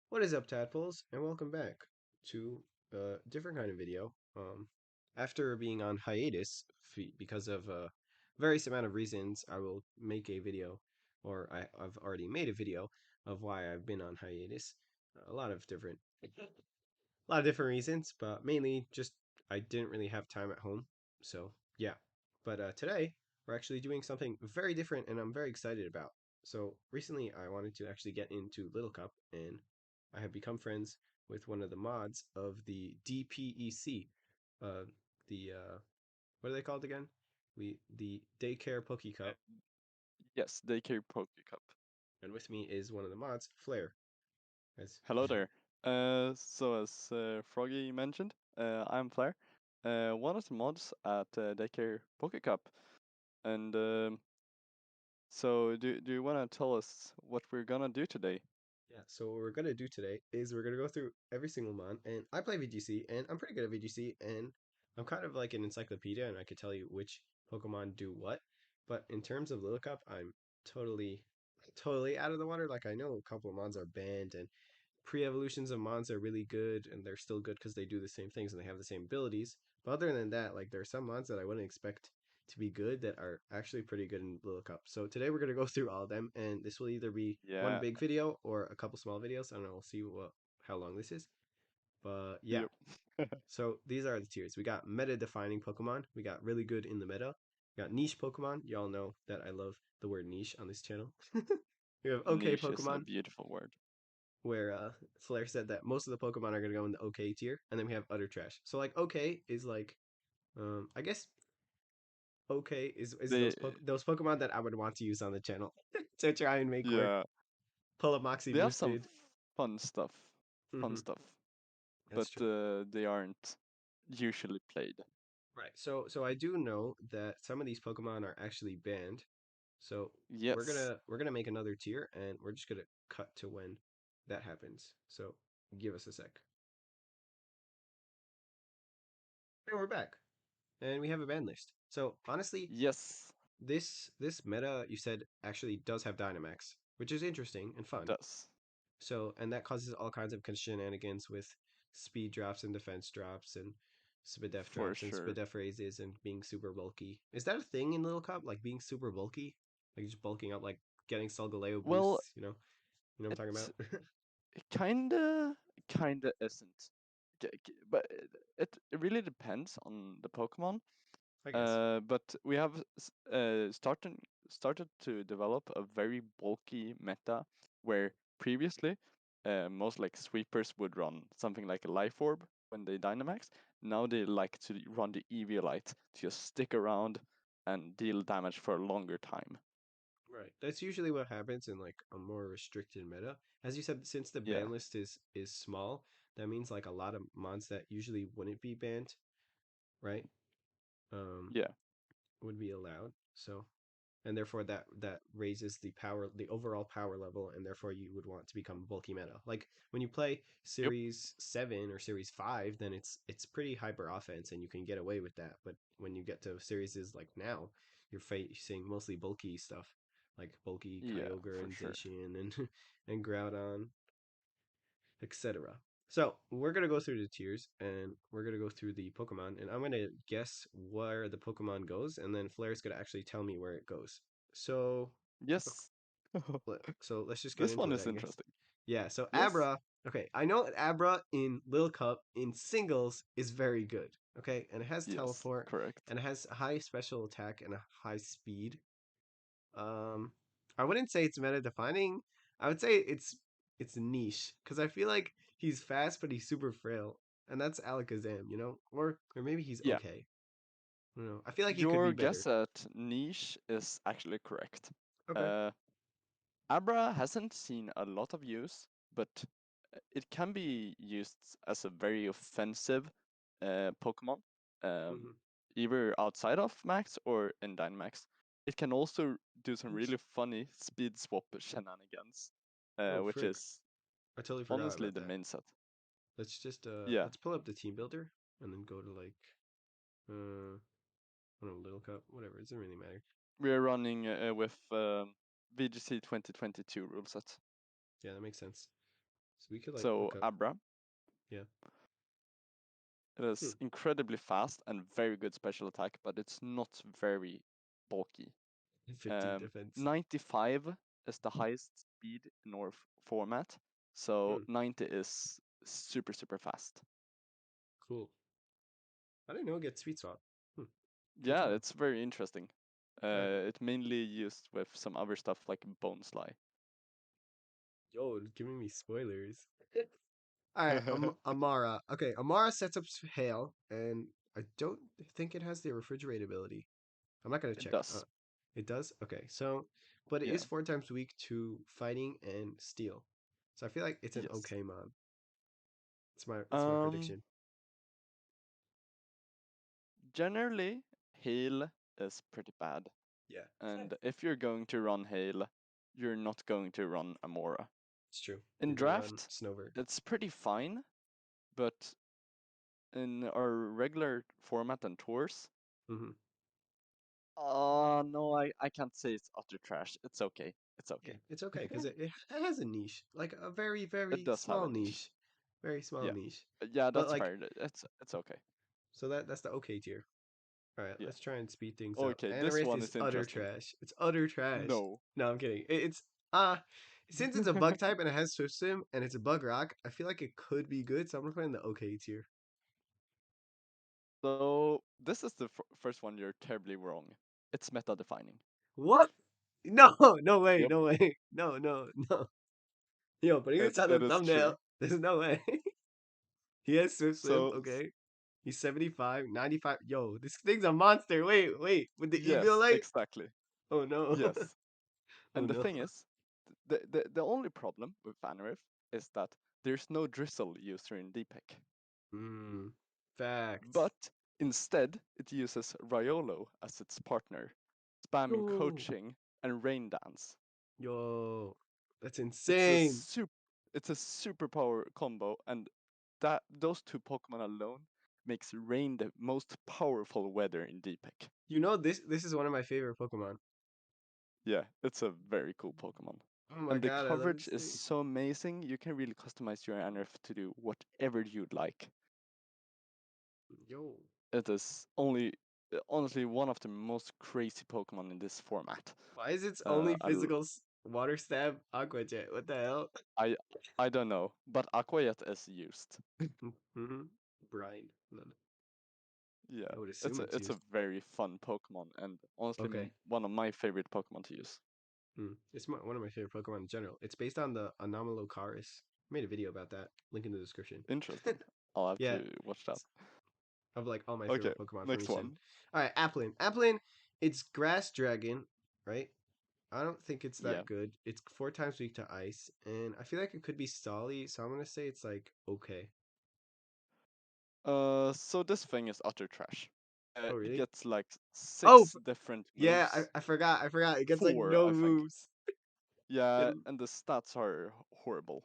What is up, tadpoles, and welcome back to a different kind of video. After being on hiatus because of various amount of reasons, I will make a video, or I've already made a video of why I've been on hiatus. A lot of different, a lot of different reasons, but mainly just I didn't really have time at home. So yeah, but today we're actually doing something very different, and I'm very excited about. So recently, I wanted to actually get into Little Cup, and I have become friends with one of the mods of the DPEC, uh, the what are they called again? The Daycare Poke Uh, Cup, yes, Daycare Poke Cup. and with me is one of the mods, Flare. As Hello there. So as Froggy mentioned, I'm Flair, one of the mods at Daycare Poke Cup. And do you want to tell us what we're gonna do today? Yeah, so what we're gonna do today is we're gonna go through every single mon, and I play VGC, and I'm pretty good at VGC, and I'm kind of like an encyclopedia, and I could tell you which Pokemon do what. But in terms of Lillicup, I'm totally, totally out of the water. Like I know a couple of mons are banned, and pre-evolutions of mons are really good, and they're still good because they do the same things and they have the same abilities. But other than that, like there are some mons that I wouldn't expect to be good that are actually pretty good in Little Cup. So today we're gonna go through all of them, and this will either be one Yeah. big video or a couple small videos. I don't know. We'll see how long this is. But yeah. Yep. So these are the tiers. We got meta defining Pokemon. We got really good in the meta. We got niche Pokemon. Y'all know that I love the word niche on this channel. We have okay Niche is a Pokemon, beautiful word. where Flair said that most of the Pokemon are gonna go in the okay tier, and then we have utter trash. So like okay is like I guess okay is They, those Pokemon that I would want to use on the channel to try and make work. yeah, Pull up Moxie they have some boosted. fun stuff, fun Hmm. stuff, but That's true. they aren't usually played. Right. So I do know that some of these Pokemon are actually banned. So we're Yes. gonna we're gonna make another tier, and we're just gonna cut to when that happens. So give us a sec. And we're back, and we have a ban list. So honestly, Yes, this meta you said actually does have Dynamax, which is interesting and it fun. does. So and that causes all kinds of shenanigans with speed drops and defense drops and Spadef For drops and sure. Spadef raises and being super bulky. Is that a thing in Little Cup? Like being super bulky? Like just bulking up, like getting Solgaleo Well, boosts, you know? You know what I'm talking it about? kinda kinda isn't. But it really depends on the Pokemon. I guess. But we have started to develop a very bulky meta where previously most like sweepers would run something like a Life Orb when they Dynamax. Now they like to run the Eviolite to just stick around and deal damage for a longer time. Right. That's usually what happens in like a more restricted meta. As you said, since the Yeah, ban list is small, that means like a lot of mons that usually wouldn't be banned, right? Um, yeah, would be allowed. So and therefore that raises the overall power level, and therefore you would want to become bulky meta. Like when you play yep, series 7 or series 5, then it's pretty hyper offense and you can get away with that. But when you get to series like now, you're facing mostly bulky stuff, like bulky yeah, Kyogre for and sure. Zacian and and Groudon, etc. So we're gonna go through the tiers, and we're gonna go through the Pokemon, and I'm gonna guess where the Pokemon goes, and then Flair's gonna actually tell me where it goes. So, ok- Yes, so let's just get this into one it, is I guess. interesting. Yeah. So Yes, Abra. Okay, I know Abra in Lil Cup in singles is very good. Okay, and it has yes, teleport, correct. and it has high special attack and a high speed. Um, I wouldn't say it's meta defining. I would say it's niche because I feel like he's fast, but he's super frail, and that's Alakazam, you know, or maybe he's Yeah, okay. I don't know. I feel like he could be your better. guess at niche is actually correct. Okay. Uh, Abra hasn't seen a lot of use, but it can be used as a very offensive Pokemon, um, Mm-hmm. either outside of Max or in Dynamax. It can also do some really funny speed swap shenanigans, Oh, which frick! is I totally forgot honestly about the that. main set. Yeah, Let's pull up the team builder and then go to like I don't know, Little Cup, whatever. It doesn't really matter. we're running with VGC 2022 rule set. Yeah, that makes sense. So we could like So look up. Abra, Yeah. it Hmm. is incredibly fast and very good special attack, but it's not very bulky. 15 defense. 95 is the highest speed in our format, so Hmm. 90 is super super fast. Cool. I didn't know it gets sweet swap. Hmm. Good to Yeah, know. it's very interesting. All right. It mainly used with some other stuff like Bone Sly. Yo, giving me spoilers. All right, Amara. Okay, Amara sets up Hail, and I don't think it has the refrigerate ability. I'm not gonna It check. does. It does. Okay, so, but it Yeah. is 4 times weak to fighting and steel. So I feel like it's an Yes. okay mon. It's my Um. prediction. Generally, hail is pretty bad, Yeah, and if you're going to run hail, you're not going to run Amora. it's true. In You're gonna run draft, Snover. it's pretty fine, but in our regular format and tours, Mm-hmm. no, I can't say it's utter trash. It's okay. It's Yeah, okay. it's okay because it has a niche, like a very It very does have small a niche. niche, very small Yeah. niche. Yeah, But that's like, fair. It's okay. so that's the okay tier. All right, Yeah. let's try and speed things up. Okay, this Anorith one is is utter interesting. trash. It's utter trash. No. No, I'm kidding. It's uh since it's a bug type and it has Swift Swim and it's a bug rock, I feel like it could be good. So I'm gonna put it in the okay tier. So this is the first one you're terribly wrong. It's meta defining. What? No, no way, Yep. no way, no, no, no. Yo, putting this on the It is true. thumbnail. There's no way. He has Swift Swim. So Okay, he's 75, 95. Yo, this thing's a monster. Wait, wait, with the evil yes, light. exactly. Oh no. Yes. Oh And the no. thing is, the only problem with Vanarif is that there's no drizzle user in DPEC. Hmm. Facts. But instead, it uses Riolo as its partner, spamming Yo. coaching and rain dance. Yo, that's It's a insane. super it's a superpower combo, and that those two Pokemon alone makes rain the most powerful weather in DPEC. You know this is one of my favorite Pokemon. Yeah, it's a very cool Pokemon. Oh my And the god, I love coverage this is thing. so amazing, you can really customize your NRF to do whatever you'd like. Yo, It is only honestly one of the most crazy Pokemon in this format. why is its Uh, only I, l- physical water stab Aqua Jet? What the hell? I I don't know, but Aquayet is used. Mm-hmm. Brine. Yeah, I would assume it's it's a used. very fun Pokemon, and honestly, Okay. one of my favorite Pokemon to use. It's one of my favorite Pokemon in general. It's based on the Anomalocaris. I made a video about that. Link in the description. Interesting. I'll have Yeah, to watch that. of like all my Okay, favorite Pokemon from next each gen. one. All right, Applin. Applin, it's Grass Dragon, right? I don't think it's Yeah. that good. It's 4 times weak to ice, and I feel like it could be stally, so I'm gonna say it's like okay. So this thing is utter trash. Oh It really? gets like Oh six different yeah, moves. I forgot. I forgot. It gets like Four, no I think. moves. Yeah, And and the stats are horrible.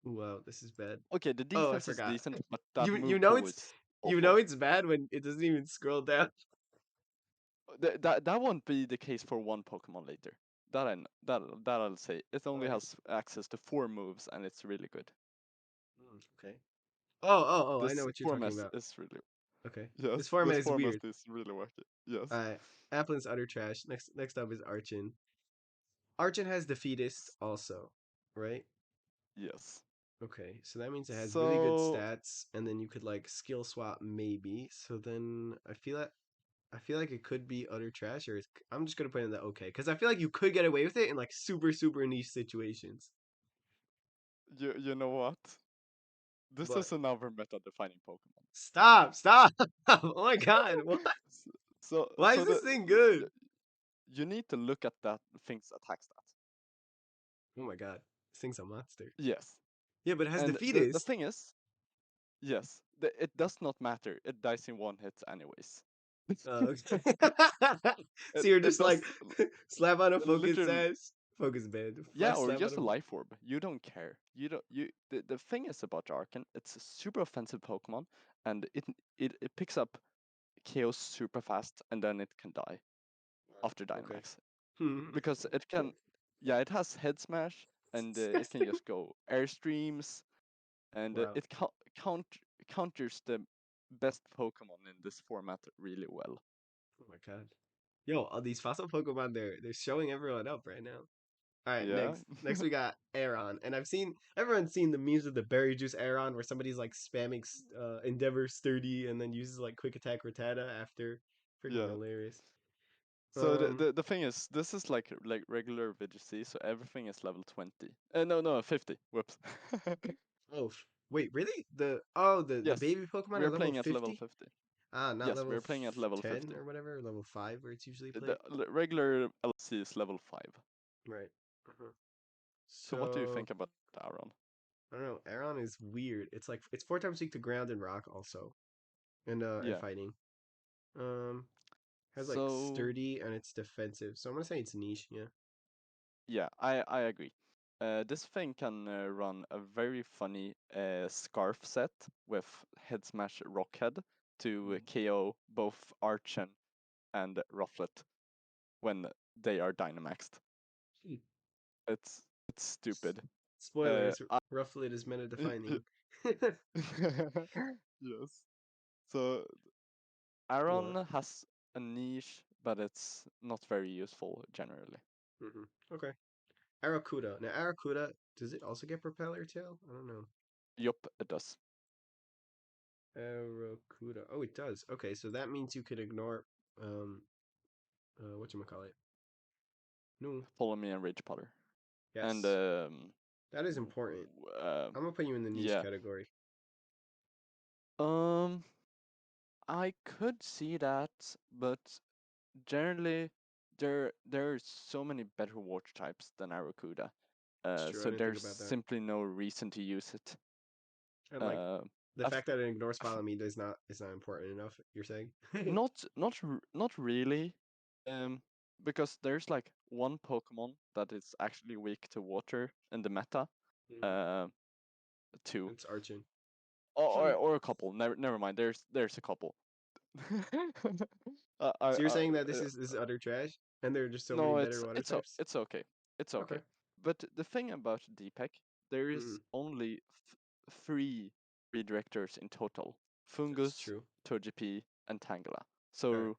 wow, this is bad. Okay, the Oh, I defense is forgot. decent, but that You move know pool it's is you know awful. it's bad when it doesn't even scroll down. That won't be the case for one Pokemon later. That I'll say. It All only right. has access to four moves, and it's really good. Okay. Oh, I know This what you're talking format about. is really Okay. This yes. format This is format weird. is really wacky. Yes. Applin's utter trash. Next up is Archon. Archon has Defeatist also, right? Yes. Okay, so that means it has really good So stats, and then you could like skill swap maybe. So then I feel like it could be utter trash, or I'm just gonna put in the okay because I feel like you could get away with it in like super niche situations. you know what? This But is another meta defining Pokemon. stop! Oh my god, what? Why is So this thing good? you need to look at that thing's attack stats. Oh my god, this thing's a monster. Yes. Yeah, but it has And the Defeatist. thing is, yes, it does not matter. It dies in one hit anyways. Okay. it So you're it just like does slap on a focus literally sash, focus band, yeah, or slap on just a a life orb. You don't care. You don't you the thing is about Arcan, it's a super offensive Pokemon and it picks up chaos super fast and then it can die after okay. Dynamax. Because it can yeah, it has head smash and it can just go airstreams, and Wow. it counters the best Pokemon in this format really well. Oh my god. Yo, all these fossil Pokemon, they're showing everyone up right now. All right, Yeah, next we got Aeron, and everyone's seen the memes of the berry juice Aeron where somebody's like spamming Endeavor Sturdy and then uses like Quick Attack Rattata after. Freaking yeah. hilarious. So Um, the thing is, this is like regular VGC, so everything is level 20. No, 50. Whoops. oh wait, really? The Yes, baby Pokemon are we're level playing at level 50? 50. Ah, not Yes, level we're playing at level 10 50. or whatever, level 5 where it's usually The played. regular LC is level 5. Right. Uh-huh. So what do you So think about Aaron? I don't know. Aeron is weird. It's 4 times weak to ground and rock also, and Yeah. fighting. Um, has like So sturdy and it's defensive. So I'm gonna say it's niche. Yeah. yeah, I agree. This thing can run a very funny scarf set with head smash rockhead to Mm. KO both Archen and Rufflet when they are Dynamaxed. Hmm. It's S- stupid. Uh, Spoilers. I, Rufflet is meta y- defining. yes. So What? Aaron has a niche, but it's not very useful generally. Okay. Aracuda. Now Aracuda, does it also get propeller tail? I don't know. Yup, it does. Aracuda. Oh, it does. Okay, so that means you can ignore um whatchamacallit. No. Follow me and Rage Potter. And Yes. That is important. I'm gonna put you in the niche yeah. category. Um, I could see that, but generally, there are so many better water types than Aracuda. It's true. I So didn't think there's about that. simply no reason to use it. And like Uh, the I've, fact that it ignores I've follow me does not is not important enough, you're saying? not really, um, because there's like one Pokemon that is actually weak to water in the meta. Mhm. Uh, two It's Archon. or a couple. Never mind. There's a couple. I, I, So you're I, saying that this is utter trash, and there are just so many no, better water types? it's okay. It's okay. Okay. But the thing about DPEC, there is Mm, only three redirectors in total: that's Fungus, true. Togepi, and Tangela. All right. So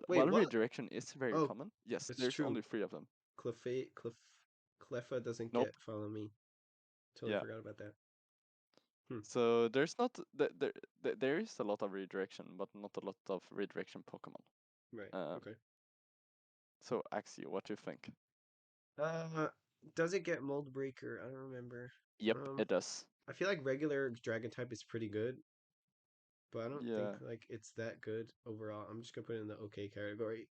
Wait, while what? redirection is very Oh, common, yes, it's there's true. only three of them. Cleffa doesn't Nope. get follow me. Totally Yeah. forgot about that. Hmm. So there's not there is a lot of redirection, but not a lot of redirection Pokemon. Right. Um, Okay. so Axio, what do you think? Uh, does it get Mold Breaker? I don't remember. Yep, Um, it does. I feel like regular Dragon type is pretty good, but I don't think Yeah. like it's that good overall. I'm just gonna put it in the okay category.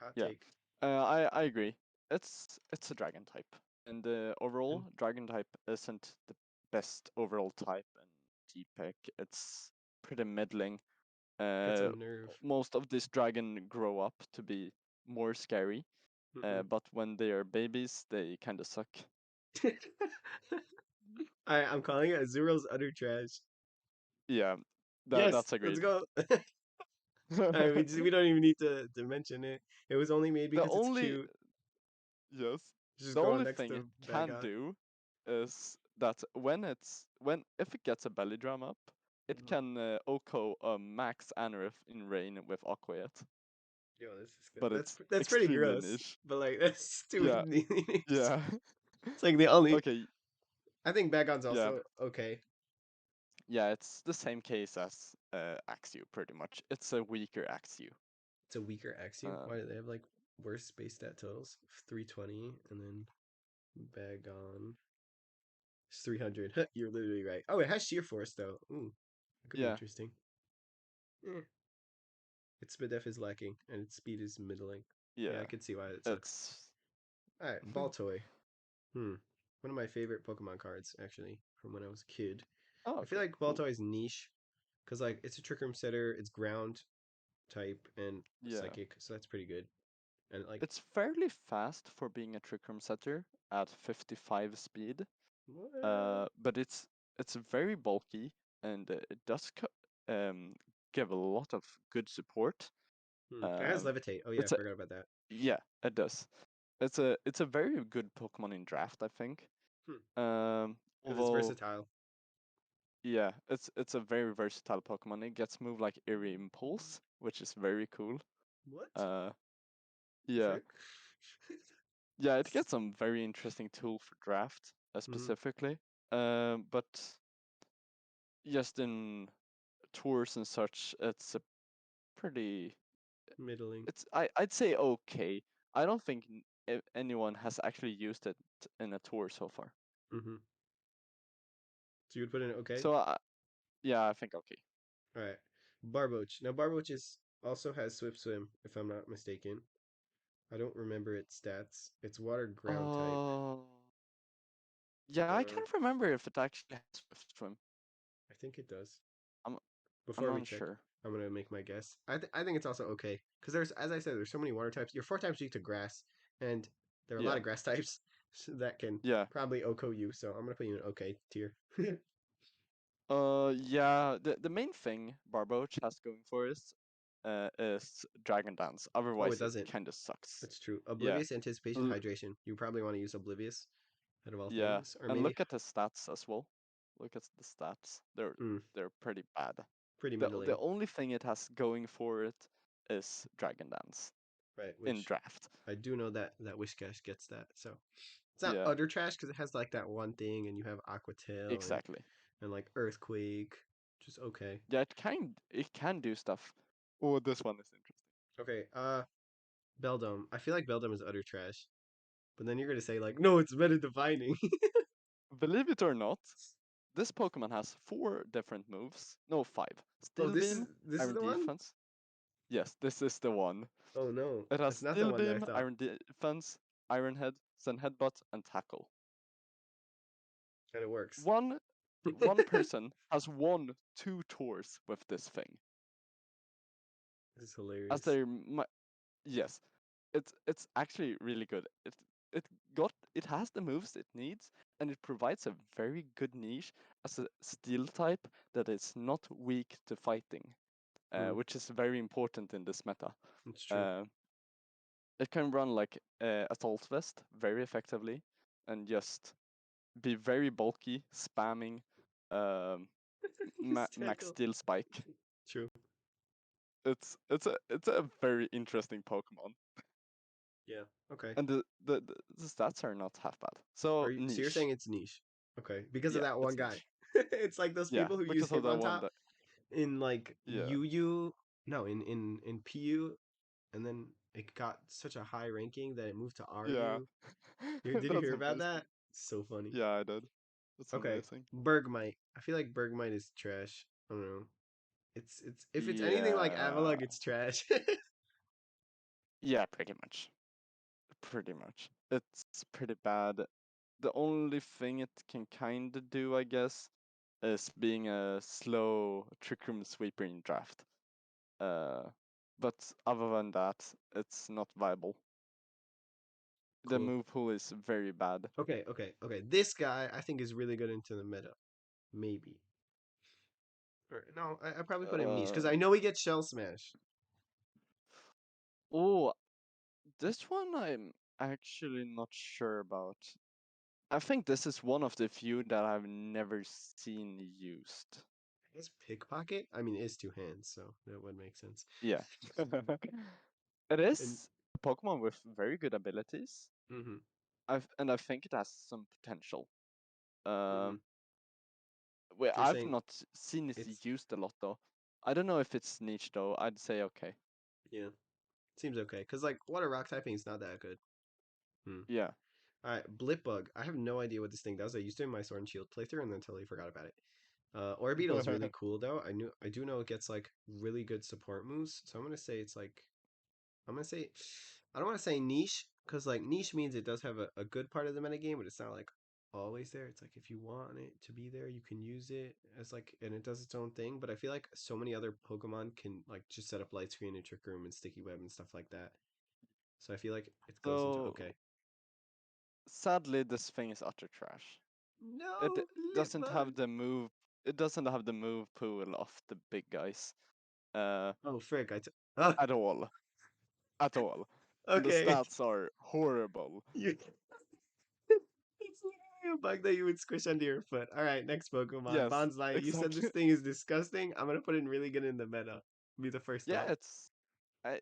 Hot Yeah, take. I agree. It's a dragon type, and And overall, dragon type isn't the best overall type in TPEC. It's pretty middling. gets a Uh, nerve. Most of these dragon grow up to be more scary, Hmm. but when they are babies, they kind of suck. Alright, I'm calling it Azuro's utter trash. Yeah, Yes, that's let's agreed. go. Alright, we don't even need to mention it. It was only made the because it's only cute. Yes. Just The going only next thing it to can Bagon. do is that when if it gets a belly drum up, it Mhm. can OHKO a max Anorith in rain with Aquayet, Yo, this is good. but That's it's that's pretty extremely gross, niche. but like that's Yeah, stupid names. yeah. It's like the only. Okay, I think Bagon's yeah, also okay. yeah. It's the same case as Axew, pretty much. It's a weaker Axew. It's a weaker Axew. Um, Why do they have like worse base stat totals? 320 and then Bagon is 300. You're literally right. Oh, it has sheer force though. Ooh, that could be yeah, interesting. Eh, its speed is lacking and its speed is middling. Yeah, yeah. I could see why it sucks. It's All right, Ball Toy. Hmm. One of my favorite Pokemon cards, actually, from when I was a kid. oh, I feel okay, like cool. Baltoy is niche because like it's a Trick Room setter, it's ground type and Yeah, psychic, so that's pretty good. And like it's fairly fast for being a Trick Room setter at 55 speed. what? But it's very bulky and it does give a lot of good support. It has Um, levitate. Oh yeah, I it's a forgot about that. yeah, it does. it's a very good Pokemon in draft, I think. Hmm. Because it's Although versatile. yeah, it's a very versatile Pokemon. It gets move like Eerie Impulse, which is very cool. What? Uh, yeah, Frick? yeah, it gets some very interesting tool for draft Hmm. specifically. But just in tours and such, it's a pretty. Middling. I'd say okay. I don't think anyone has actually used it in a tour so far. Hmm. So you would put in okay? So yeah, I think okay. All right. Barboach. Now Barboach is also has Swift Swim, if I'm not mistaken. I don't remember its stats. It's water ground type. Oh, yeah, I Uh, can't remember if it actually has Swift Swim. I think it does. I'm I'm Before we not check, sure. I'm gonna make my guess. I think it's also okay because there's, as I said, there's so many water types. You're four times weak to grass, and there are a lot Yeah, of grass types that can yeah. probably OHKO you. So I'm gonna put you in okay tier. Yeah. The main thing Barboach has going for is Dragon Dance. Oh, it Otherwise, it doesn't. kind of sucks. That's true. Yeah. Oblivious Anticipation L- Hydration. You probably want to use Oblivious out of all yeah, things, or and maybe look at the stats as well. Look at the stats. hmm, They're pretty bad. pretty The middling, only thing it has going for it is Dragon Dance right? in Which draft. I do know that Wishcash gets that. So it's not Yeah, utter trash because it has like that one thing, and you have Aqua Tail exactly. and like Earthquake, just okay. Yeah, it can do stuff. Oh, this one is interesting. Okay, Beldum. I feel like Beldum is utter trash. But then you're gonna say like, no, it's meta defining. Believe it or not, this Pokemon has 4 different moves. No, 5. Oh, Steel Beam, this is Iron the one? Defense. Yes, this is the one. Oh no, It has that's not the Steel one that I Beam, thought. Iron Defense, Iron Head, Sun Headbutt, and Tackle. And it works. One person has won 2 tours with this thing. This is As hilarious. their yes, it's actually really good. It has the moves it needs, and it provides a very good niche as a steel type that is not weak to fighting, Hmm, which is very important in this meta. it's true. Uh, it can run like assault vest very effectively, and just be very bulky, spamming um, Use max tackle. steel spike. True. It's a very interesting Pokemon, Yeah. Okay. and the stats are not half bad. So So you're saying niche, it's niche? Okay, because of yeah, that one it's guy. niche. It's like those Yeah, people who use because of that one Hitmontop that in like yeah UU, no, in PU, and then it got such a high ranking that it moved to yeah. RU. Did you That's hear about that? amazing. So funny. Yeah, I did. That's Okay, amazing. Bergmite. I feel like Bergmite is trash. I don't know. It's if it's anything like Yeah, Avalugg, it's trash. yeah, pretty much. Pretty much. It's pretty bad. The only thing it can kind of do, I guess, is being a slow trick room sweeper in draft. Uh, but other than that, it's not viable. The Cool. move pool is very bad. Okay. This guy I think is really good into the meta. Maybe. Or, no, I probably put him niche because Uh, I know he gets shell smash. oh, this one I'm actually not sure about. I think this is one of the few that I've never seen used. I guess pickpocket. I mean, it is two hands, so that would make sense. Yeah. It And is a Pokemon with very good abilities. mm-hmm, I think it has some potential. mm-hmm. Um, well, So you're I've saying not seen it it's used a lot though. I don't know if it's niche though. I'd say okay. yeah, seems okay because like water rock typing is not that good. Hmm. Yeah. All right, Blipbug. I have no idea what this thing does. I used it in my Sword and Shield playthrough and then totally forgot about it. Orbeetle is really cool though. I do know it gets like really good support moves, so I'm gonna say it's like I'm gonna say I don't want to say niche because like niche means it does have a good part of the metagame, but it's not like always there. It's like if you want it to be there, you can use it as like and it does its own thing. But I feel like so many other Pokemon can like just set up light screen and trick room and sticky web and stuff like that. So I feel like it goes into So okay. sadly, this thing is utter trash. It No, doesn't Litbug. have the move. It doesn't have the move pool of the big guys. Uh, Oh frick! Ah, at all. At all. and the Okay. stats are horrible. You it's literally a bug that you would squish under your foot. All right, next Pokemon. Yes, Bonsai. You said this exactly. thing is disgusting. I'm gonna put in really good in the meta. Be the first Yeah, one.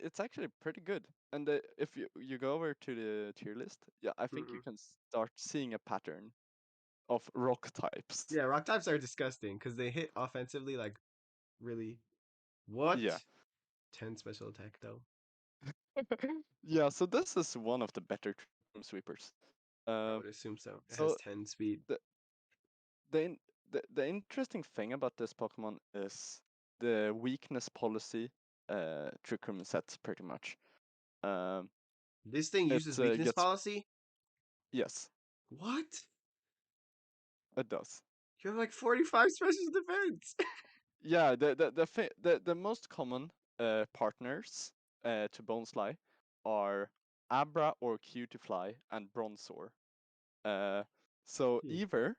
it's actually pretty good. And if you go over to the tier list, yeah, I think you Hmm. can start seeing a pattern of rock types. Yeah, rock types are disgusting because they hit offensively like really. What? Yeah. 10 special attack though. Yeah, so this is one of the better Trick Sweepers. I Uh, would assume so. It has so 10 speed. the the in- the interesting thing about this Pokemon is the weakness policy Trick Room sets pretty much. Um, This thing it uses weakness gets policy? yes, What? it does. You have like 45 special defense. Yeah, the most common partners to Bonesley are Abra or Cutiefly and Bronzor. Uh, so Hmm. either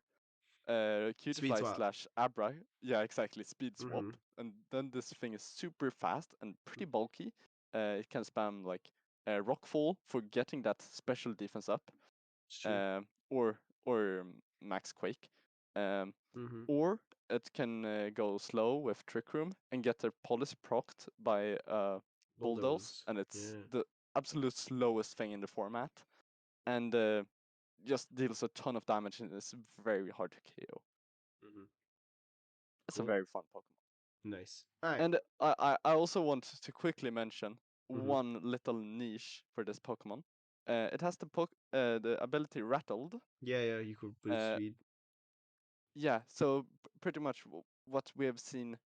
Speed Cutiefly swap. slash Abra, yeah, exactly, speed swap, Mm-hmm. and then this thing is super fast and pretty bulky. It can spam like Rockfall for getting that special defense up, It's true. or Max Quake, um, Mm-hmm. or it can go slow with Trick Room and get their policy procced by Bulldoze, Bulldoze. and it's Yeah. the absolute slowest thing in the format, and just deals a ton of damage and is very hard to KO. Mm-hmm. It's a Cool. very fun Pokemon. Nice. All right. And I also want to quickly mention Mm-hmm. one little niche for this Pokemon. It has the ability Rattled. Yeah, yeah, you could boost Uh, speed. yeah, so pretty much what we have seen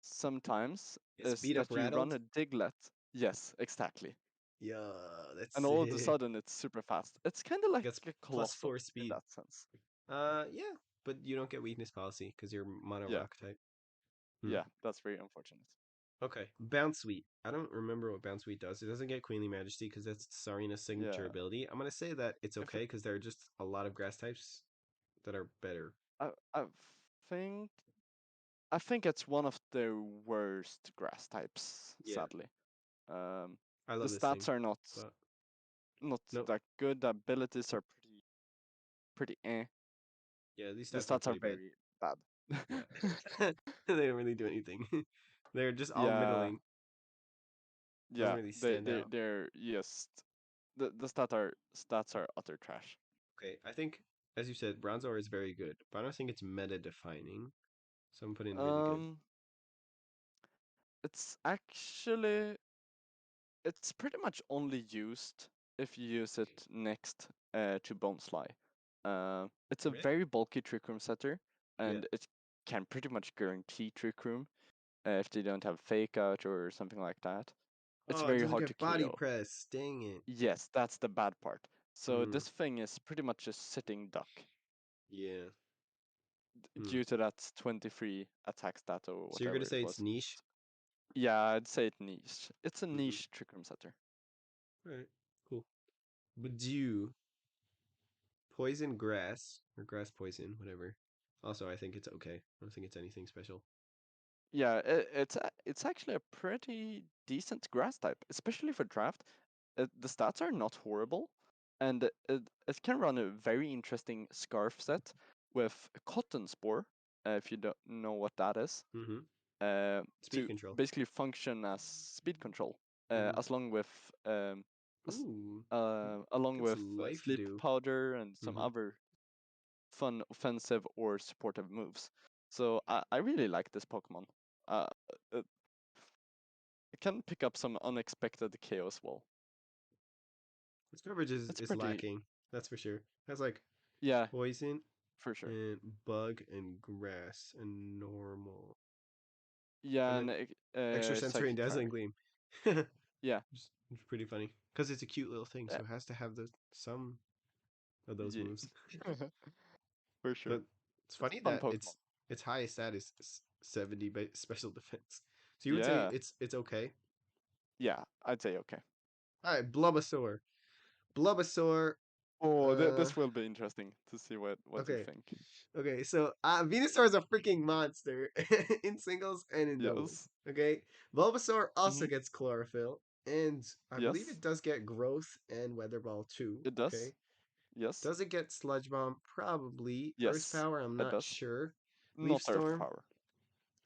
sometimes Yeah, is speed up that you run rattled. a Diglett. Yes, exactly. Yeah, that's And all of a sick. sudden it's super fast. It's kind of like Gets a plus Colossal 4 in speed. that sense. Yeah, but you don't get weakness policy because you're mono Yeah, rock type. Hmm. yeah, that's very unfortunate. Okay, Bounce Sweet. I don't remember what Bounce Sweet does. It doesn't get Queenly Majesty because that's Sarina's signature Yeah, ability. I'm gonna say that it's if okay it, because there are just a lot of grass types that are better. I think I think it's one of the worst grass types, Yeah, sadly. Um, I the love this thing, stats are but not nope. that good. The abilities are pretty eh. Yeah, these The stats are stats are pretty bad. very bad. Yeah, they don't really do anything. They're just all Yeah, middling. Doesn't yeah. really They stand they out. they're just the stats are utter trash. Okay, I think as you said, Bronzor is very good, but I don't think it's meta defining. So I'm putting really good. Um, it's actually it's pretty much only used if you use it next to Bonesly. It's a Really? very bulky Trick Room setter, Yeah. and it can pretty much guarantee Trick Room if they don't have Fake Out or something like that. It's Oh, it very doesn't hard to get body KO. press. Dang it. Yes, that's the bad part. So Hmm. this thing is pretty much a sitting duck Yeah. Hmm. due to that 23 attack stat or So you're whatever gonna it say it's was. niche? Yeah, I'd say it niche. It's a Mm-hmm. niche Trick Room setter. All right. Cool. But do you poison grass or grass poison, whatever? Also, I think it's okay. I don't think it's anything special. Yeah, it's actually a pretty decent grass type, especially for draft. The stats are not horrible, and it can run a very interesting scarf set with cotton spore, if you don't know what that is, Mm-hmm. Speed to control. basically function as speed control, Mm-hmm. as long with as, Ooh, along gets with life sleep dew. powder and some Mm-hmm. other fun offensive or supportive moves. So I really like this Pokemon. Uh, it, it can pick up some unexpected KO as well. Its coverage It's is pretty, lacking. That's for sure. It has like yeah, poison for sure. and bug and grass and normal. Yeah, And and then extra sensory and psychic dazzling fire. gleam. Yeah, It's pretty funny because it's a cute little thing, yeah, so it has to have the some of those yeah. moves. For sure. But it's It's a funny fun that Pokemon. its highest stat is 70 special defense. So you would say Yeah, it's okay. yeah, I'd say okay. All right, Bulbasaur. Bulbasaur. Oh, Uh, this will be interesting to see what you okay, think. okay. So Venusaur is a freaking monster in singles and in doubles. Yes. Okay, Bulbasaur also Hmm. gets chlorophyll. And I believe Yes, it does get growth and weather ball too. it does. Okay. Yes, Does it get sludge bomb? Probably. Earth yes, power, I'm it not does. sure. Leaf Not Earth storm. power.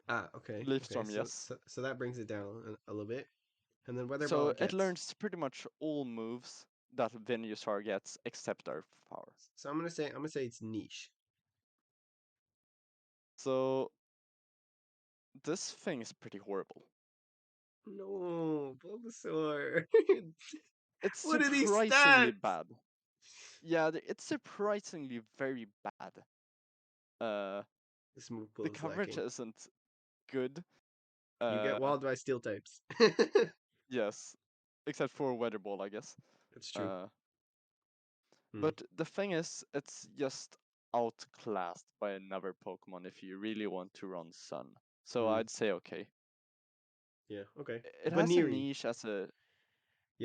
Ah, okay. Leaf Okay. Storm, So yes. so, so that brings it down a little bit. And then weather ball So it it gets. learns pretty much all moves that Venusaur gets except Earth power. So I'm gonna say it's niche. So this thing is pretty horrible. No, Bulbasaur. It's What are these surprisingly stats? bad. Yeah, it's surprisingly very bad. Uh, This move the pool is coverage lacking. isn't good. You get Uh, walled by steel types. yes, except for Weather Ball, I guess. That's true. Uh, Hmm. but the thing is, it's just outclassed by another Pokemon if you really want to run Sun. So Hmm. I'd say okay. Yeah. Okay. It has a Baniri. niche as a.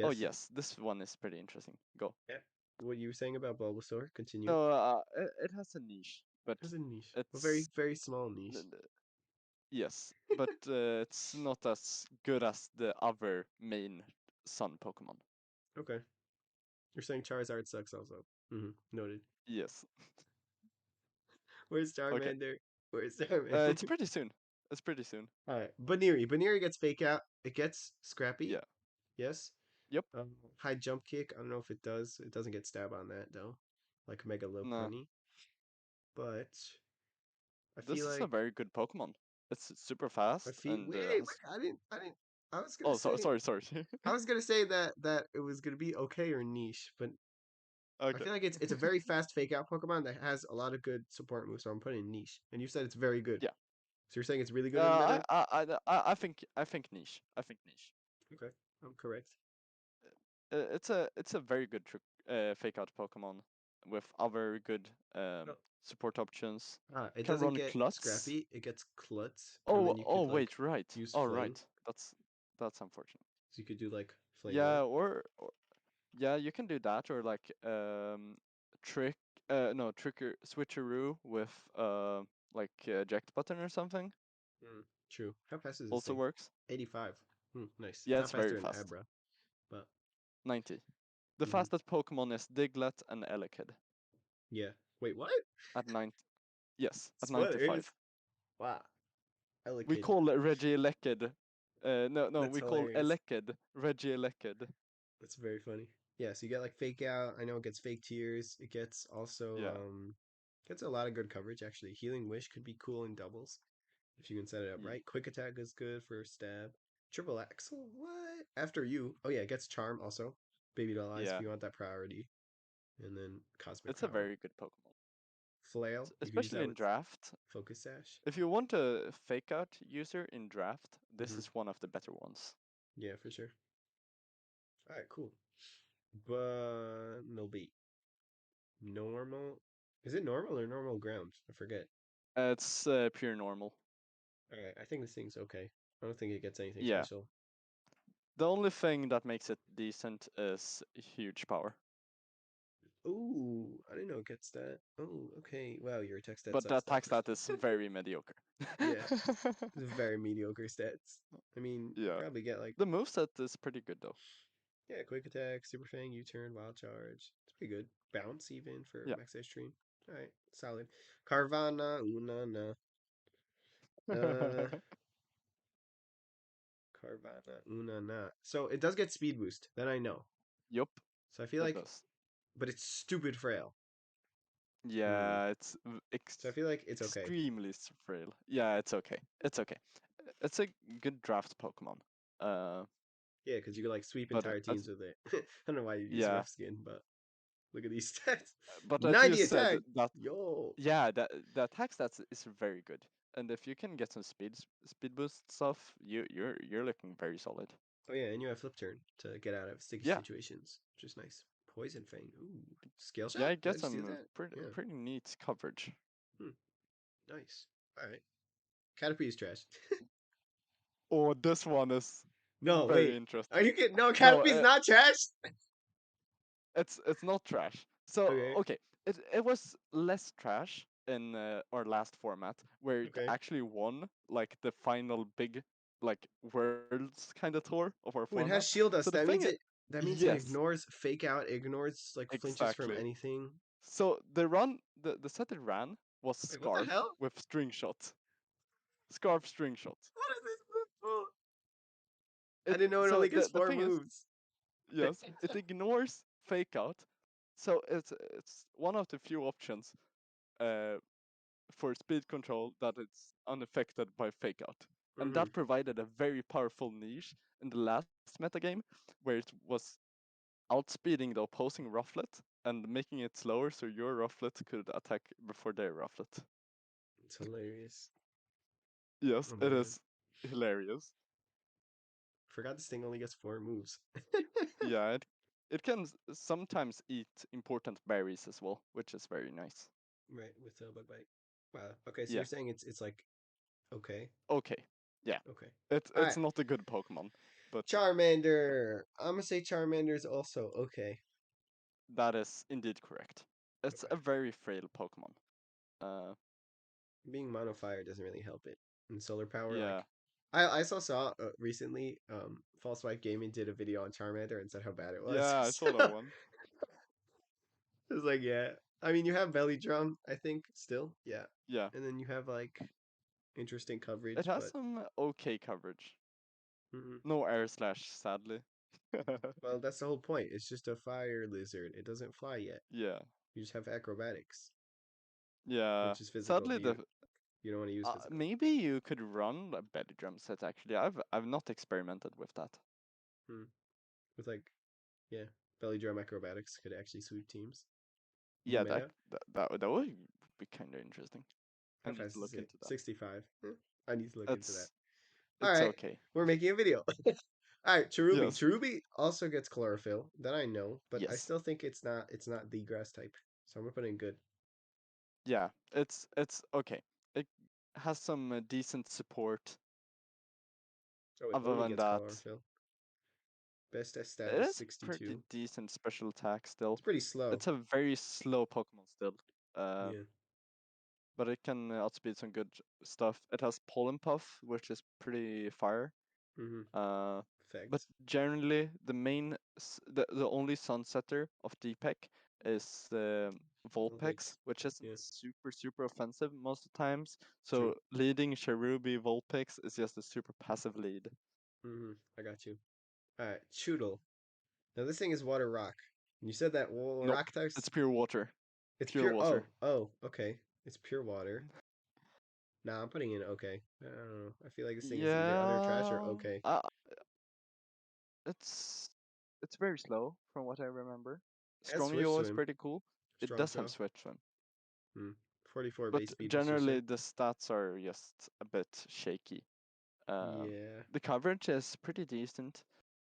Oh Yes. yes, this one is pretty interesting. Go. Yeah. What you were saying about Bulbasaur? Continue. No, it has a niche, but Has a niche. A very it's very small niche. yes, but it's not as good as the other main Sun Pokemon. Okay. You're saying Charizard sucks also. Noted. Yes. Where's Okay. Charmander? Where's Charmander? It's pretty soon. It's pretty soon. Alright. Baniri. Baniri gets fake out. It gets scrappy. Yeah. Yes. Yep. High jump kick. I don't know if it does. It doesn't get stab on that though. Like Mega No, Lopunny. But I this feel is a like very good Pokemon. It's super I fast feel and wait, has. I didn't I was gonna Oh, sorry, say sorry, sorry. I was gonna say that it was gonna be okay or niche, but I Okay. feel like it's a very fast fake out Pokemon that has a lot of good support moves, so I'm putting niche. And you said it's very good. Yeah. So you're saying it's really good in Uh, meta? I think niche. I think niche. Okay. I'm correct. It's a very good fake out Pokemon with other good No. support options. It Can doesn't run get Klutz. scrappy, it gets klutz, and Oh, then you oh, could like wait, right. use Oh, flame. right. That's unfortunate. So you could do like flame Yeah, ward. or yeah, you can do that, or like trick, no, tricker switcheroo with like eject button or something. True. How fast is this Also thing? works. 85. Nice. It's Yeah, not it's very faster than fast. Abra, but 90. The hmm fastest Pokemon is Diglett and Elekid yeah. Wait, what? at 90. Yes, at Spoilers. 95. Wow. We Elekid. call Reggie Elekid. No, That's we call hilarious. Elekid Reggie Elekid. That's very funny. Yeah, so you get like fake out. I know it gets fake tears. It gets also Yeah. gets a lot of good coverage actually. Healing wish could be cool in doubles if you can set it up Ye- right. Quick attack is good for stab. Triple axle, what? After you. Oh yeah, it gets charm also. Baby doll eyes if Yeah. you want that priority. And then cosmic It's a power. very good Pokemon. Flail, you could use Especially that in with draft. focus sash. If you want a fake out user in draft, this hmm is one of the better ones. Yeah, for sure. All right, cool. But no beat. Normal. Is it normal or normal ground? I forget. It's pure normal. All right, I think this thing's okay. I don't think it gets anything Yeah. special. The only thing that makes it decent is huge power. Ooh, I didn't know it gets that. Oh, okay. Wow, your attack stat But the sucks attack though. stat is very mediocre. Yeah, very mediocre stats. I mean, you Yeah. probably get like The moveset is pretty good though. yeah, quick attack, super fang, U-turn, wild charge. It's pretty good. Bounce even for Yeah. max stream. All right, solid. Carvana, Unana. Uh, Carvana, Unana. So it does get speed boost. That I know. Yup, So I feel it like, does. but it's stupid frail. Hmm. Yeah, it's So I feel like it's okay. extremely frail. Yeah, it's okay. It's okay. It's a good draft Pokemon. Uh, Yeah, because you can like sweep but entire teams with it. I don't know why you use yeah, rough skin, but look at these stats. but as you 90 said, attack. that Yo. yeah, that the attack stats is very good. And if you can get some speed boost stuff, you're looking very solid. Oh yeah, and you have flip turn to get out of sticky Yeah, situations, which is nice. Poison Fang. Ooh. Scale yeah, shot? it Did I gets just use some that? Yeah. pretty neat coverage. Hmm. Nice. Alright. Caterpie is trash. Oh, this one is No, very wait. Are interesting. you kidding? No, No, Caterpie's not trash? it's not trash. So Okay. okay, it was less trash in our last format where it Okay. actually won like the final big like world's kind of tour of our Ooh, it format. has shield So us. the That thing means is, it yes, ignores fake out, ignores like flinches from exactly. anything. So the set it ran was Wait, what the Scarf hell? with string shot. Scarf string shot. What is this move for? I It didn't know it so only gets the four thing is, moves. yes, it ignores fake out. So it's one of the few options uh, for speed control that it's unaffected by fake out. And Mm-hmm. that provided a very powerful niche in the last metagame where it was outspeeding the opposing rufflet and making it slower so your rufflet could attack before their rufflet. It's hilarious. Yes, Oh it man. is hilarious. Forgot this thing only gets four moves. Yeah, it can sometimes eat important berries as well, which is very nice. Right, with a bug bite. Wow. Okay, so Yeah. you're saying it's like okay. Okay. Yeah. Okay. It's Alright. not a good Pokemon, but Charmander. I'm gonna say Charmander is also okay. that is indeed correct. It's Okay. a very frail Pokemon. Uh, Being mono fire doesn't really help it. And solar power, yeah, like I also saw recently, False Wife Gaming did a video on Charmander and said how bad it was. yeah, I So saw that one. it was like, yeah. I mean, you have belly drum, I think, still, yeah, Yeah, and then you have like interesting it coverage, has but some okay coverage. mhm. No air slash, sadly. Well, that's the whole point. It's just a fire lizard. It doesn't fly yet. Yeah, You just have acrobatics, yeah. which is physical, Sadly, but the you don't want to use physical. maybe you could run a belly drum set. Actually, I've not experimented with that. Hmm. With like, yeah, belly drum acrobatics could actually sweep teams. New Yeah, meta. that would be kind of interesting. I How need fast to is look it? into that. 65. I need to look into that. It's All it's right, okay. we're making a video. All right, Cherubi. Yes, Cherubi also gets chlorophyll. That I know, but I yes, still think it's not the grass type. So I'm gonna put in good. yeah. It's okay. It has some decent support. Oh, it Other only than gets that, chlorophyll. Best stat it is is pretty 62. decent special attack It's still. pretty slow. It's a very slow Pokemon still. Uh, Yeah. but it can outspeed some good stuff. It has Pollen Puff, which is pretty fire. Mm-hmm. Uh, but Facts. generally, the only Sunsetter of DPEC is Vulpix, Olympics. which isn't Yeah. super offensive most of the times. True. So leading Cherubi Vulpix is just a super passive lead. Mm-hmm. I got you. All right, Choodle. Now this thing is water rock. You said that Nope, rock types. it's pure water. It's Pure pure. Oh, water. oh. Okay. It's pure water. Nah, I'm putting in okay. I don't know. I feel like this thing is either other trash or Yeah, okay. it's it's very slow from what I remember. It has Strong Swift EO is Swim, pretty cool. It Strong does have Jaw. Switch Swim, 44 but base speed booster generally set. the stats are just a bit shaky. Um, Yeah. the coverage is pretty decent,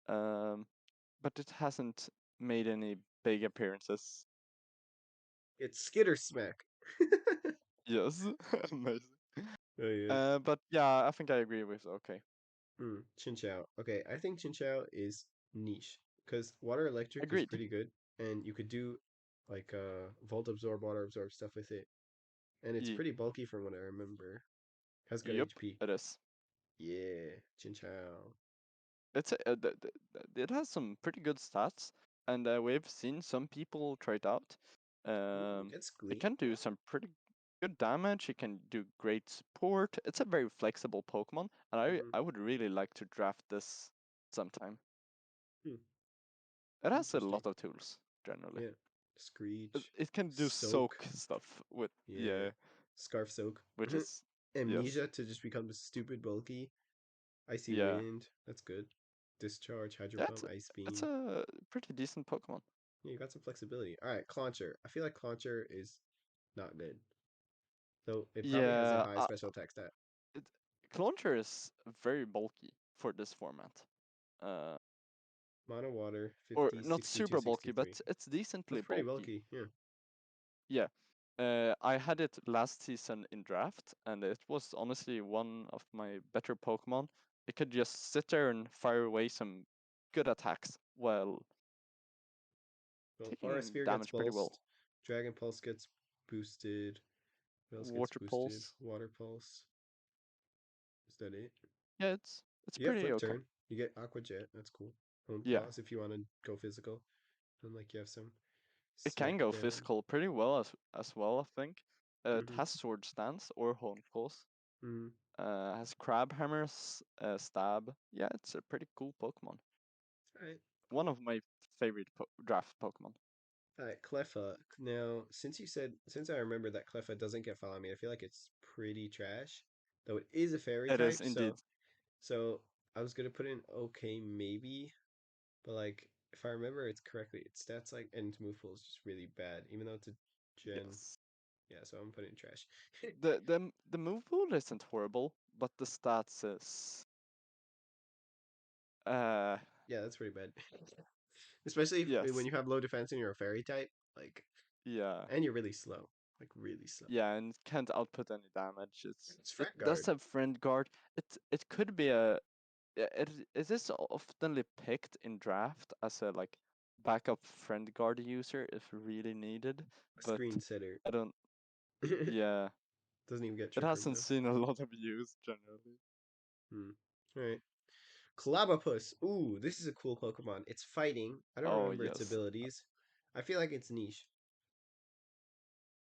um, but it hasn't made any big appearances. It's Skitter Smack. Yes, amazing. Oh yeah. But yeah, I think I agree with okay. Chinchou. Okay, I think Chinchou is niche because water electric is Agreed. pretty good, and you could do like volt absorb, water absorb stuff with it, and it's Ye- pretty bulky from what I remember. Has good Yep, HP. it is. Yeah, Chinchou. It has some pretty good stats, and we've seen some people try it out. Ooh, Um, gets it Glee. can do some pretty good damage. It can do great support. It's a very flexible Pokemon, and Mm-hmm. I would really like to draft this sometime. Hmm, It has a interesting. lot of tools generally. Yeah. Screech. It can do Soak. soak stuff with Yeah. yeah, Scarf Soak. which is yes, Amnesia to just become stupid bulky. Icy yeah, Wind. That's good. Discharge, Hydro yeah. Pump, Ice It's Beam. a pretty decent Pokemon. Yeah, you got some flexibility. All right, Clauncher. I feel like Clauncher is not good. So it probably has a Yeah, high special attack stat. it, Clauncher is very bulky for this format. Uh, Mono Water, or 50, not 62, super bulky, 63. but it's decently That's pretty bulky. bulky. Yeah. Yeah. I had it last season in draft, and it was honestly one of my better Pokemon. It could just sit there and fire away some good attacks while Well, Aura taking Sphere gets damage pretty well. pulsed. Dragon Pulse gets boosted. What else gets Water boosted? Pulse. Water Pulse. Is that it? Yeah, it's It's You get pretty flip okay. turn. You get Aqua Jet. That's cool. Hone Yeah, Claws if you want to go physical. And like you have some it can go Smackdown. physical pretty well as well. I think it Mm-hmm. has sword stance or horn claws. Mm-hmm. Has crab hammers, stab. Yeah, it's a pretty cool Pokemon. All right. One of my favorite draft Pokemon. All right, Cleffa. Now, since I remember that Cleffa doesn't get Follow Me, I feel like it's pretty trash. Though it is a fairy It is type, indeed. so I was gonna put in okay maybe, but like if I remember it's correctly, its stats like and its move pool is just really bad, even though it's a gen. Yes. Yeah, so I'm putting trash. The move pool isn't horrible, but the stats is uh Yeah, that's pretty bad. Especially when yes. you have low defense and you're a fairy type, like, Yeah. and you're really slow, like really slow. Yeah, and can't output any damage. It's It Fret does Guard. have friend guard. It could be a it is oftenly picked in draft as a like backup friend guard user if really needed, A but screen setter. I don't. Doesn't Yeah, even get it Trick Room hasn't though. seen a lot of use generally. Hmm. All right. Clobopus. Ooh, this is a cool Pokemon. It's fighting. I don't Oh remember its yes. abilities. I feel like it's niche.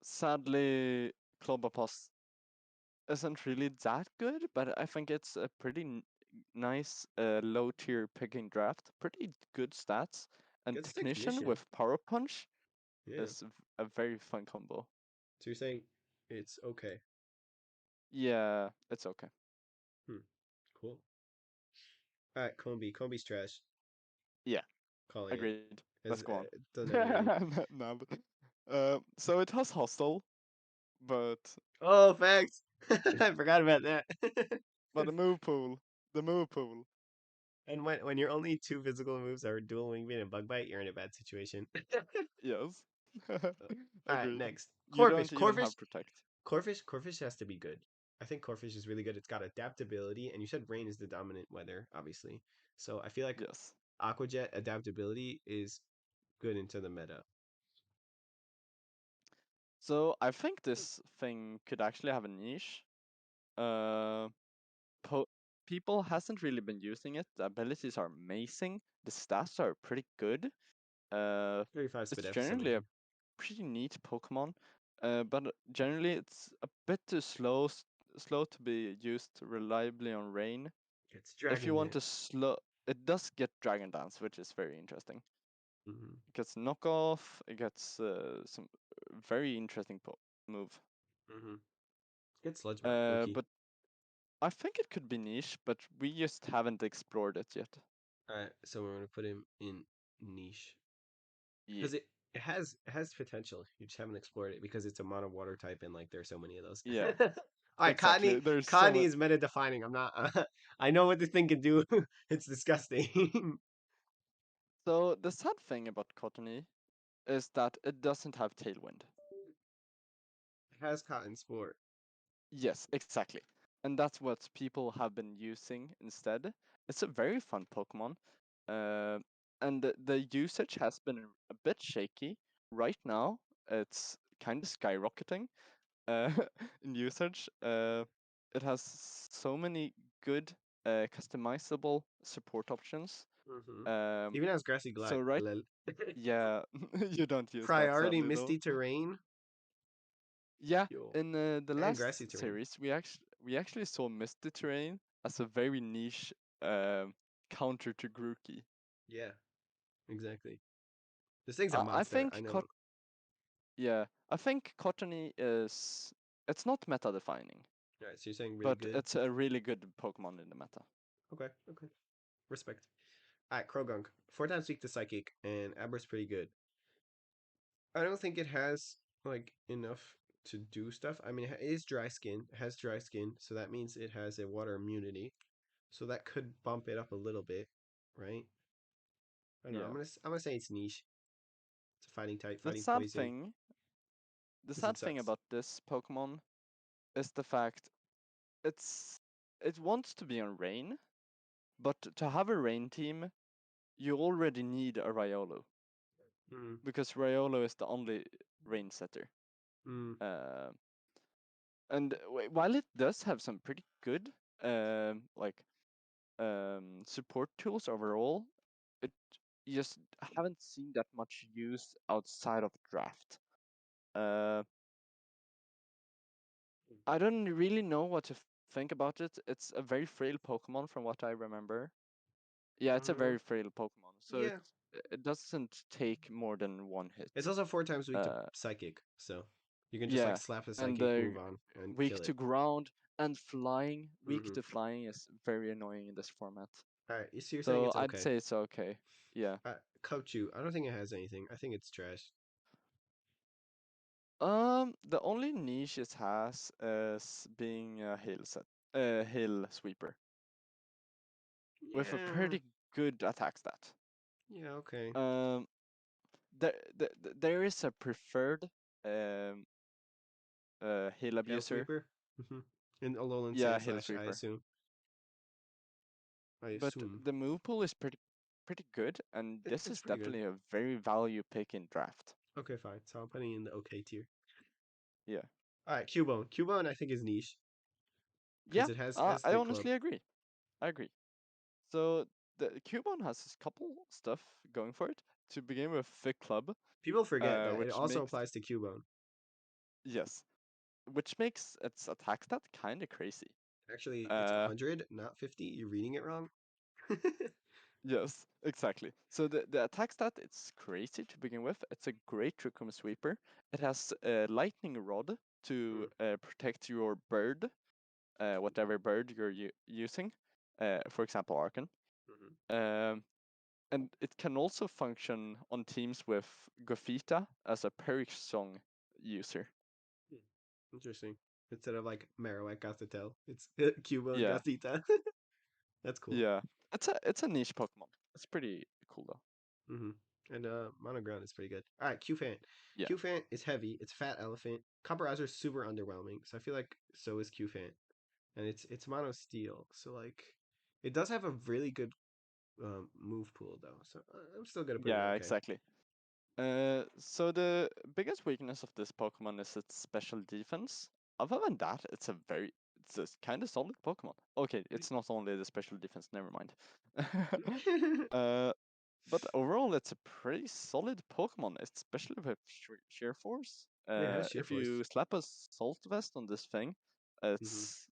Sadly, Clobbopus isn't really that good, but I think it's a pretty nice low tier picking draft. Pretty good stats, and Gets Technician Technician. with Power Punch Yeah. is a very fun combo. So you're saying it's okay. Yeah, it's okay. Hmm. Cool. All right, Combi. Combi's trash. Yeah, Calling it. agreed. Let's As go on. doesn't have anything. No, so it has Hustle, but Oh, facts. I forgot about that. the move pool, the move pool. And when your only two physical moves are Dual Wing Beat and Bug Bite, you're in a bad situation. Yes, All right, agreed. next. You Corfish. don't even Corfish. have Protect. Corfish has to be good. I think Corfish is really good. It's got adaptability, and you said rain is the dominant weather, obviously. So I feel like Yes. Aquajet adaptability is good into the meta. So I think this thing could actually have a niche. Uh, po- People hasn't really been using it. The abilities are amazing. The stats are pretty good. Uh, 35 it's Spit F is generally a amazing. pretty neat Pokemon. But generally it's a bit too slow to be used reliably on rain. It's If you Dragon want to Dance. slow, it does get Dragon Dance, which is very interesting. Mm-hmm. It gets knockoff. It gets some very interesting move. Mm-hmm. It's Sludge Bomb, low key. But I think it could be niche, but we just haven't explored it yet. All right, so we're gonna put him in niche Yeah, because it has potential. You just haven't explored it because it's a mono water type, and like there's so many of those. yeah, All right, exactly. Cottonee. There's so Cottonee much. is meta defining. I'm not. I know what this thing can do. It's disgusting. So the sad thing about Cottony is that it doesn't have Tailwind. It has Cotton Sport. Yes, exactly. And that's what people have been using instead. It's a very fun Pokemon. Uh, and the usage has been a bit shaky. Right now, it's kind of skyrocketing in usage. It has so many good customizable support options. Hmm. Um, Even has Grassy so Glide. right, Lol. yeah, you don't use that Priority sadly though. Misty Terrain. Yeah, Yo. in the And last Grassy Terrain. series, we actually saw Misty Terrain as a very niche um counter to Grookey. Yeah, exactly. This thing's a I monster. I think know. yeah, I think Cottony is it's not meta defining, All right, so you're saying really but good. it's a really good Pokemon in the meta. Okay, okay. Respect. Alright, Krogunk. 4 times weak to Psychic, and Aber's pretty good. I don't think it has, like, enough to do stuff. I mean, it is dry skin. It has dry skin, so that means it has a water immunity. So that could bump it up a little bit, right? I don't know. Yeah. I'm gonna say it's niche. It's a fighting type, The fighting sad poison, thing, the because it sad thing sucks. about this Pokemon is the fact it's it wants to be on Rain, but to have a Rain team, you already need a Riolo Mm, because Riolo is the only Rain setter. mm, Uh, and while it does have some pretty good like support tools overall, it you just haven't seen that much use outside of draft. Uh, I don't really know what to think about it. It's a very frail Pokemon from what I remember. Yeah, it's a Uh, very frail Pokemon, so yeah. it doesn't take more than one It's hit. also 4 times weak to Uh, psychic, so you can just like yeah, slap a and psychic move on and weak kill to it. ground and flying. Weak Mm-hmm. to flying is very annoying in this format. All right, so you're saying So it's I'd okay. say it's okay. Yeah. Kochu, I don't think it has anything. I think it's trash. The only niche it has is being a hill sweeper with a Yeah. pretty good attack stat. Yeah. Okay. Um, there is a preferred um hill Tail abuser. sweeper. Mm-hmm. In Alolan Yeah, Sand hill Slash, I sweeper. assume. I But assume the move pool is pretty good, and this it's is pretty good. definitely a very value pick in draft. Okay, fine. So I'm putting in the okay tier. Yeah. All right, Cubone. Cubone, I think is niche because Yeah, it has I Thick Club. honestly agree. I agree. So the Cubone has a couple stuff going for it. To begin with, Thick Club, People forget that it which also makes applies to Cubone. yes, which makes its attack stat kind of crazy. Actually, it's Uh, 100, not 50. You're reading it wrong. yes, exactly. So the attack stat it's crazy to begin with. It's a great Trick-Room Sweeper. It has a Lightning Rod to protect your bird, whatever bird you're using. For example, Arkan. Mm-hmm. Um, and it can also function on teams with Gothita as a Perish Song user. Interesting. Instead of like Marowak Gothitelle, it's Cubone Yeah, Gothita. That's cool. yeah. It's a niche Pokemon. It's pretty cool though. Mm-hmm. And Monoground is pretty good. All right, Qfant. Yeah, Qfant is heavy. It's fat elephant. Copper is super underwhelming. So I feel like so is Qfant. And it's mono steel. So like it does have a really good move pool though. So I'm still gonna put it yeah, okay. exactly. So the biggest weakness of this Pokemon is its special defense. Other than that, it's a kind of solid Pokemon. Okay, it's not only the special defense. Never mind. uh, but overall, it's a pretty solid Pokemon, especially with Sheer Force. Yeah, it has sheer If force. you slap a Salt Vest on this thing, Mm-hmm. it's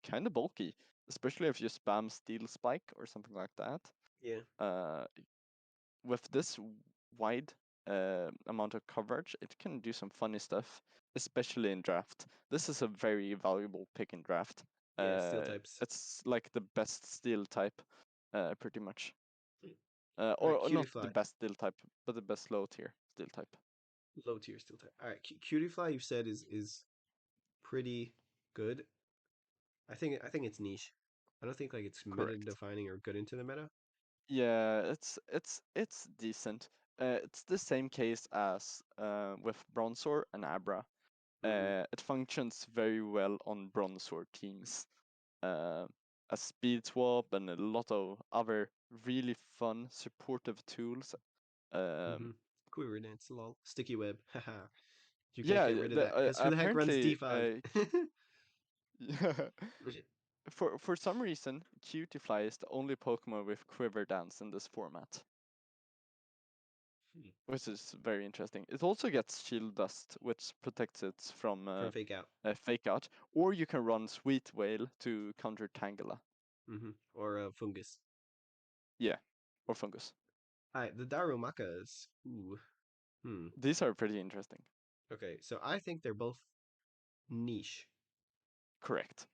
kind of bulky, especially if you spam Steel Spike or something like that. Yeah. Uh, with this wide amount of coverage, it can do some funny stuff, especially in draft. This is a very valuable pick in draft. Yeah, steel types. It's like the best steel type, pretty much. All right, Or Cutie not the Fly. best steel type, but the best low tier steel type. Low tier steel type. All right, Cutie Fly you said is pretty good. I think it's niche. I don't think like it's meta Correct. defining or good into the meta. Yeah, it's decent. It's the same case as with Bronzor and Abra. Mm-hmm. It functions very well on Bronzor teams. Uh, a speed swap and a lot of other really fun supportive tools. Mm-hmm. Um, Quiver dance, lol. Sticky web. Haha. You can't yeah, get rid of that because who the heck runs apparently, D5? yeah, for some reason, Cutiefly is the only Pokemon with Quiver Dance in this format, which is very interesting. It also gets Shield Dust, which protects it from From fake out. Fake Out, or you can run Sweet Whale to counter Tangela. Mm-hmm. Or fungus. Yeah, or Fungus. All right, the Darumakas. Ooh. Hmm. These are pretty interesting. Okay, so I think they're both niche Correct.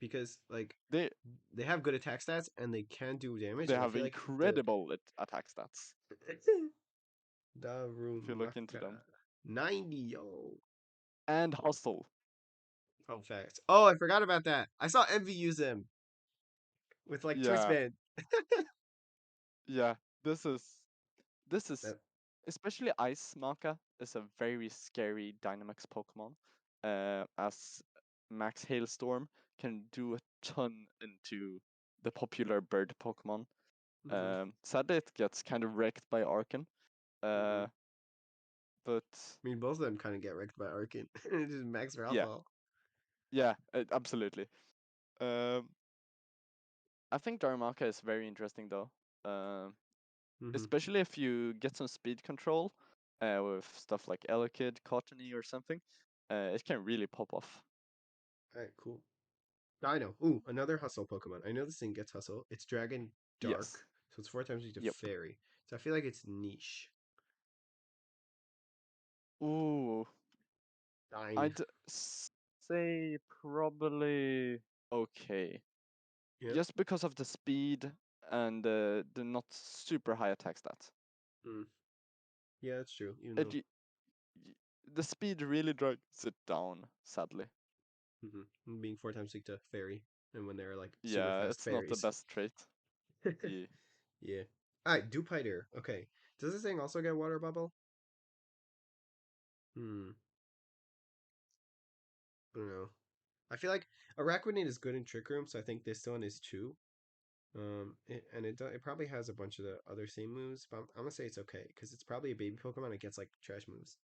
because like They they have good attack stats and they can do damage, they and I have feel like the incredible attack stats if you look into Darumaka them. 90 yo. And Hustle. Oh, facts. Oh, I forgot about that. I saw Envy use them with like twist Yeah, band. yeah. This is this is That, especially Ice Maka is a very scary Dynamax Pokemon. As Max Hailstorm can do a ton into the popular bird Pokemon. mm-hmm, Sadly, it gets kind of wrecked by Arcan. mm-hmm. Uh, but I mean, both of them kind of get wrecked by Arkin. It just max yeah, Ralphall. yeah, absolutely. Um, I think Darumaka is very interesting though. Uh, Mm-hmm. Especially if you get some speed control with stuff like Elekid, Cottony, or something. It can really pop off. All right, cool. I know. Ooh, another hustle Pokemon. I know this thing gets hustle. It's Dragon Dark, Yes. so it's four times weak to Yep. Fairy. So I feel like it's niche. Ooh, Nine. I'd say probably okay. Yeah. Just because of the speed and the not super high attack stats. Mm. Yeah, that's true. Even It though, y- the speed really drags it down, sadly. being four times weak to Fairy, and when they're like super Yeah, fast it's not the fairies. best trait. Yeah. Yeah. All right, Dupiter. Okay. Does this thing also get water bubble? Hmm. I don't know. I feel like Araquanid is good in Trick Room, so I think this one is too. It probably has a bunch of the other same moves, but I'm gonna say it's okay because it's probably a baby Pokemon. It gets like trash moves.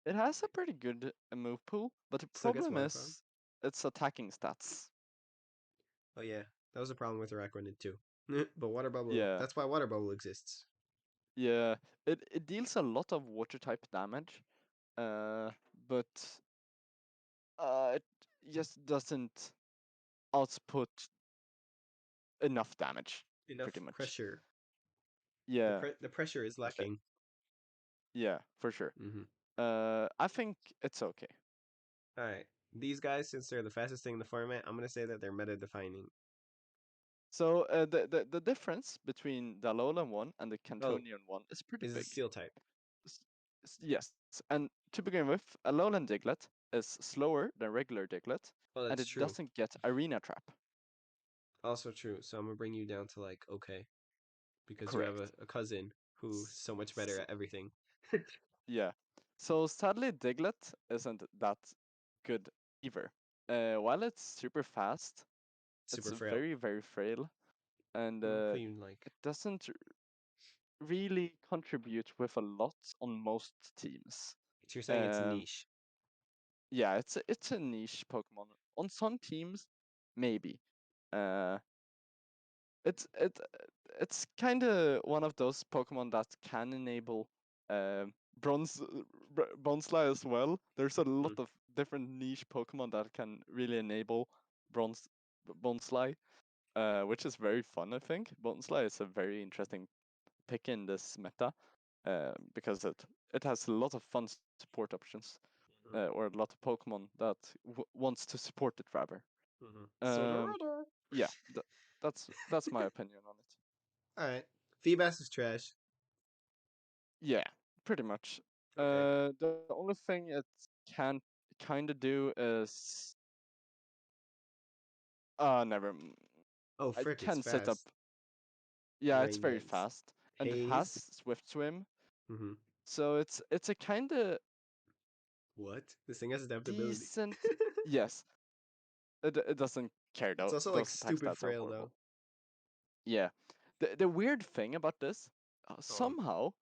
It has a pretty good move pool, but the Still gets problem water power. is its attacking stats. Oh yeah, that was a problem with Araquanid too. But water bubble. Yeah, That's why water bubble exists. yeah. It deals a lot of water type damage, uh, but it just doesn't output enough damage, Enough pretty much. pressure. Yeah, The pressure is uh, lacking. yeah, for sure. Mm-hmm. I think it's okay. All right, these guys, since they're the fastest thing in the format, I'm gonna say that they're meta defining. So the difference between the Alolan one and the Oh, Cantonian one is pretty is a big. steel type. S- Yes, and to begin with, Alolan Diglett is slower than regular Diglett, Oh, and that's it true. doesn't get Arena Trap. Also true. So I'm gonna bring you down to like okay, because you have Correct. a cousin who's S- so much better s- at everything. yeah. So sadly, Diglett isn't that good either. While it's super fast, it's Super frail. very very frail, and Clean like. it doesn't really contribute with a lot on most teams. So you're saying it's Um, niche. yeah, it's a niche Pokemon. On some teams, maybe. Uh, it's it's kind of one of those Pokemon that can enable bronze Bonsly as well. There's a lot Mm, of different niche Pokemon that can really enable bronze Bonsly, which is very fun. I think Bonsly is a very interesting pick in this meta because it has a lot of fun support options mm, or a lot of Pokemon that wants to support it rather. Um, Sodorado. yeah, that's my opinion on it. All right. Feebas is trash. Yeah, pretty much. Okay. The only thing it can kind of do is never. Oh, It frick, it's can set up. fast. Yeah, it's Rain very Dance. fast and it has Haze. Swift Swim, Mm-hmm. so it's a kind of What? This thing has adaptability. decent. Yes, it doesn't care It's though. also like Those attack stupid stats are frail though. horrible. Yeah, the weird thing about this, Oh. somehow,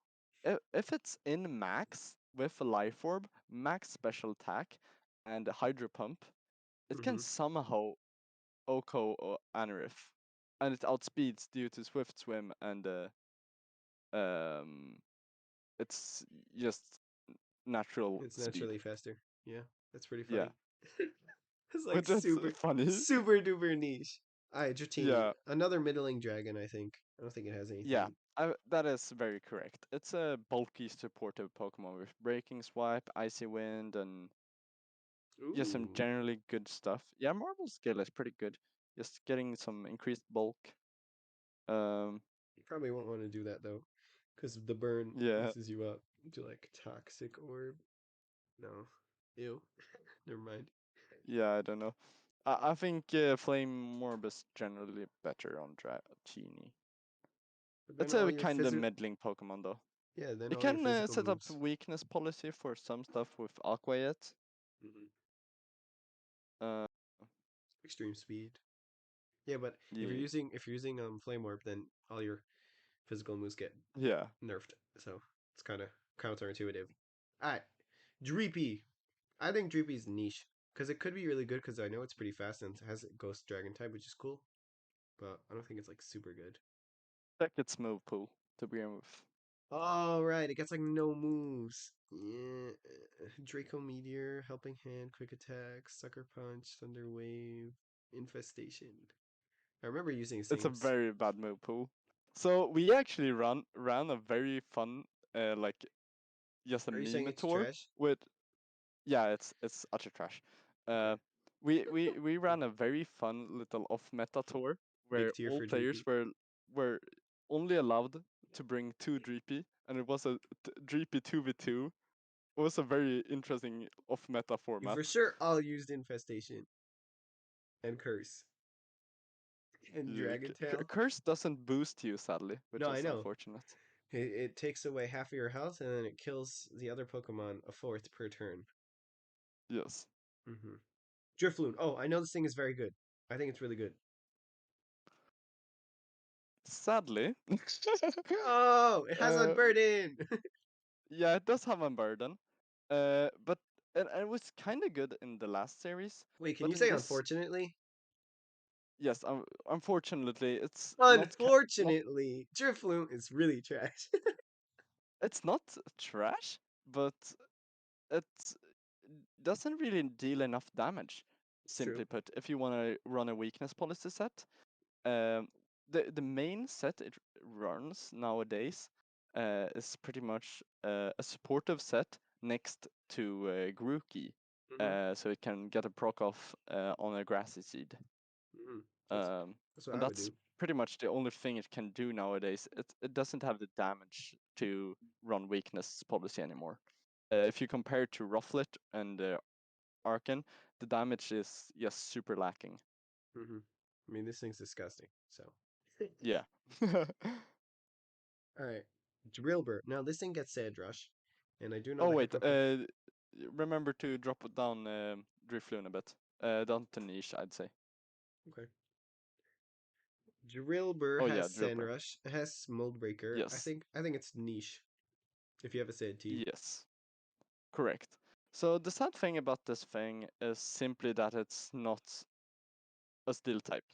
if it's in max with a life orb, max special attack, and a hydro pump, it can Mm-hmm. somehow Oko or Anorith, and it outspeeds due to Swift Swim and um, it's just natural It's speed. naturally faster. Yeah, that's pretty Yeah, funny. It's like which is funny. super duper niche. Alright, Dratini. Yeah, Another middling dragon, I think. I don't think it has yeah, anything. that is very correct. It's a bulky supportive Pokemon with Breaking Swipe, Icy Wind, and just some Ooh. generally good stuff. Yeah, Marble Scale is pretty good. Just getting some increased bulk. Um, You probably won't want to do that though. Because the burn yeah, messes you up. Do like toxic orb. No. Ew. Never mind. yeah, I don't know. I think Flame Orb is generally better on Dratini. But then It's all a your kind of physical middling Pokemon though. yeah, then It all your can physical set up moves. weakness policy for some stuff with Aqua yet. Mhm. Uh, Extreme speed. Yeah, but yeah, if you're using flame orb, then all your physical moves get yeah, nerfed. So it's kind of counterintuitive. Alright, Dreepy. I think Dreepy's niche because it could be really good because I know it's pretty fast and has a Ghost Dragon type, which is cool. but I don't think it's like super good. Check its move pool to begin with. Oh right, it gets like no moves. Yeah, Draco Meteor, Helping Hand, Quick Attack, Sucker Punch, Thunder Wave, Infestation. I remember using It's a things. very bad move pool. So we actually ran a very fun like just a Are you saying meme it's tour trash? with yeah, it's utter trash. Okay. Uh, we ran a very fun little off meta tour Big where tier all for players Dreepy. were only allowed to bring two Dreepy, and it was a Dreepy 2v2. It was a very interesting off meta You format. for sure all used Infestation and Curse and Dragon Tail. Curse doesn't boost you sadly, which No, I is know. unfortunate. It takes away half of your health and then it kills the other Pokemon a fourth per turn. Yes. Mm-hmm. Drifloon. Oh, I know this thing is very good. I think it's really good. Sadly, Oh, it has uh, Unburden. yeah, it does have a burden. But and it was kind of good in the last series, Wait, can but you in say this, unfortunately? yes, unfortunately, it's not. Unfortunately, Drifloon is really trash. It's not trash, but it doesn't really deal enough damage. It's true. Simply put, if you want to run a weakness policy set, um, the main set it runs nowadays is pretty much a supportive set next to Grookey, Mm-hmm. so it can get a proc off on a grassy seed. Mm-hmm. That's Um, that's what and I would that's do. pretty much the only thing it can do nowadays. It doesn't have the damage to run weakness policy anymore. If you compare it to Rufflet and Arcan, the damage is just super lacking. Mm-hmm. I mean, this thing's disgusting. So, Yeah. all right, Drillbur. Now this thing gets Sand Rush, and I do know Oh the wait, Hyper. remember to drop it down Drifloon a bit. Down to niche, I'd say. Okay. Drillbur Oh has yeah, Sand Drillbur. Rush. It has Mold Breaker. I Yes, think I think it's niche if you have a Sand T. yes, correct. So the sad thing about this thing is simply that it's not a steel type,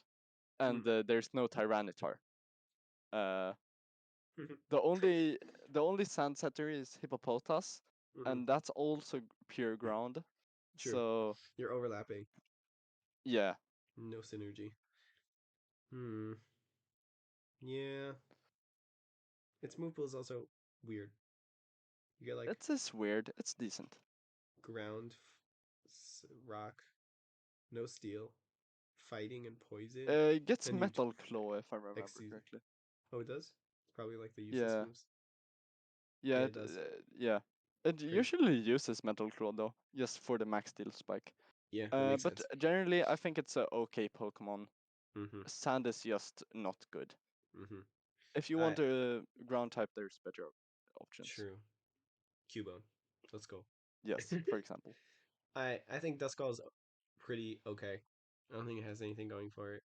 Hmm. and there's no Tyranitar. Uh, Hmm. the only the only sand setter is Hippopotas, Hmm. and that's also pure ground. True. So You're overlapping. yeah, No synergy. Hmm. Yeah. Its move pool is also weird. You get like it's just weird. It's decent. ground, rock, no steel, fighting and poison. It gets Then you Metal Claw if I remember XC. correctly. Oh, it does. It's probably like the useless Yeah, moves. yeah, Yeah, it does. yeah. It Crazy. usually uses Metal Claw though, just for the max steel spike. Yeah, that makes But sense. generally, I think it's a okay Pokemon. Mm-hmm. Sand is just not good. Mm-hmm. If you I want a ground type, there's better options. true. Cubone. Let's go. Yes, for example. I think Duskull is pretty okay. I don't think it has anything going for it.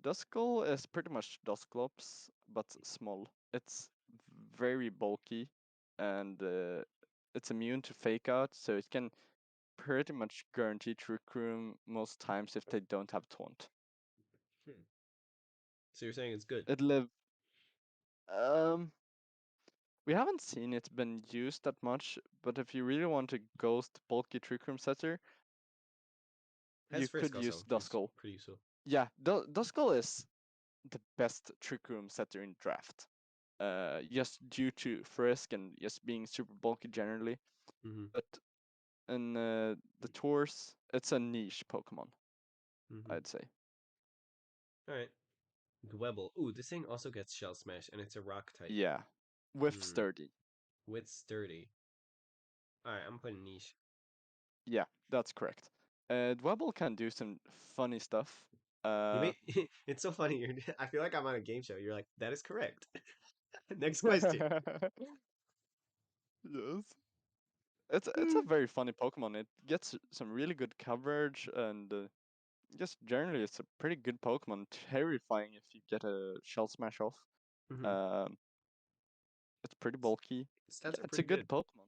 Duskull is pretty much Dusclops, but small. It's very bulky, and it's immune to fake out, so it can pretty much guarantee Trick Room most times if they don't have Taunt. Hmm. So you're saying it's good? It live. Um, we haven't seen it been used that much, but if you really want a ghost bulky Trick Room setter, Has you Frisk could also, use which is Duskull. pretty useful. Yeah, Duskull is the best Trick Room setter in draft. Just due to Frisk and just being super bulky generally. Mm-hmm. But in the tours, it's a niche Pokemon, Mm-hmm. I'd say. All right. Dwebble. Ooh, this thing also gets Shell Smash, and it's a rock type. Yeah, with Hmm. sturdy. With sturdy. All right, I'm putting niche. Yeah, that's correct. Dwebble can do some funny stuff. You Uh, may. It's so funny. I feel like I'm on a game show. You're like, that is correct. Next question. yes, it's a very funny Pokemon. It gets some really good coverage, and just generally, it's a pretty good Pokemon. Terrifying if you get a Shell Smash off. Mm-hmm. Um, it's pretty bulky. Stats Yeah, are it's a pretty good good. Pokemon.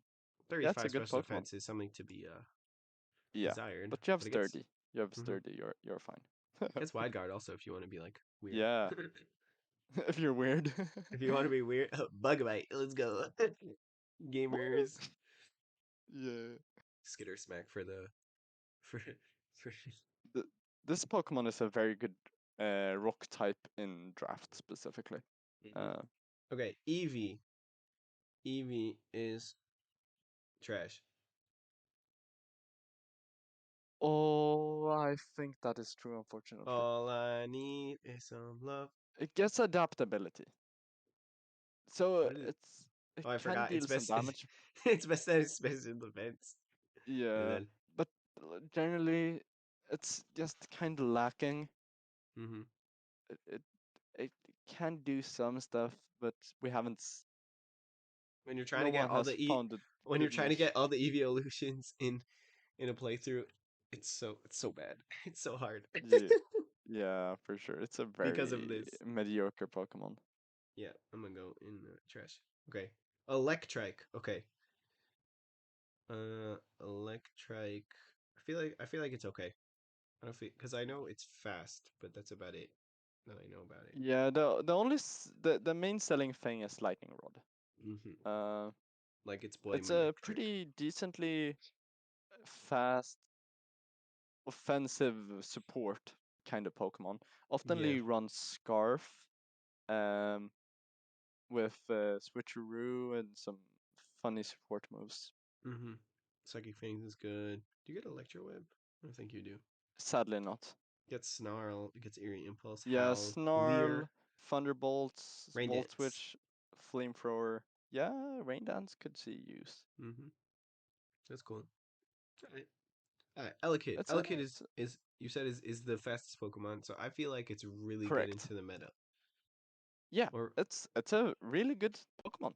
Yeah, it's a 35 good special Pokemon. defense is something to be Yeah, desired, but you have but it gets sturdy. You have mm-hmm. sturdy. You're fine. Gets wide guard also if you want to be like Weird. Yeah, if you're weird. If you want to be weird, bug bite. Let's go. Gamers. Yeah. Skitter smack for the for for. Th- this Pokemon is a very good rock type in draft specifically. Mhm. Uh, Okay, Eevee. Eevee is trash. oh, I think that is true, unfortunately. All I need is some love. It gets adaptability. So What is it? it Oh, I can forgot. It's deal some best. damage. It's best at its special defense. And Yeah, then, but generally it's just kind of lacking. hmm It it can do some stuff, but we haven't. when you're trying No to get one all has the found the when you're trying to niche. get all the evolutions in a playthrough, it's so bad. It's so hard Yeah, yeah, for sure. It's a because of very this. mediocre Pokemon. Yeah, I'm gonna go in the trash. Okay, Electrike. Okay, Electrike. I feel like it's okay. I don't feel because I know it's fast, but that's about it that I know about it. Yeah, the only the main selling thing is Lightning Rod. hmm Uh, Like it's boy it's a electric. pretty decently fast, offensive support kind of Pokemon. Yeah. Oftenly runs Scarf, um, with Switcheroo and some funny support moves. hmm Psychic Fangs is good. Do you get Electro Web? I don't think you do. Sadly not. Gets Snarl. It gets Eerie Impulse. Yeah, Howl. Leer. Snarl, Thunderbolts, Rain Volt Dance. Switch, Flamethrower. Yeah, Rain Dance could see use. hmm That's cool. Alright. Alright. Elekid. It's a Elekid is it's is you said is the fastest Pokemon, so I feel like it's really good correct. into the meta. Yeah, Or it's a really good Pokemon.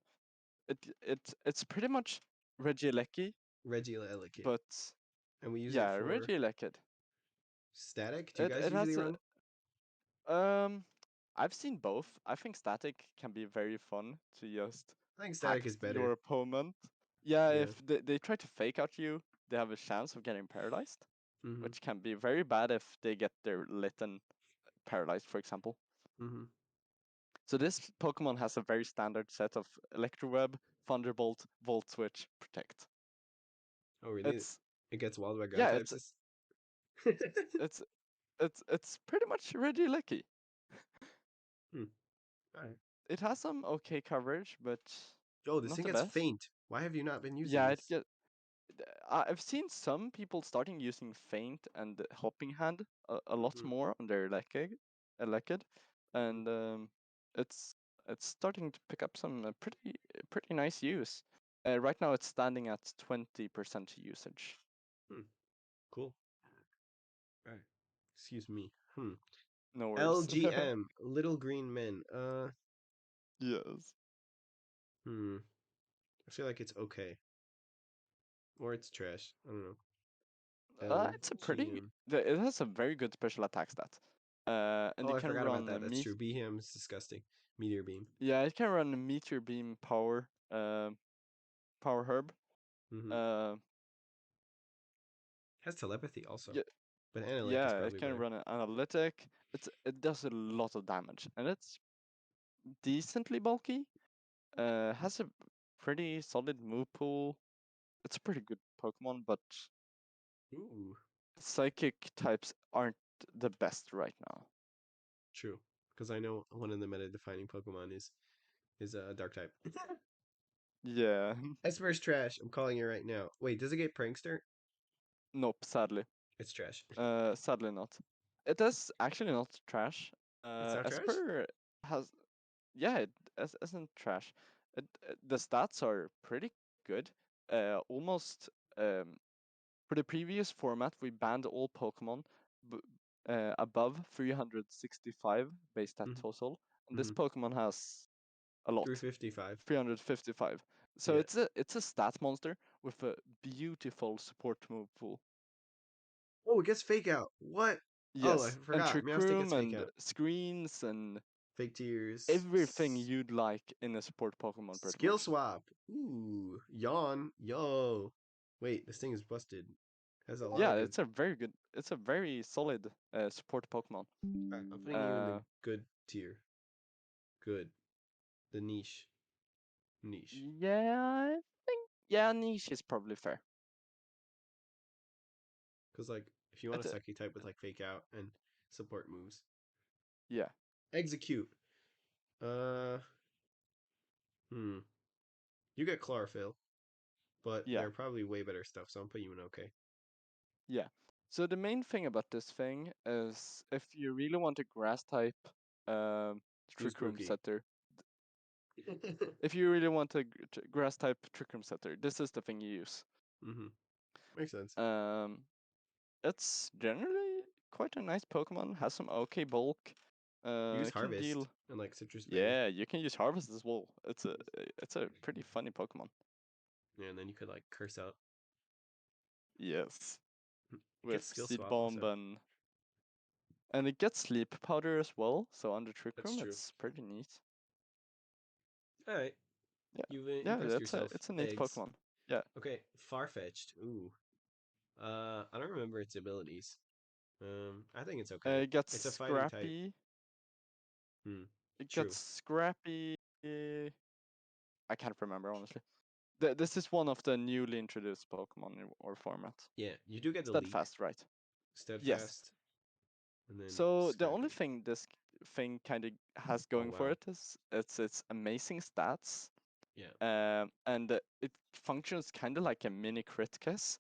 It's pretty much Regieleki, Reggie Elekid. but And we use it yeah, for Regieleki. static. Do you guys It usually has run? a I've seen both. I think static can be very fun to just I think hack static is better. your opponent. Yeah, Yeah. if they try to fake out you, they have a chance of getting paralyzed, hmm which can be very bad if they get their Litten paralyzed, for example. hmm So this Pokemon has a very standard set of Electroweb, Thunderbolt, Volt Switch, Protect. Oh really? It's It gets walled by gun yeah, types. it's it's pretty much Regieleki. Hmm. Alright. It has some okay coverage, but Oh, this not thing the gets best. faint. Why have you not been using Yeah, it this? get I've seen some people starting using Feint and Helping Hand a lot hmm more on their Lekid, hmm and it's starting to pick up some pretty nice use. Right now, it's standing at 20% usage. Hmm. Cool. Alright. Excuse me. Hmm. No worries. LGM. Little Green Men. Yes. Hmm. I feel like it's okay. Or it's trash. I don't know. It's a pretty. LGM. It has a very good special attack stat. And Oh, it I can forgot about that. run That's true. BM is disgusting. Meteor Beam. yeah, it can run Meteor Beam Power Herb. hmm Uh, Has telepathy also. yeah, But Analytic is yeah, it probably can better. run an analytic. It does a lot of damage, and it's decently bulky. Has a pretty solid move pool. It's a pretty good Pokemon, but Ooh. psychic types aren't the best right now. True. Because I know one of the meta defining Pokemon is a dark type. Yeah, Espers trash. I'm calling it right now. Wait, does it get Prankster? nope. Sadly, It's trash. sadly not. It is actually not trash. It's not trash? Esper has yeah, it isn't trash. The stats are pretty good. Almost for the previous format, we banned all Pokemon b- above 365 base stat Mm-hmm. total, and this Mm-hmm. Pokemon has a lot, 355. 355. So Yeah. it's a stat monster with a beautiful support move pool. Oh, it gets Fake Out. What? Oh, I Yes, and forgot. Trick Meowstic gets Room Fake and Out. screens and Fake Tears. everything you'd like in a support Pokemon, pretty Skill much. Swap. Ooh. Yawn. Yo. Wait, this thing is busted. Has a lot Yeah, of good. it's a very solid support Pokemon. Alright, I'm putting you in the Uh, good tier. Good. The niche. Niche. yeah, I think yeah, niche is probably fair. Because, like, if you want It's a a Psychic type with, like, Fake Out and support moves, yeah, Execute. Uh, hmm. You get Chlorophyll, but yeah, there are probably way better stuff, so I'm putting you in okay. yeah. So the main thing about this thing is if you really want a grass type um Use trick room Grookey. setter, if you really want a grass type trick room setter, this is the thing you use. Mm-hmm. Makes sense. Um, it's generally quite a nice Pokemon. Has some okay bulk. Use It can Harvest deal. and, like, Citrus Berry. Yeah, you can use Harvest as well. It's a pretty funny Pokemon. Yeah, and then you could, like, Curse Out. Yes, It with gets Skill Seed Swap Bomb also. and it gets Sleep Powder as well. So on the Trick That's Room, true. it's pretty neat. Alright. Yeah, You've yeah, impressed yourself. it's a neat Eggs. Pokemon. Yeah, Okay, Farfetch'd. Ooh. I don't remember its abilities. I think it's okay. it gets It's a fighting type. Scrappy. Hmm. It True. gets Scrappy. I can't remember honestly. This is one of the newly introduced Pokemon in our format. Yeah, you do get the leak, Steadfast, right? Yes. steadfast, and then So the only scrappy. thing this thing kind of has Oh going for wow. it is its amazing stats, Yeah. and it functions kind of like a mini crit kiss,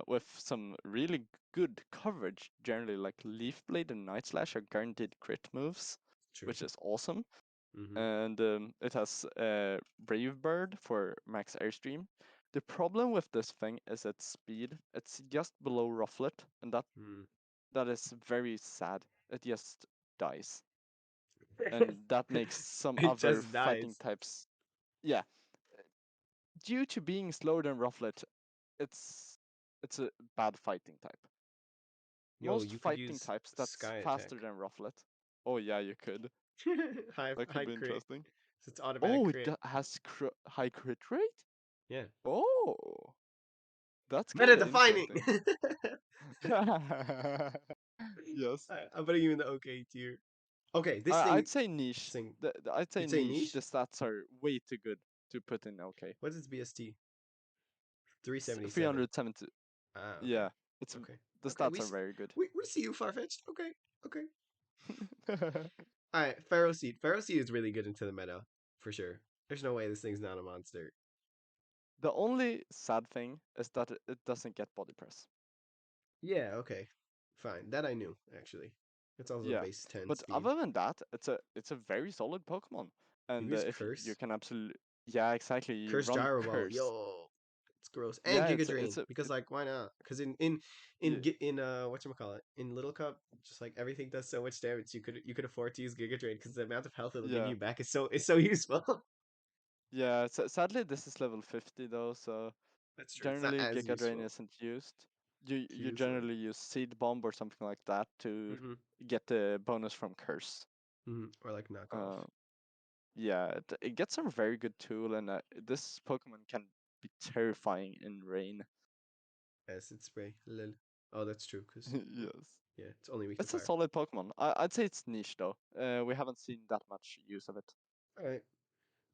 with some really good coverage. Generally, like Leaf Blade and Night Slash are guaranteed crit moves, True. which is awesome. Mm-hmm. And it has Brave Bird for max airstream. The problem with this thing is its speed. It's just below Rufflet, and Mm. that is very sad. It just dies, and that makes some It other just fighting dies. types. Yeah, due to being slower than Rufflet, it's it's a bad fighting type. Yo, Most you could fighting use types that's Sky faster Attack. than Rufflet. Oh yeah, you could. That could High be crit. interesting. So it's automatic Oh, it crit. has high crit rate. Yeah. Oh, that's Meta kind of defining. interesting. Yes. I'm putting you in the okay tier. Okay, this I'd thing. say niche. Thing. I'd say You'd say niche. The niche. stats are way too good to put in okay. What's its BST? 377. 370. Ah, okay. Yeah, it's Okay. the Okay. stats are very good. We see you, Farfetch'd. Okay. Okay. All right. Pharaoh Seed. Pharaoh Seed is really good into the meta for sure. There's no way this thing's not a monster. The only sad thing is that it doesn't get body press. Yeah. Okay. Fine. That I knew actually. It's also Yeah, base 10 but speed. other than that, it's a very solid Pokemon. You And use if you Curse. can absolutely, yeah, exactly. You Curse run Gyro Ball. Curse. Yo. It's gross. And Yeah, Giga it's Drain a because it, like why not? Because yeah, in whatchamacallit, in Little Cup, just like everything does so much damage, you could afford to use Giga Drain because the amount of health it'll give yeah, you back is so useful. yeah. Sadly, this is level 50 though, so That's true. It's not generally as Giga Drain useful isn't used. You to use like generally use Seed Bomb or something like that to hmm get the bonus from Curse. or like knockoff. Uh, yeah, it gets some very good tool, and this Pokemon can be terrifying in rain. Acid spray. Lil. Oh, that's true. Cause Yes. yeah, it's only weak to It's a fire. solid Pokemon. I'd say it's niche though. We haven't seen that much use of it. All right.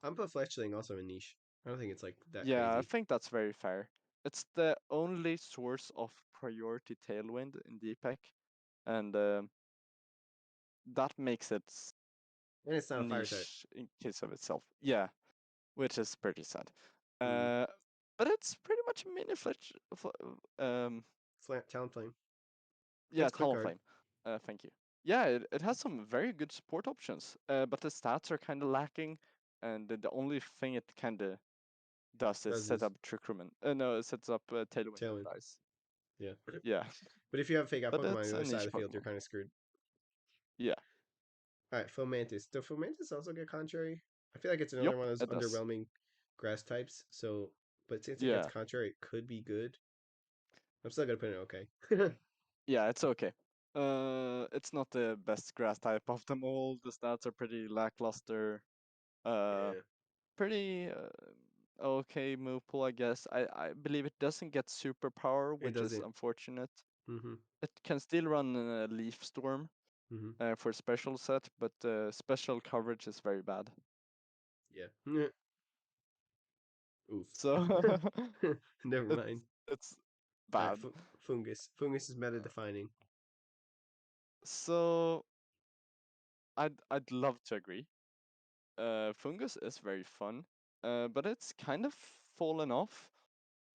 I'm put Fletchling also in niche. I don't think it's like that Yeah, I crazy. think that's very fair. It's the only source of priority Tailwind in Deepak, and that makes it And it's not a fire type. niche in case of itself. Yeah, which is pretty sad. Hmm. Uh, but it's pretty much a mini Fletch. Talonflame. Yeah, Gets quick guard. Talonflame. Thank you. Yeah, it has some very good support options, but the stats are kind of lacking, and the only thing it kind of does is Does set this up Trick Room. No, it sets up Tailwind and Tailwind. dies. Yeah. Yeah, But if you have fake out but Pokemon on the it's a other side niche of the field, you're Pokemon. kind of screwed. Yeah. All right, Fomantis. Does Fomantis also get Contrary? I feel like it's another Yup, one of those it does. underwhelming grass types. So, but since it gets Yeah. Contrary, it could be good. I'm still gonna put it in okay. Yeah, it's okay. It's not the best grass type of them all. The stats are pretty lackluster. Uh, Yeah. pretty. okay move pool, I guess. I believe it doesn't get superpower, It which is doesn't. unfortunate. Mm-hmm. It can still run a Leaf Storm Mm-hmm. for special set, but special coverage is very bad. Yeah. Nyeh. Oof. So Never mind. it's All right. bad. Fungus. Fungus is meta defining. So I'd love to agree. Fungus is very fun, but it's kind of fallen off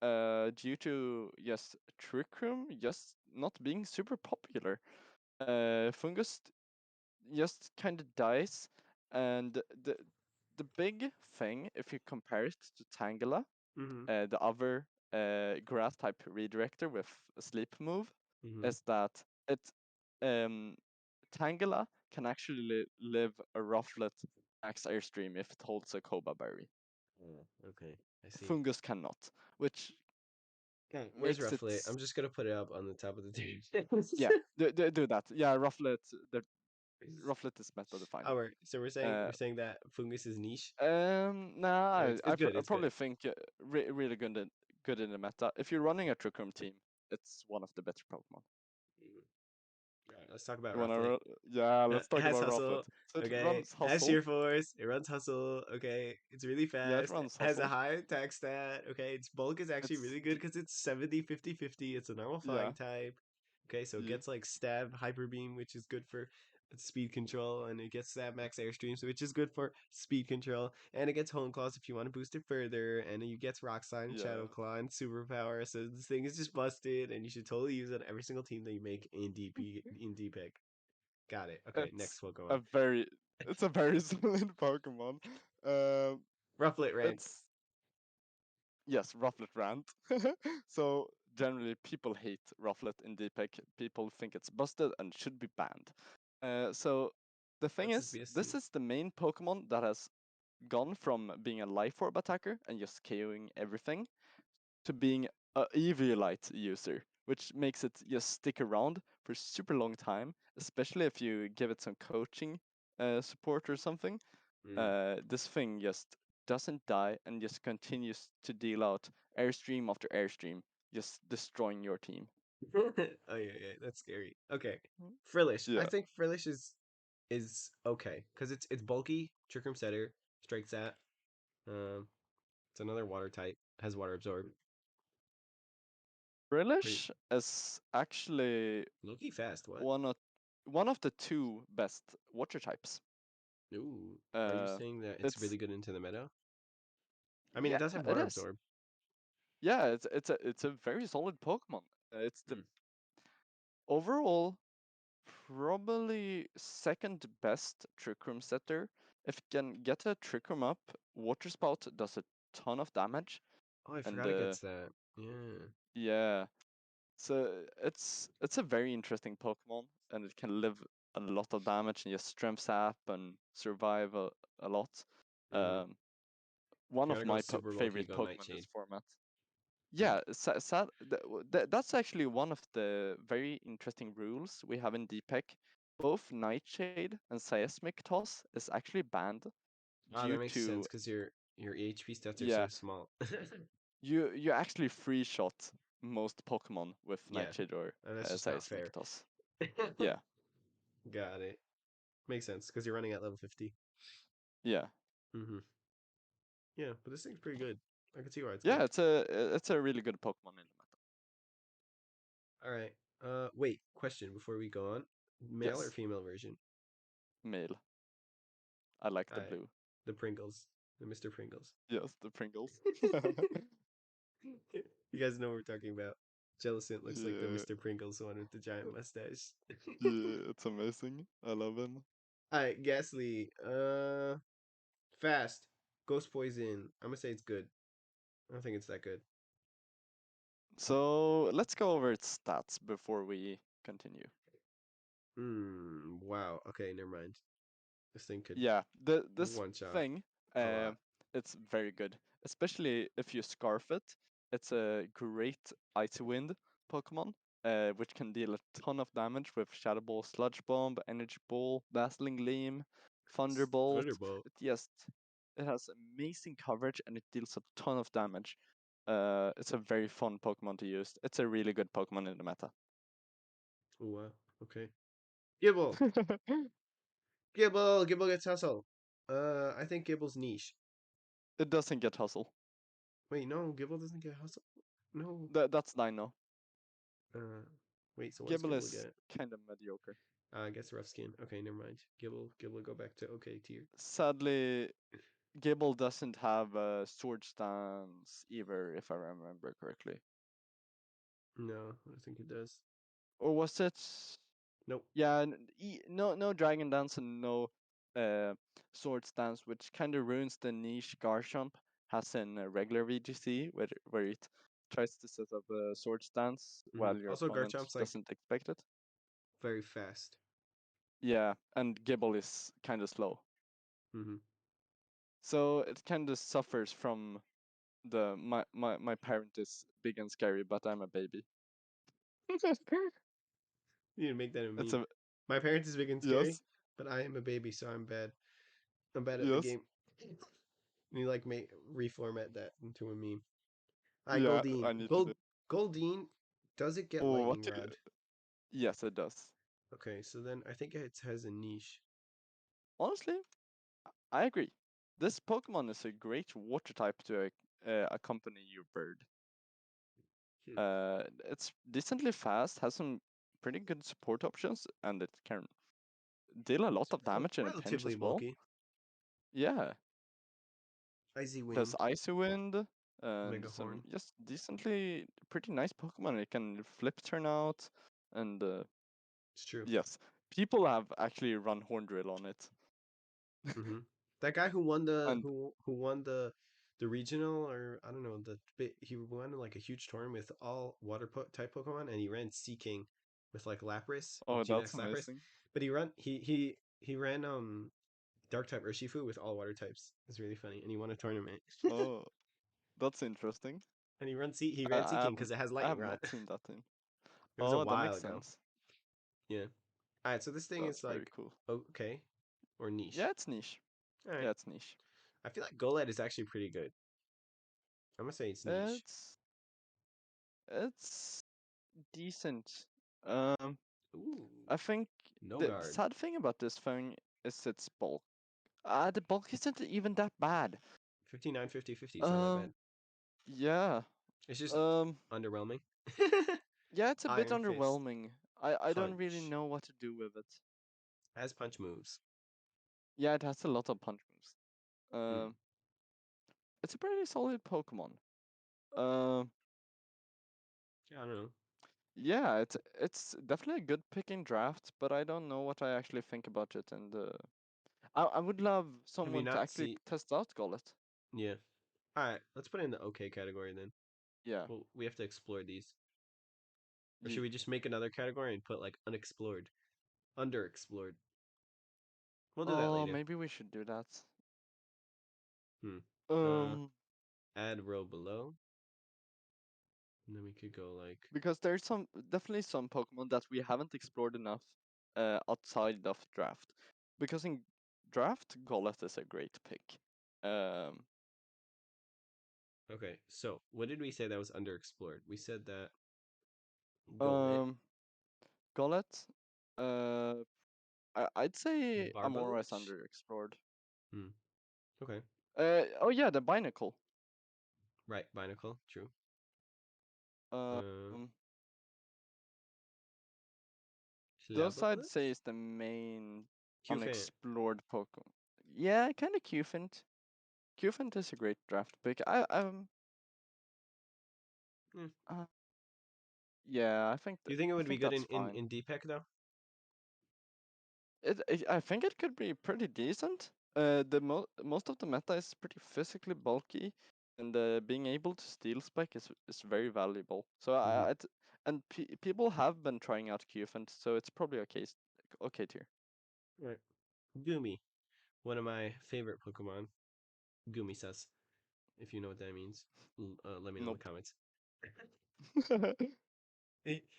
due to just Trick Room just not being super popular. Fungus just kind of dies, and the big thing, if you compare it to Tangela, Mm-hmm. the other grass type redirector with a sleep move, Mm-hmm. is that it um, Tangela can actually live a Rufflet max airstream if it holds a Koba berry. Oh, okay. I see. Fungus cannot, which Okay. Where's makes it Rufflet? I'm just gonna put it up on the top of the table. yeah do that. Yeah, Rufflet, the Rufflet is meta defining. Alright, so Uh, we're saying that fungus is niche. nah, It's good. I It's good. probably think really good in the meta. If you're running a Trick Room team, it's one of the better Pokemon. Mhm. All right, let's talk about You wanna, Rufflet. yeah, let's It talk has about Rufflet. hustle. So it Okay, runs has Hustle. sheer force. It runs hustle. Okay, it's really Yeah, it fast. runs Has a Hustle. high attack stat. Okay, its bulk is actually It's really good because it's 70 50 50. It's a normal yeah, flying type. Okay, so it yeah, gets like stab, hyper beam, which is good for speed control, and it gets stab max airstream, so which is good for speed control, and it gets hone claws if you want to boost it further, and you get rock slide and shadow yeah. claw and superpower. So this thing is just busted, and you should totally use it on every single team that you make in DP in DPEG. Got it. Okay, It's next Pokemon. a very it's a very solid Pokemon. Um, Rufflet rant. it's yes, Rufflet rant. So generally, people hate Rufflet in DPEC. People think it's busted and should be banned. So the thing That's his is, this BST. is the main Pokemon that has gone from being a Life Orb attacker and just KOing everything to being a Eviolite user, which makes it just stick around for super long time, especially if you give it some coaching support or something. Mm. This thing just doesn't die and just continues to deal out airstream after airstream, just destroying your team. Oh yeah, that's scary. Okay, Mm. Frillish. I Yeah. think Frillish is okay because it's bulky, trick room setter, strike stat. Um, it's another water type. Has water absorb. Pretty Relish is actually low key fast. What? one of one of the two best water types. Ooh, are you Uh, saying that it's it's really good into the meta? I mean, it yeah, does have it water is. absorb. Yeah, it's a very solid Pokemon. It's the Hmm. overall probably second best Trick Room setter. If it can get a Trick Room up, Water Spout does a ton of damage, Oh, I and forgot it gets that. Yeah. yeah, so it's a very interesting Pokemon, and it can live a lot of damage and just strength sap and survive a lot. Mm-hmm. Um, one of Gotta go my super bulky. favorite Go Pokemon in Nightshade. this format. Mm. Yeah, that's actually one of the very interesting rules we have in DPEC. Both Nightshade and Seismic Toss is actually banned Ah, that due makes sense to because your HP stats are yeah, so small. you actually free shot most Pokemon with Yeah, Nightshade or and that's just not Seismic fair. Toss. Yeah, Got it. Makes sense because you're running at level 50. yeah, Mm-hmm. Yeah, but this thing's pretty good. I can see why it's yeah. good. It's a really good Pokemon in the meta. All right. Wait. Question before we go on: male or Yes, female version? male. I like All the right. blue. The Pringles, the Mr. Pringles. Yes, the Pringles. You guys know what we're talking about. Jellicent looks like the Yeah, Mr. Pringles one with the giant mustache. yeah. It's amazing. I love him. All right, Ghastly. Fast. Ghost Poison. I'm gonna say it's good. I don't think it's that good. So let's go over its stats before we continue. Hmm. Wow. Okay. Never mind. This thing could Yeah, this one shot thing, a uh, lot. it's very good, especially if you scarf it. It's a great Icy Wind Pokemon, which can deal a ton of damage with Shadow Ball, Sludge Bomb, Energy Ball, Dazzling Gleam, Thunderbolt. Thunderbolt. It just It has amazing coverage and it deals a ton of damage. It's a very fun Pokemon to use. It's a really good Pokemon in the meta. Oh, wow. Okay. Gibble. Gibble gets hustle. I think Gibble's niche. It doesn't get hustle. Wait, no, Gibble doesn't get hustle. No. That's Dino. Uh, wait. So what's Gibble Gibble is get? kind of mediocre. I guess rough skin. Okay, never mind. Gibble go back to okay tier. Sadly, Gibble doesn't have a sword stance either, if I remember correctly. No, I think it does. Or was it? Nope. Yeah, no Dragon Dance and no uh, Sword Stance, which kind of ruins the niche Garchomp has in a regular VGC, where it tries to set up a Sword Stance while your Also, opponent Garchomp's like doesn't expect it. very fast. Yeah, and Gibble is kind of slow. Mm-hmm. So it kind of suffers from the my parent is big and scary, but I'm a baby. You need to make that a It's meme. a My parents is big and scary, yes, but I am a baby, so I'm bad. I'm bad at the yes, game. You like make reformat that into a meme. Alright, yeah. Goldeen. I need to do. Goldeen, does it get Oh, lightning what? rod? Yes, it does. Okay, so then I think it has a niche. Honestly, I agree. This Pokemon is a great water type to accompany your bird. Hmm. It's decently fast, has some pretty good support options, and it can deal a lot It's of damage in a pinch relatively as well. bulky. Yeah, Icy it has Wind, Icy Wind and Mega some Horn. just decently pretty nice Pokemon. It can flip turn out, and It's true. yes, people have actually run Horn Drill on it. Hmm. That guy who won And who won the regional, or I don't know, he won like a huge tournament with all type Pokemon, and he ran Sea King with like Lapras, oh, that's GX Lapras, amazing. but he ran Dark type Urshifu with all water types. It's really funny, and he won a tournament. Oh, that's interesting. And he ran Sea King because it has I lightning have rod. not seen that thing. It was a Oh, that while makes ago. sense. Yeah. All right, so this thing That's is very like cool. okay or Yeah, niche. it's niche. All right. Yeah, it's niche. I feel like Golett is actually pretty good. I'm gonna say it's niche. It's it's decent. Um, Ooh, I think no the guard. sad thing about this thing is its bulk. The bulk isn't even that bad. 59, 50, 50 is not that bad. Um, yeah. It's just Um, underwhelming. yeah, it's a bit Iron Fist. underwhelming. I don't really Punch. know what to do with it. Has punch moves. Yeah, it has a lot of punch moves. Hmm. Um, it's a pretty solid Pokemon. Um, I don't know. yeah, it's definitely a good pick in draft, but I don't know what I actually think about it. And I would love Have you someone to not actually seen? test out Gollet. Yeah. All right, let's put it in the okay category then. Yeah, Well, we have to explore these. Or should ye- we just make another category and put like unexplored, underexplored? We'll do that oh, later. maybe we should do that. Hmm. Uh, Um, add row below. And then we could go like, because there's definitely some Pokemon that we haven't explored enough outside of draft. Because in draft, Golett is a great pick. Um, okay, so what did we say that was underexplored? We said that Golett, um, Golett, uh, I'd say Amora is Barboach. underexplored. Hmm. Okay. Oh yeah, the Binacle. Right, Binacle, true. Uh, Um, those I'd say Clobbopus? is the main Q-Fan. unexplored Pokemon. Yeah, kind of Cufant. Cufant is a great draft pick. Hmm. Uh, yeah, I think Do you think it I would be think good that's fine. in DPEC though? I think it could be pretty decent. Most of the meta is pretty physically bulky, and being able to steal spike is very valuable. So Mm-hmm. and people have been trying out Cufant, so it's probably okay okay tier. Right. Gumi, one of my favorite Pokemon. Gumi sus, if you know what that means. Let me know in the Nope. comments.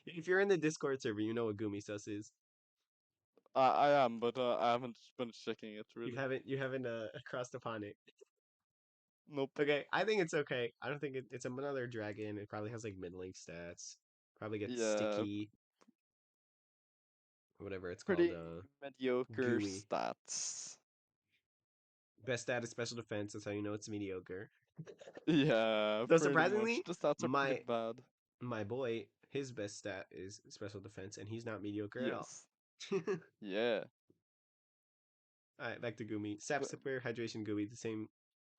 If you're in the Discord server, you know what Gumi sus is. I am, but I haven't been checking it You really. haven't crossed upon it. Nope. Okay, I think it's okay. I don't think it's another dragon. It probably has like middling stats. Probably gets Yeah, sticky, whatever it's called. pretty mediocre Gooey. stats. Best stat is special defense. That's how you know it's mediocre. Yeah, Though pretty much. surprisingly, The stats are pretty my bad. my boy, his best stat is special defense, and he's not mediocre at all. Yes. Yeah. All right, back to Gumi. Sap But Sipper, Hydration Gumi, the same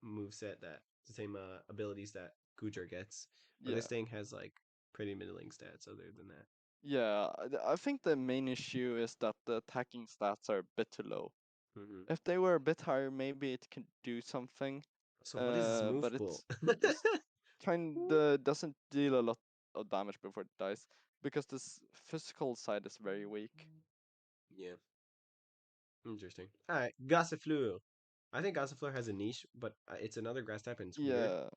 move set that the same abilities that Gujar gets, but yeah. this thing has like pretty middling stats. Other than that, Yeah, I think the main issue is that the attacking stats are a bit too low. hmm If they were a bit higher, maybe it could do something. so what is this move But pool? it's kind of doesn't deal a lot of damage before it dies because this physical side is very weak. Yeah, interesting. All right, Gossifleur. I think Gossifleur has a niche, but it's another grass type and it's weird. Yeah,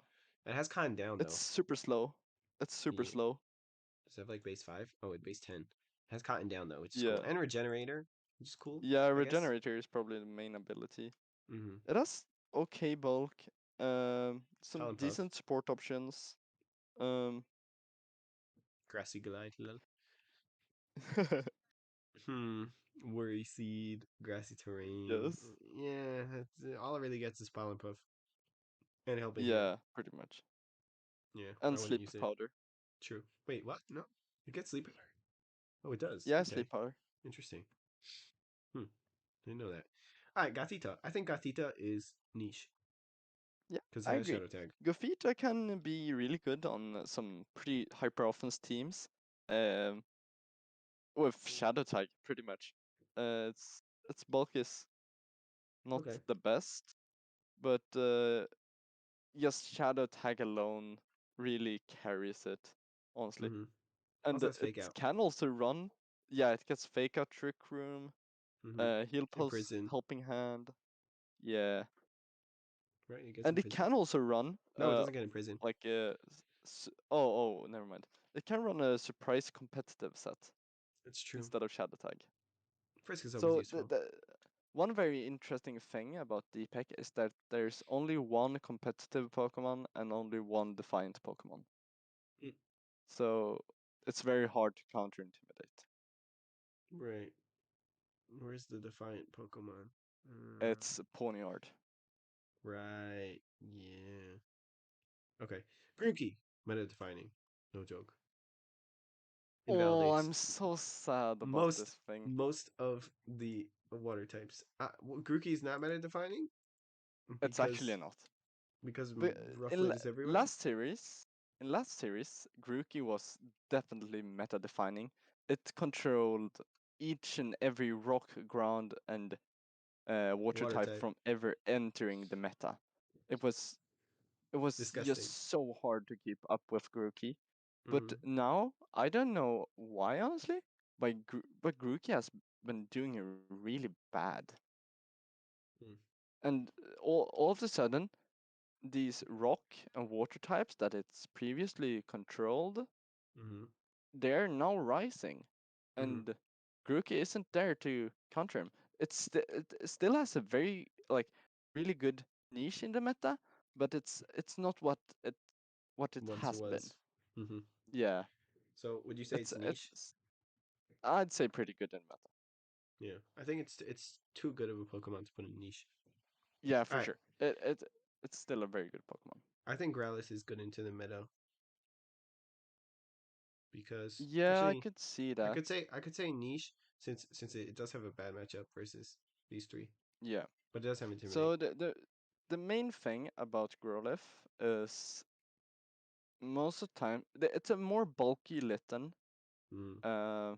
It has Con down it's though. super slow. It's super Yeah. slow. Does it have like base 5? Oh, it base 10. It has Cotton down though, which is cool. Yeah, And Regenerator, which is cool, yeah. I guess. Regenerator is probably the main ability. Mm-hmm. It has okay bulk. Some Talon Puff, decent support options. Um, Grassy Glide, lol. Hmm. Worry Seed, Grassy Terrain. yes. Yeah, all it really gets is Pollen Puff and Helping Hand. Yeah, pretty much. Yeah, I And wouldn't sleep use it. powder. True. Wait, what? No, it gets Sleep Powder. Oh, it does. Yeah, Okay, sleep powder. interesting. Hmm. Didn't know that. All right, Gatita. I think Gatita is niche Yeah, because it I has agree. Shadow Tag. Gofita can be really good on some pretty hyper offense teams. Um, with Shadow Tag, pretty much. Its bulk is not Okay. the best, but just Shadow Tag alone really carries it, honestly. Mm-hmm. And Also has it Fake Out. can also run. Yeah, it gets Fake Out, Trick Room, Mm-hmm. Heal Pulse, Imprison. Helping Hand. Yeah, Right, it gets and it Imprison. can also run No, it doesn't get Imprison. like oh, never mind. It can run a surprise competitive set It's true. instead of Shadow Tag. Frisk is always So useful. the one very interesting thing about DPEC is that there's only one competitive Pokemon and only one defiant Pokemon. Mm, So it's very hard to counter Intimidate. right. Where's the Defiant Pokemon? Uh, It's Ponyard. right. Yeah. Okay. Grookey. Meta defining. No joke. Oh, Invalidates I'm so sad about most this thing. most of the water types. Grookey is not meta defining It's actually because not. But Rough Leg is everywhere. in last series, Grookey was definitely meta defining. It controlled each and every rock, ground, and water Water type type. from ever entering the meta. It was it was Disgusting. just so hard to keep up with Grookey. But Mm-hmm. now I don't know why honestly, but Grookey has been doing it really bad. Mm, And all of a sudden, these rock and water types that it's previously controlled, mm-hmm. they're now rising, Mm-hmm. and Grookey isn't there to counter him. It still has a very like really good niche in the meta, but it's not what it Once it has been. was. Mm-hmm. Yeah, So would you say it's niche? it's I'd say pretty good in meta. Yeah, I think it's too good of a Pokemon to put in niche. Yeah, All for right, sure. It's still a very good Pokemon. I think Growlithe is good into the meta because Yeah, I actually could see that. I could say niche since it does have a bad matchup versus these three, Yeah. but it does have Intimidate. So the main thing about Growlithe is most of the time it's a more bulky Litten, Mm, uh,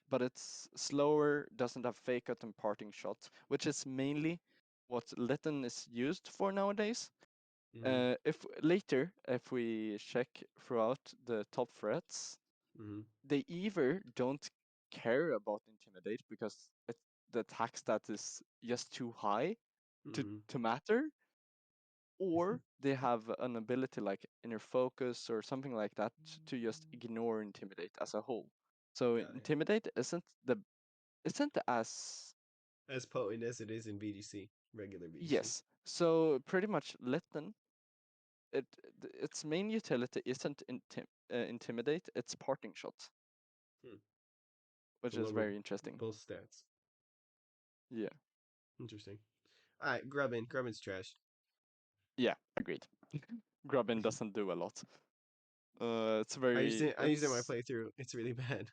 but it's slower, doesn't have fake out and parting shots, which is mainly what Litten is used for nowadays. mm-hmm, If later, if we check throughout the top threats, mm-hmm, they either don't care about Intimidate because the attack stat is just too high mm-hmm. to matter, or they have an ability like inner focus or something like that to just ignore intimidate as a whole. So Got it. intimidate isn't the isn't as As potent as it is in VGC, regular VGC. yes. So pretty much Litten, it its main utility isn't intimidate, it's parting shot, Hmm. which To is lower very interesting. both stats. Yeah, Interesting. All right, Grubbin. Grubbin's trash. yeah, agreed. Grubbin doesn't do a lot. It's I used very, it. I used it in my it's playthrough. It's really bad.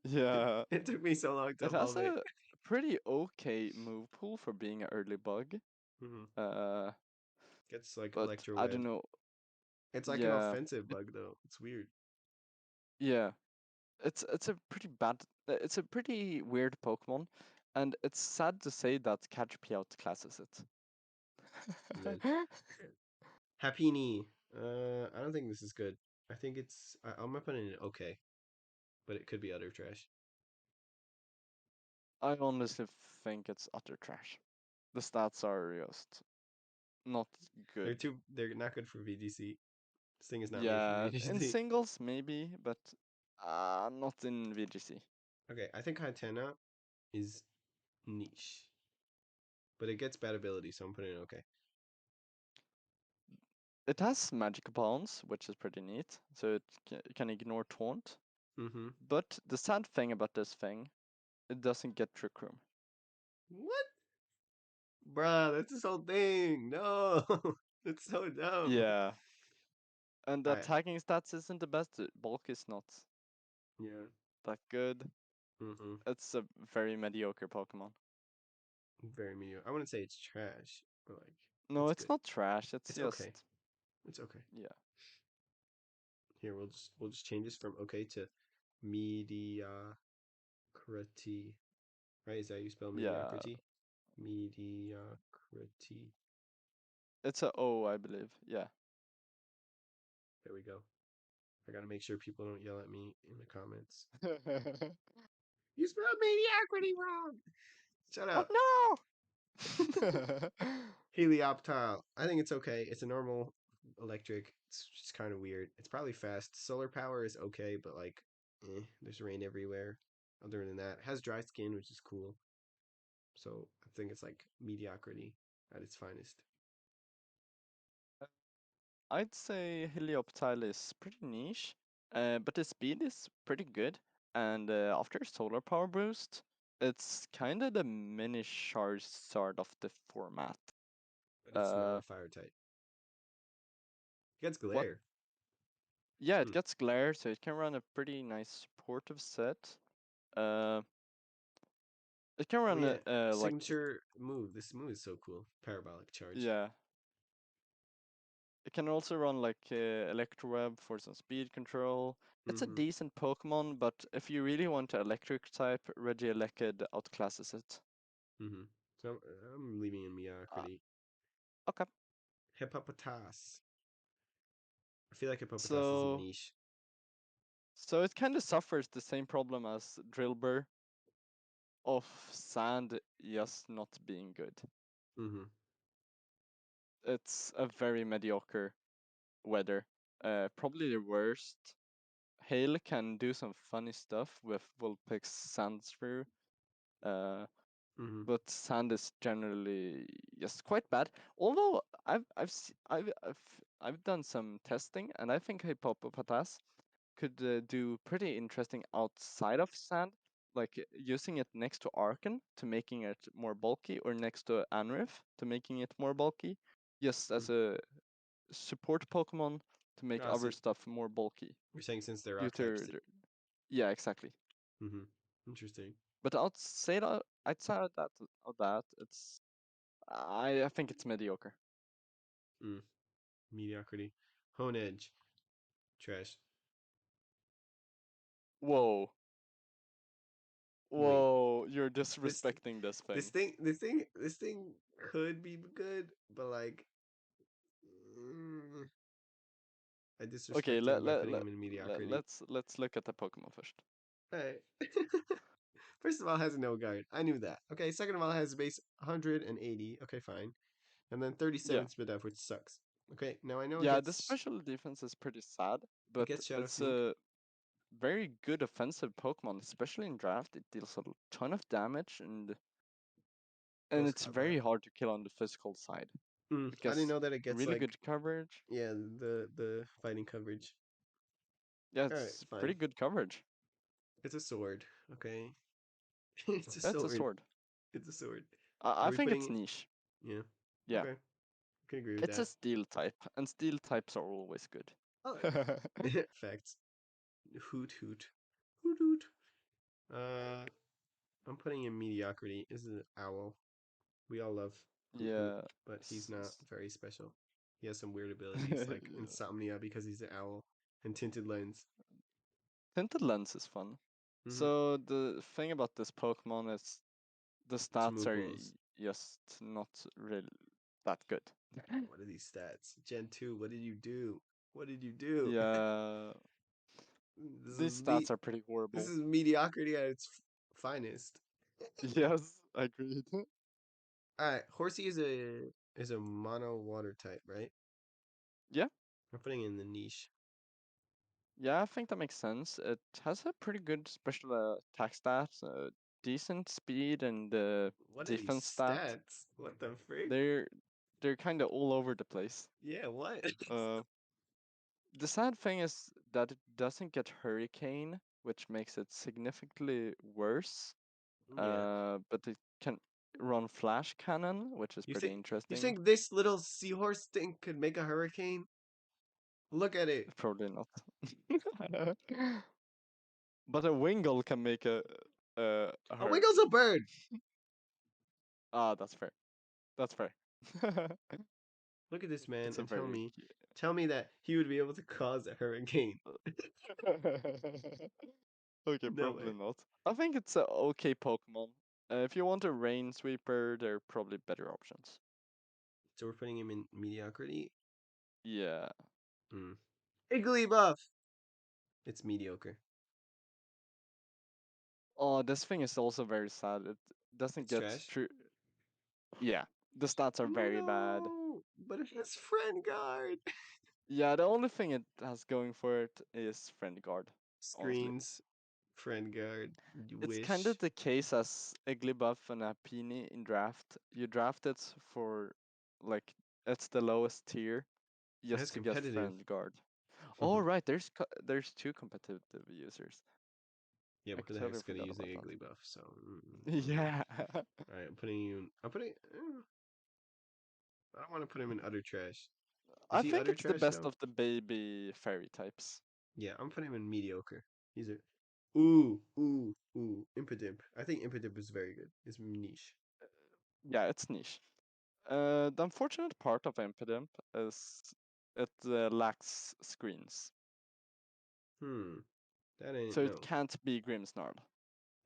yeah. It took me so long to It has evolve it. a pretty okay move pool for being an early bug. Hmm. Uh, Gets like but electro I don't red. know. It's like an Yeah, offensive it, bug though. It's weird. yeah. It's a pretty bad. It's a pretty weird Pokemon, and it's sad to say that Caterpie outclasses Lol. it. Happiny. I don't think this is good. I think it's. I'm gonna put it in okay, but it could be utter trash. I honestly think it's utter trash. The stats are just not They're good. too. They're not good for VGC. This thing is not made for Yeah, in VGC. singles maybe, but not in VGC. Okay, I think Hatena is niche, but it gets bad ability, so I'm putting it okay. It has magic bounce, which is pretty neat, so it can ignore taunt. Mm-hmm. But the sad thing about this thing, it doesn't get trick room. What? Bruh, that's this whole thing. No, it's so dumb. Yeah, and the I attacking stats isn't the best. Bulk is not yeah. that good. Mm-hmm. It's a very mediocre Pokemon. Very mediocre. I wouldn't say it's trash, but like No, it's it's good. not trash. It's It's okay. just It's okay. yeah, Here we'll just change this from okay to mediocrity. Right? Is that how you spell yeah. mediocrity? Mediocrity. It's a O, I believe. Yeah. There we go. I gotta make sure people don't yell at me in the comments. You spelled mediocrity wrong. Shut Oh up. no! Helioptile. I think it's okay. It's a normal electric. It's just kind of weird. It's probably fast. Solar power is okay, but like, there's rain everywhere. Other than that, it has dry skin, which is cool. So I think it's like mediocrity at its finest. I'd say Helioptile is pretty niche, but the speed is pretty good. And after Solar Power Boost, it's kind of the mini Charizard of the format. But it's not Uh, a fire type. It gets what? glare. Yeah, it Hmm. gets Glare, so it can run a pretty nice supportive set. Uh, it can Oh run yeah, like signature move. This move is so cool. Parabolic charge. yeah. It can also run like Electroweb for some speed control. It's a Mm-hmm. decent Pokemon, but if you really want an electric type, Regielekid outclasses it. Mm-hmm. So I'm leaving in Uh, mediocrity. okay. Hippopotas. I feel like Hippopotas is So niche. so it kind of suffers the same problem as Drillbur of sand just not being good. Mm-hmm. It's a very mediocre weather. Probably the worst. Hail can do some funny stuff with Vulpix Sandshrew. Uh, Mm-hmm. but sand is generally just quite bad. Although I've done some testing, and I think Hippopotas could do pretty interesting outside of sand, like using it next to Arcan to making it more bulky, or next to Anrif to making it more bulky, just as a support Pokemon to make Ah, other so stuff more bulky. you're saying since they're Due rock types. to yeah, exactly. Mm-hmm. Interesting. But outside of that, it's I think it's mediocre. Mm. Mediocrity. Hone edge. Trash. Whoa. Wait. Whoa, you're This disrespecting this this thing. thing this thing this thing could be good, but like mm, I Okay, disrespect him by putting him in mediocrity. let's look at the Pokemon first. Alright. First of all, it has no guard. I knew that. Okay, second of all, it has base 180. Okay, fine. And then Yeah. 37 speed up, which sucks. Okay, now I know Yeah, the special defense is pretty sad, it but gets Shadow it's Sneak. very good offensive Pokemon, especially in draft. It deals a ton of damage, and Also it's got very that. hard to kill on the physical side I didn't because know that it gets really like, good coverage. yeah, the fighting coverage. Yeah, All right, it's fine. pretty good coverage. It's a sword, okay? It's a That's a sword. sword. It's a sword. I Are we think putting it's it? niche. Yeah. Yeah, Okay. Can agree with it's a that. steel type, and steel types are always good. Oh yeah. Facts. Hoot hoot. Hoot hoot. Uh, I'm putting in mediocrity. This is an owl. We all love Hoot Hoot, Yeah. but he's s- not s- very special. He has some weird abilities like insomnia because he's an owl and tinted lens. Tinted Lens is fun. Hmm. So the thing about this Pokemon is the It's stats are Moogles. just not really that good. What are these stats? Gen 2, what did you do? What did you do? Yeah, This is these stats are pretty this horrible. is mediocrity at its finest. Yes, agreed. Alright, Horsey is a mono water type, right? Yeah, I'm putting in the niche. yeah, I think that makes sense. It has a pretty good special attack stat, decent speed, and What are these defense stat. stats? What the frick? They're they're kind of all over the place. Yeah, what? Uh, the sad thing is that it doesn't get Hurricane, which makes it significantly worse. Yeah. But it can run Flash Cannon, which is You pretty think you interesting. think this little seahorse thing could make a hurricane? Look at it. Probably not. But a Wingull can make a A wiggle's a Hurricane. bird. Ah, that's fair. That's fair. Look at this man It's a and tell very me tell me that he would be able to cause a hurricane. okay, No probably way. not. I think it's a okay Pokemon. If you want a Rain Sweeper, there are probably better options. So we're putting him in mediocrity. Yeah. Hmm. Igglybuff. It's mediocre. Oh, this thing is also very sad. It doesn't It's get trash. true. Yeah, the stats are very bad. No, but it has friend guard. Yeah, the only thing it has going for it is Friend Guard, honestly. Screens, friend guard. You It's kind of wish. the case as Igglybuff and Apini in draft. You draft it for, like, it's the lowest tier It just has to get competitive. Friend Guard. Oh, right, there's two competitive users. Yeah, I but who the totally heck's gonna forgot use the about that. Igglybuff? So, Yeah. all right, I'm putting you. I'm putting. I don't want to put him in utter trash. Is I he think utter it's the trash best though? of the baby fairy types. Yeah, I'm putting him in mediocre. He's a. Ooh. Impidimp. I think Impidimp is very good. It's niche. Yeah, it's niche. The unfortunate part of Impidimp is it lacks screens, Hmm. That ain't so it no. can't be Grimmsnarl.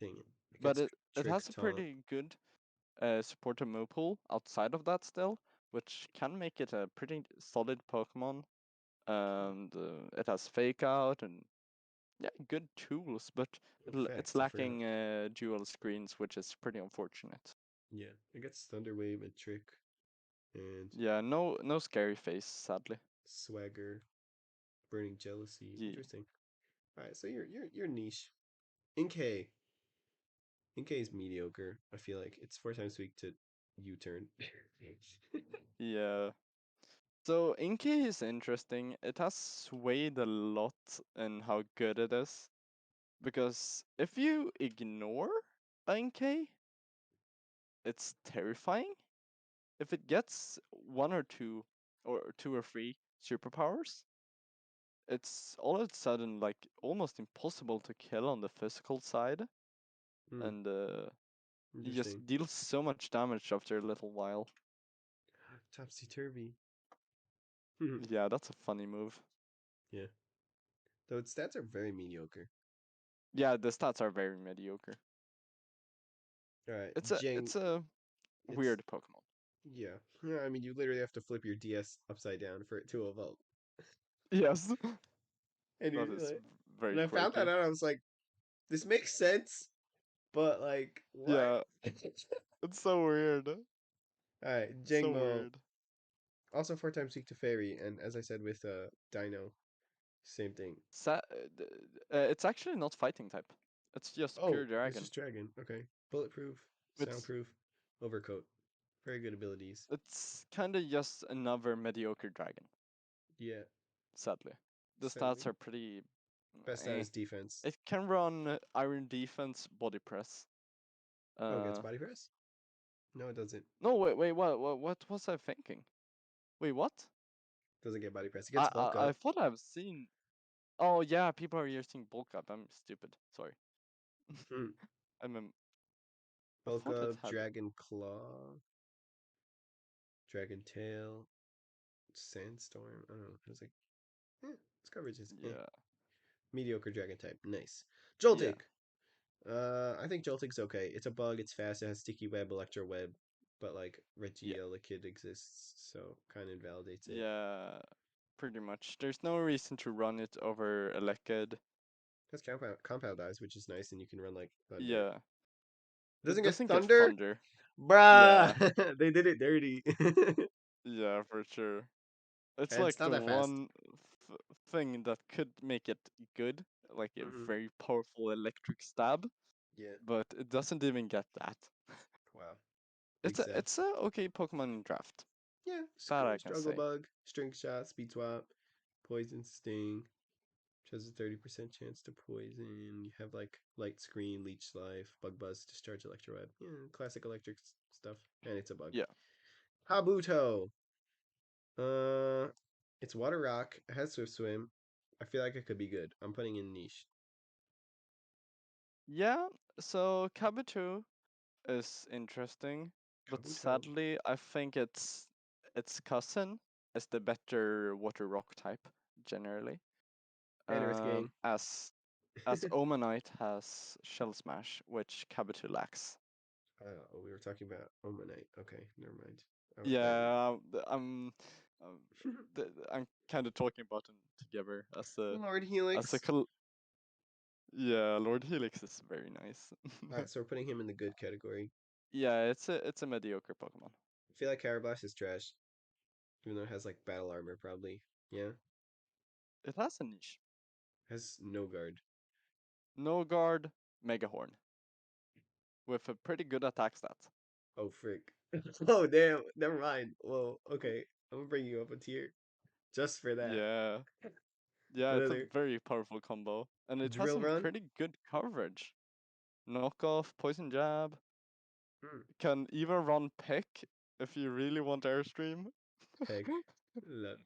Dang it. It But gets it trick has a taunt. pretty good supporter move pool outside of that still, which can make it a pretty solid Pokemon. And it has Fake Out and yeah, good tools, but it's Facts. I forgot. lacking dual screens, which is pretty unfortunate. Yeah, it gets Thunder Wave and Trick and Yeah, no scary face, sadly. Swagger, Burning Jealousy. Yeah, Interesting. All right, so you're niche. Inkay. Inkay is mediocre. I feel like it's 4 times a week to U-turn. yeah. So Inkay is interesting. It has swayed a lot in how good it is. Because if you ignore Inkay, it's terrifying. If it gets one or two or three superpowers, it's all of a sudden like almost impossible to kill on the physical side, Hmm, and you interesting. just deal so much damage after a little while. Topsy turvy. Yeah, that's a funny move. Yeah. Though its stats are very mediocre. Yeah, the stats are very mediocre. All right, It's Jing. a It's weird Pokemon. yeah. Yeah, I mean, you literally have to flip your DS upside down for it to evolve. Yes, And that you're is like, and very I found that quirky. out. I was like, this makes sense, but like, what? Yeah, it's so weird. All right, So Jingmo. weird. Also 4 times weak to fairy, and as I said with Dino, Same thing. It's actually not fighting type. It's just pure Oh, it's dragon. just dragon. Okay. Bulletproof, It's soundproof, overcoat. Very good abilities. it's kind of just another mediocre dragon. Yeah, Sadly, the stats sadly. are pretty. Best stat Eh. is defense. It can run iron defense, body press. Oh, gets Uh, body press? No, it doesn't. no, wait, what was I thinking? Wait, what? Doesn't get body press. It gets bulk I up. thought I've seen. Oh yeah, people are using bulk up. I'm stupid. Sorry. Hmm. I'm. I Bulk thought it up, had. dragon claw, dragon tail, sandstorm. I don't know. It's like, its coverage is Yeah, mediocre dragon type. Nice. yeah, Joltik. I think Joltik's okay. It's a bug. It's fast. It has sticky web, electro web, but like yeah, Regielekid exists, so kind of invalidates it. yeah. Pretty much. There's no reason to run it over a Lekid. Has compound eyes, which is nice, and you can run like thunder. Yeah, it Doesn't get doesn't get thunder, thunder. bruh. Yeah, They did it dirty. yeah, for sure. It's And like it's not the that fast. one thing that could make it good, like a Hmm. very powerful electric stab, Yeah. but it doesn't even get that. Wow. Big sad. It's a okay Pokemon in draft. Yeah. It's That cool. I can Struggle say. bug, string shot, speed swap, poison sting, which has a 30% chance to poison. You have like light screen, leech life, bug buzz, discharge electro web. Yeah, classic electric stuff. And it's a bug. Yeah, Kabuto. Uh, it's water rock. It has swift swim. I feel like it could be good. I'm putting in niche. yeah. So Kabuto is interesting, but Kabuto. sadly, I think its cousin is the better water rock type generally. And Earth Gang. As Omanite has Shell Smash, which Kabuto lacks. We were talking about Omanite. Okay, never mind. I wrote that Yeah, um, wrong. I'm kind of talking about them together Lord as a Helix. yeah. Lord Helix is very nice. Alright, so we're putting him in the good category. Yeah, it's a mediocre Pokemon. I feel like Carablast is trash, even though it has like battle armor, probably. Yeah, It has a niche. has no guard. No guard, Mega Horn with a pretty good attack stat. Oh frick. Oh damn. Never mind. Well, okay. I'm gonna bring you up a tier just for that. Yeah, yeah, it's a Another very powerful combo, and it has drill some run. pretty good coverage. Knockoff, poison jab, Hmm. can even run Peck if you really want Airstream. Peg. Love.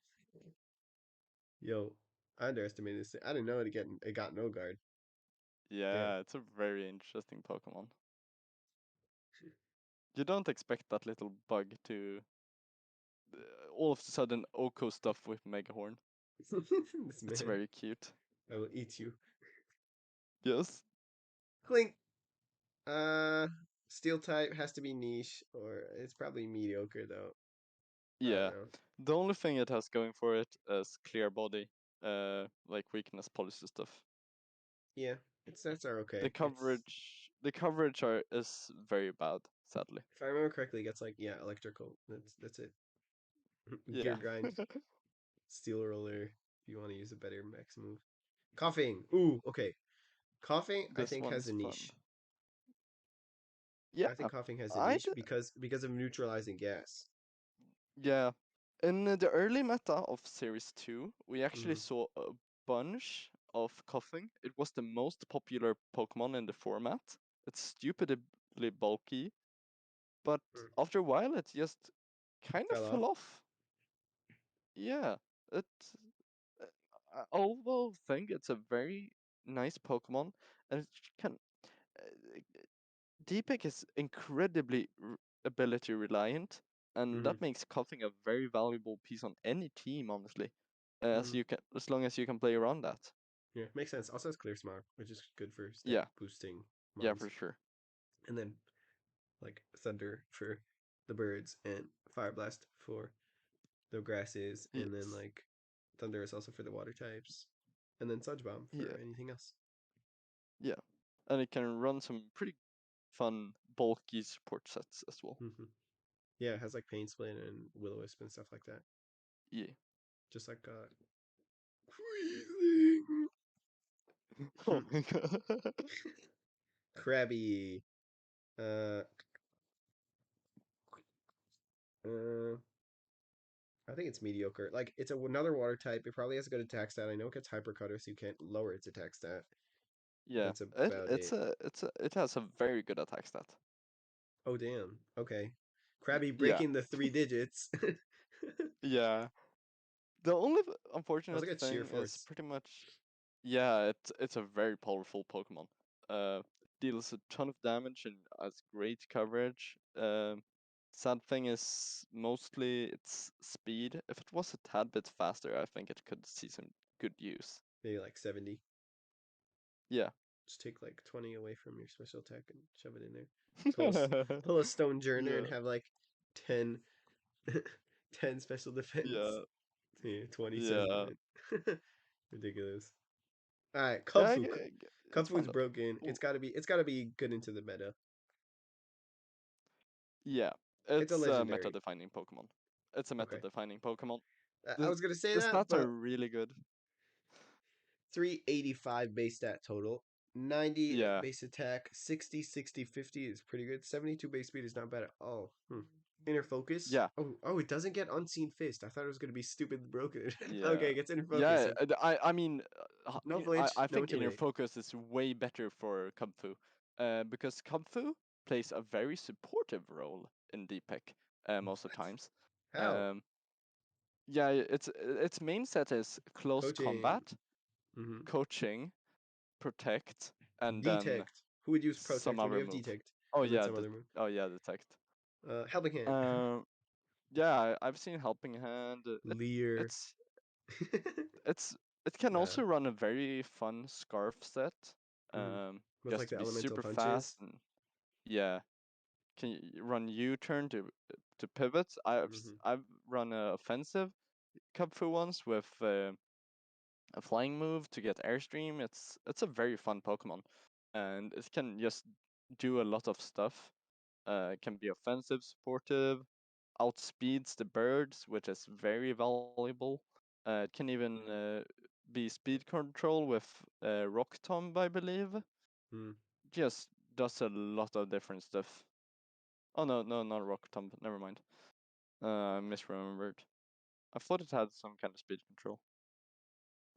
Yo, I underestimated this. I didn't know it got no guard. Damn. Yeah, it's a very interesting Pokemon. You don't expect that little bug to all of a sudden Oko stuff with Megahorn. This It's man. very cute. I will eat you. Yes. Clink. Uh, Steel type has to be niche, or it's probably mediocre though. I don't Yeah. know. The only thing it has going for it is clear body, like weakness policy stuff. Yeah, its stats are The okay. It's coverage is very bad, sadly. if I remember correctly, it gets like yeah, electrical. That's it. Gear Yeah. grind, steel roller. If you want to use a better max move, coughing. Ooh, okay. Coughing, I This think has one's a fun. niche. Yeah. I think coughing has a I niche d- because of neutralizing gas. yeah. In the early meta of Series 2, we actually Mm-hmm. saw a bunch of coughing. It was the most popular Pokemon in the format. It's stupidly bulky, but Mm. after a while it just kind of Fell off. fell off. Yeah, it. I although think it's a very nice Pokemon, and it can. Deepak is incredibly ability reliant, and Mm-hmm. that makes coughing a very valuable piece on any team, honestly. Mm-hmm. As long as you can play around that. Yeah, makes sense. Also has clear smog, which is good for stat Yeah, boosting yeah, mons. for sure. And then like thunder for the birds and fire blast for the grasses, and then Yes, like thunder is also for the water types, and then sludge bomb yeah, for anything else. yeah, and it can run some pretty fun bulky support sets as well. Hmm. Yeah, it has like pain split and will o wisp and stuff like that, Yeah, just like Freezing. Oh my god. Krabby. Uh, uh, I think it's mediocre. Like it's another water type. It probably has a good attack stat. I know it gets hyper cutter, so you can't lower its attack stat. Yeah, That's about it. it has a very good attack stat. Oh damn. Okay. Krabby Yeah, breaking the 3 digits. yeah. The only Also unfortunate got sheer thing is force. pretty much, yeah, it's a very powerful Pokemon. Deals a ton of damage and has great coverage. Sad thing is mostly its speed. If it was a tad bit faster, I think it could see some good use. Maybe like 70. Yeah. Just take like 20 away from your special attack and shove it in there. Pull pull a stone journer and Yeah. have like 10 10 special defense. Yeah. Yeah, 20 surf Yeah. movement. Ridiculous. All right, Yeah. Kubfu. It's fun Kubfu's though. broken. Well, It's got to be good into the meta. yeah. It's a It's a legendary. meta-defining Pokemon. It's a Okay. meta-defining Pokemon. I The was gonna say the that, stats are but really good. 385 base stat total. 90 Yeah. base attack, 60, 60, 50 is pretty good. 72 base speed is not bad at all. Inner focus. Yeah. Oh, it doesn't get unseen fist. I thought it was gonna be stupid broken. Okay, Yeah. it gets inner focus. Yeah, So I mean, no flinch, I no think Inner intimidate. Focus is way better for Kung Fu, because Kung Fu plays a very supportive role in DPEC most of the What? times. How? Um, yeah, its main set is close Coaching. combat, Hmm. coaching, protect, and then Detect. Who would use some protect when you other have move. detect? Oh And then yeah, some other move. detect. Helping hand. Um, yeah, I've seen Helping Hand. Leer. It's it's it can uh, also run a very fun scarf set. hmm With Just like to the be elemental super fast punches. and yeah, can you run U-turn to pivot? Hmm I've run a offensive Cubfu once with a flying move to get airstream. It's a very fun Pokemon, and it can just do a lot of stuff. It can be offensive, supportive, outspeeds the birds, which is very valuable. It can even be speed control with Rock Tomb, I believe. Hmm. Just does a lot of different stuff. Oh no, no, not Rock Tomb. Never mind. I misremembered. I thought it had some kind of speed control.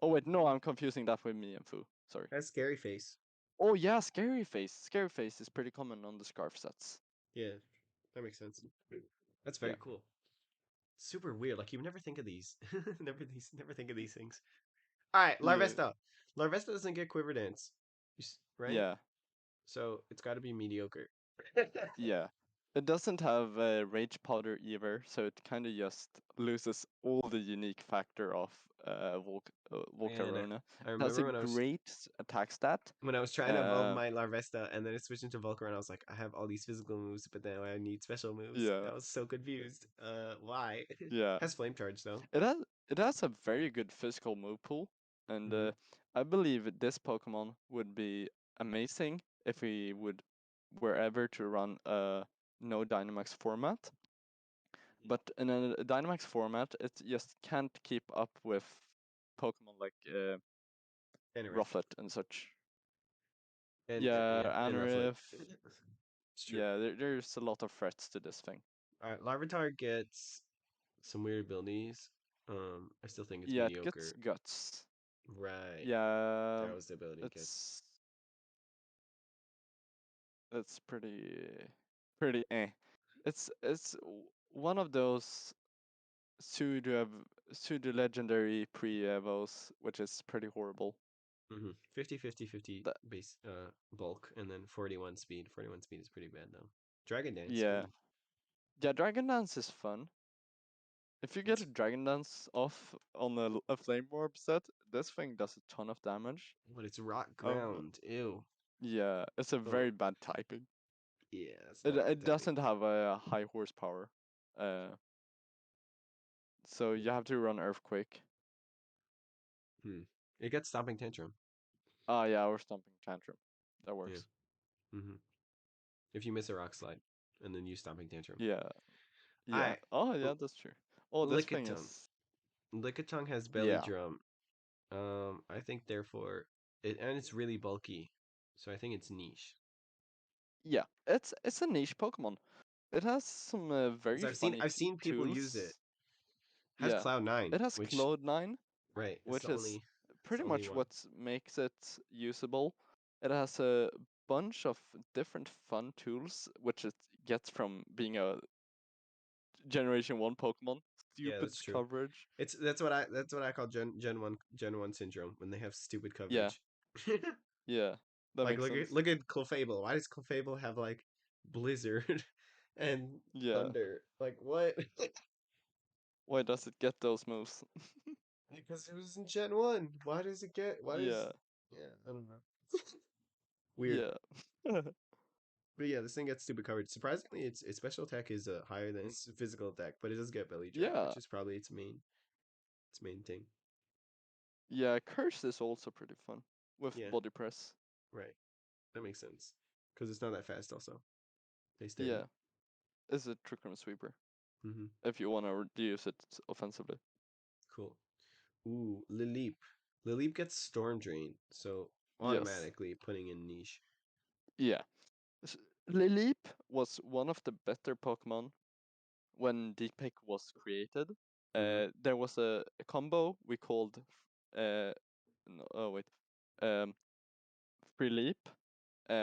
Oh wait, no, I'm confusing that with me and Fu. Sorry. Has scary face. Oh yeah, Scary Face. Scary Face is pretty common on the scarf sets. Yeah, that makes sense. That's Yeah. very cool. Super weird. Like you never think of these. Never think of these things. All right, Yeah. Larvesta. Larvesta doesn't get Quiver Dance, right? Yeah. So it's got to be mediocre. Yeah. It doesn't have Rage Powder either, so it kind of just loses all the unique factor of And Volcarona. I It has a remember great attack stat. when I was trying to evolve Uh, my Larvesta, and then it switched into Volcarona. I was like, I have all these physical moves, but now I need special moves. yeah, I was so confused. Why? yeah. Has Flame Charge though. It has it has a very good physical move pool, and Hmm I believe this Pokemon would be amazing if we would were ever to run a no Dynamax format. But in a Dynamax format, it just can't keep up with Pokemon like Anorith Rufflet and such. yeah, Yeah, and Rufflet. Anorith. It's true. Yeah, there's a lot of threats to this thing. All right, Larvitar gets some weird abilities. I still think it's Yeah, it gets mediocre. guts. Right. Yeah, That was the ability it gets. it's it's pretty eh. One of those pseudo pseudo legendary pre-evos, which is pretty horrible. 50, 50, 50 That, base bulk, and then 41 speed. 41 speed is pretty bad though. Dragon Dance. yeah, Ooh, yeah. Dragon Dance is fun. If you get a it's Dragon Dance off on a Flame Orb set, this thing does a ton of damage. but it's rock Of ground. Ew. Yeah, it's a Oh, very bad typing. yeah, it's It not a good it typing. doesn't have a high horsepower, uh, so you have to run Earthquake. Hmm. It gets Stomping Tantrum. Ah, yeah, or Stomping Tantrum. That Yeah. works. hmm If you miss a rock slide, and then use Stomping Tantrum. Yeah, All yeah. right. Oh, yeah, that's true. Oh, this thing Lickitung. is Lickitung has Belly yeah, Drum. I think therefore it's really bulky, so I think it's niche. Yeah, it's a niche Pokemon. It has some Because very funny I've seen people use it. tools. Has Yeah, Cloud 9, it has which Cloud9, right, which is it's the pretty only much one. what makes it usable. It has a bunch of different fun tools, which it gets from being a Generation 1 Pokemon. Yeah, Stupid that's true. coverage. It's that's what I call Gen 1 syndrome when they have stupid Yeah, coverage. yeah, that Like makes sense. look at Clefable. Why does Clefable have like Blizzard and Yeah, Thunder? Like what? why does it get those moves? Because it was in Gen 1. Why does it get? Why does? Yeah, Yeah, I don't know. Weird. yeah, But yeah, this thing gets stupid coverage. Surprisingly, its special attack is higher than its physical attack, but it does get belly drain, yeah, which is probably its main thing. yeah. Curse is also pretty fun with Yeah, body press. right. That makes sense. Because it's not that fast. Also, stay steady. Yeah, it's a Trick Room Sweeper Mm-hmm. if you want to use it offensively. Cool. Ooh, Lilip. Lilip gets Storm Drain, so Yes, automatically putting in niche. yeah. S- Lileep was one of the better Pokemon when Deep was created. Mm-hmm. There was a combo we called no, oh wait, um, Free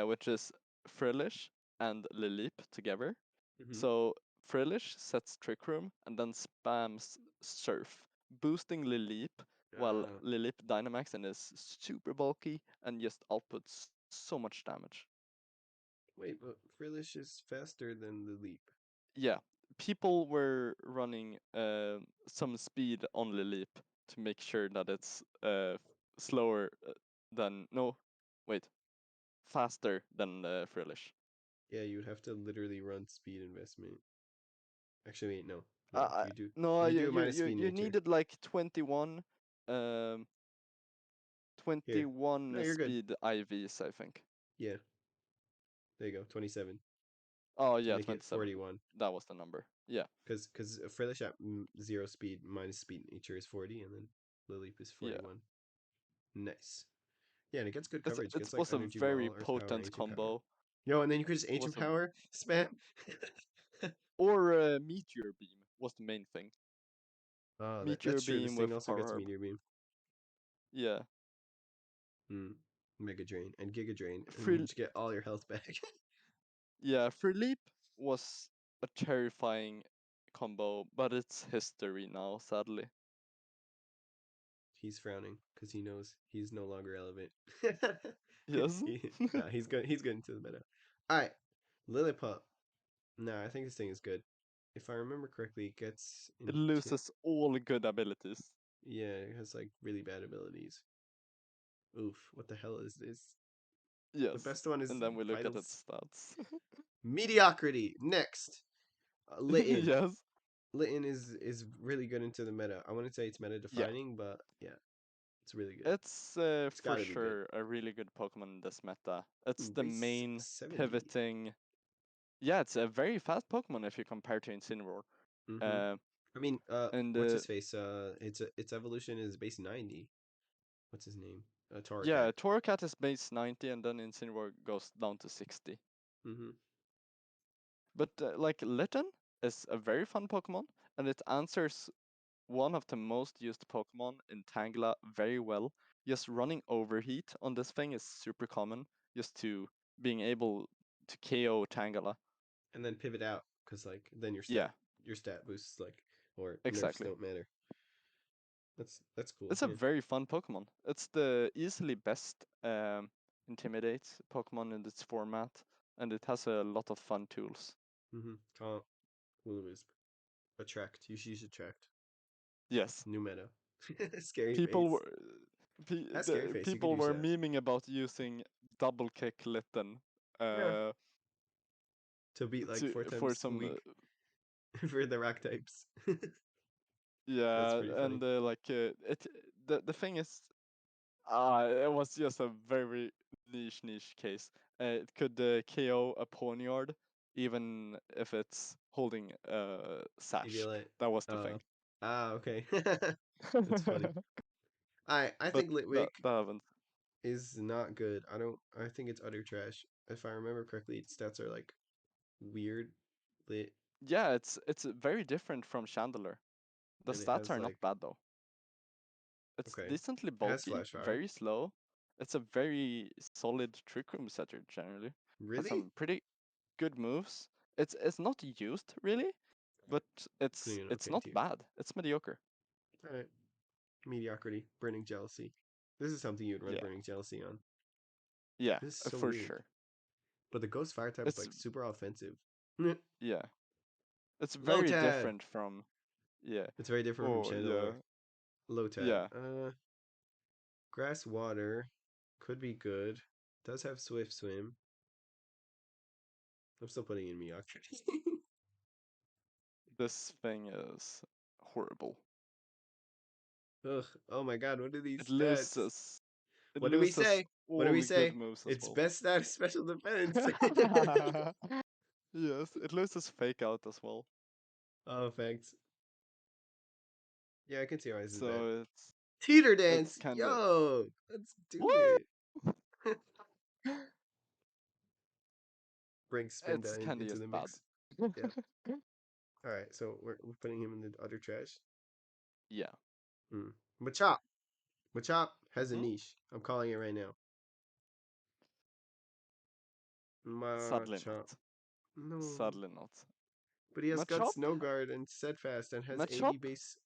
which is Frillish and Lileep together. Mm-hmm. So Frillish sets Trick Room and then spams Surf, boosting Lileep while Uh, Lileep Dynamax and is super bulky and just outputs so much damage. wait, but Frillish is faster than Lilip. Yeah, people were running some speed on Lileep to make sure that it's slower than no, wait, faster than Frillish. Yeah, you'd have to literally run speed investment. Actually, wait, no, Uh, no. uh, no, You you do a you minus you speed you nature. needed like 21, um, Here. No, 21 you're good. speed IVs, I think. Yeah, there you go. 27 Oh to yeah, make it 27. 41. That was the number. Yeah, Because Frillish at zero speed minus speed nature is 40, and then Lilip is yeah. 41. Nice. Yeah, and it gets good It's coverage. It it gets like was a Energy Ball, very Earth Power, potent Ancient Power. combo. Yo, and then you could just Ancient Was a Power spam. or Meteor Beam was the main thing. Oh, Meteor that's true. This Beam thing with also Power gets Herb. Meteor Beam, Yeah. Mega Drain, and Giga Drain, and you Free just get all your health back. yeah, Free Leap was a terrifying combo, but it's history now, sadly. He's frowning because he knows he's no longer relevant. Yes. Nah, he's good. He's good into the meta. All right, Lillipup. No, I think this thing is good. If I remember correctly, it gets It into loses all good abilities. yeah, it has like really bad abilities. Oof, what the hell is this? The Yes. best one is And then we look at Vitals. its stats. Mediocrity. Next, Litten. Yes. Litten is really good into the meta. I wouldn't say it's meta Yeah. defining, but yeah, it's really good. It's It's got for to be good. sure a really good Pokemon in this meta. It's Ooh, the base main 70. pivoting. Yeah, it's a very fast Pokemon if you compare to Incineroar. Mm-hmm. Uh, I mean, and what's his face? Its evolution is base 90. What's his name? yeah, Torracat. Torracat is base 90 and then Incineroar goes down to 60. Mm-hmm. But like Litten is a very fun Pokemon, and it answers one of the most used Pokemon in Tangela very well. Just running Overheat on this thing is super common, just to being able to KO Tangela. And then pivot out, because like then Yeah, your stat boosts like or nerfs exactly. don't matter. That's cool. It's a Yeah. very fun Pokemon. It's the easily best Intimidate Pokemon in this format, and it has a lot of fun tools. Mm-hmm. Comp, Will-O-Wisp, attract. You should use attract. Yes, New meta. Scary people face. were That's scary face. You could people use were that. memeing about using double kick Litten Yeah. uh, To beat like to four for times some weak for the rock types. That's yeah, pretty funny. and it the thing is it was just a very niche case. It could KO a Ponyard even if it's holding Sash. Eviolite. That was the Uh thing. okay. That's funny. I but think that Litwick that haven't. is not good. I don't. I think it's utter trash. If I remember correctly, its stats are like weird, lit, Yeah, it's very different from Chandelier. The and it stats has are not like bad though. It's okay, decently it has bulky, flash fire. very slow. It's a very solid trick room setter generally. Has Really? some pretty good moves. It's not used really, but Putting it in it's okay not tier. bad. It's mediocre. All right, mediocrity, burning jealousy. This is something you'd run Yeah, burning jealousy on. yeah, This is so for weird. sure. But the ghost fire type is It's like super offensive. yeah, it's Low very tad. different from yeah. It's very different from Oh yeah, Chandelure. Low tad. yeah. Grass water could be good. Does have swift swim. I'm still putting in mediocrity. This thing is horrible. Ugh. Oh my god, what are It these stats? loses. It What do we loses say? What do all we the good say? moves as It's well. best stat special defense. Yes, it loses fake out as well. Oh, thanks. Yeah, I can see why this is bad. So Teeter it's dance! kind of Yo! Let's do what? it. Bring It's Spinda kind of into just the bad. mix. Yeah. Alright, so we're putting him in the utter trash. Yeah. Hmm. Machop! Machop has a Hmm. niche. I'm calling it right now. Sadly Machop. not. No. Sadly not. But he has Gut Machop, Snow Guard and Steadfast and has AD Machop, base.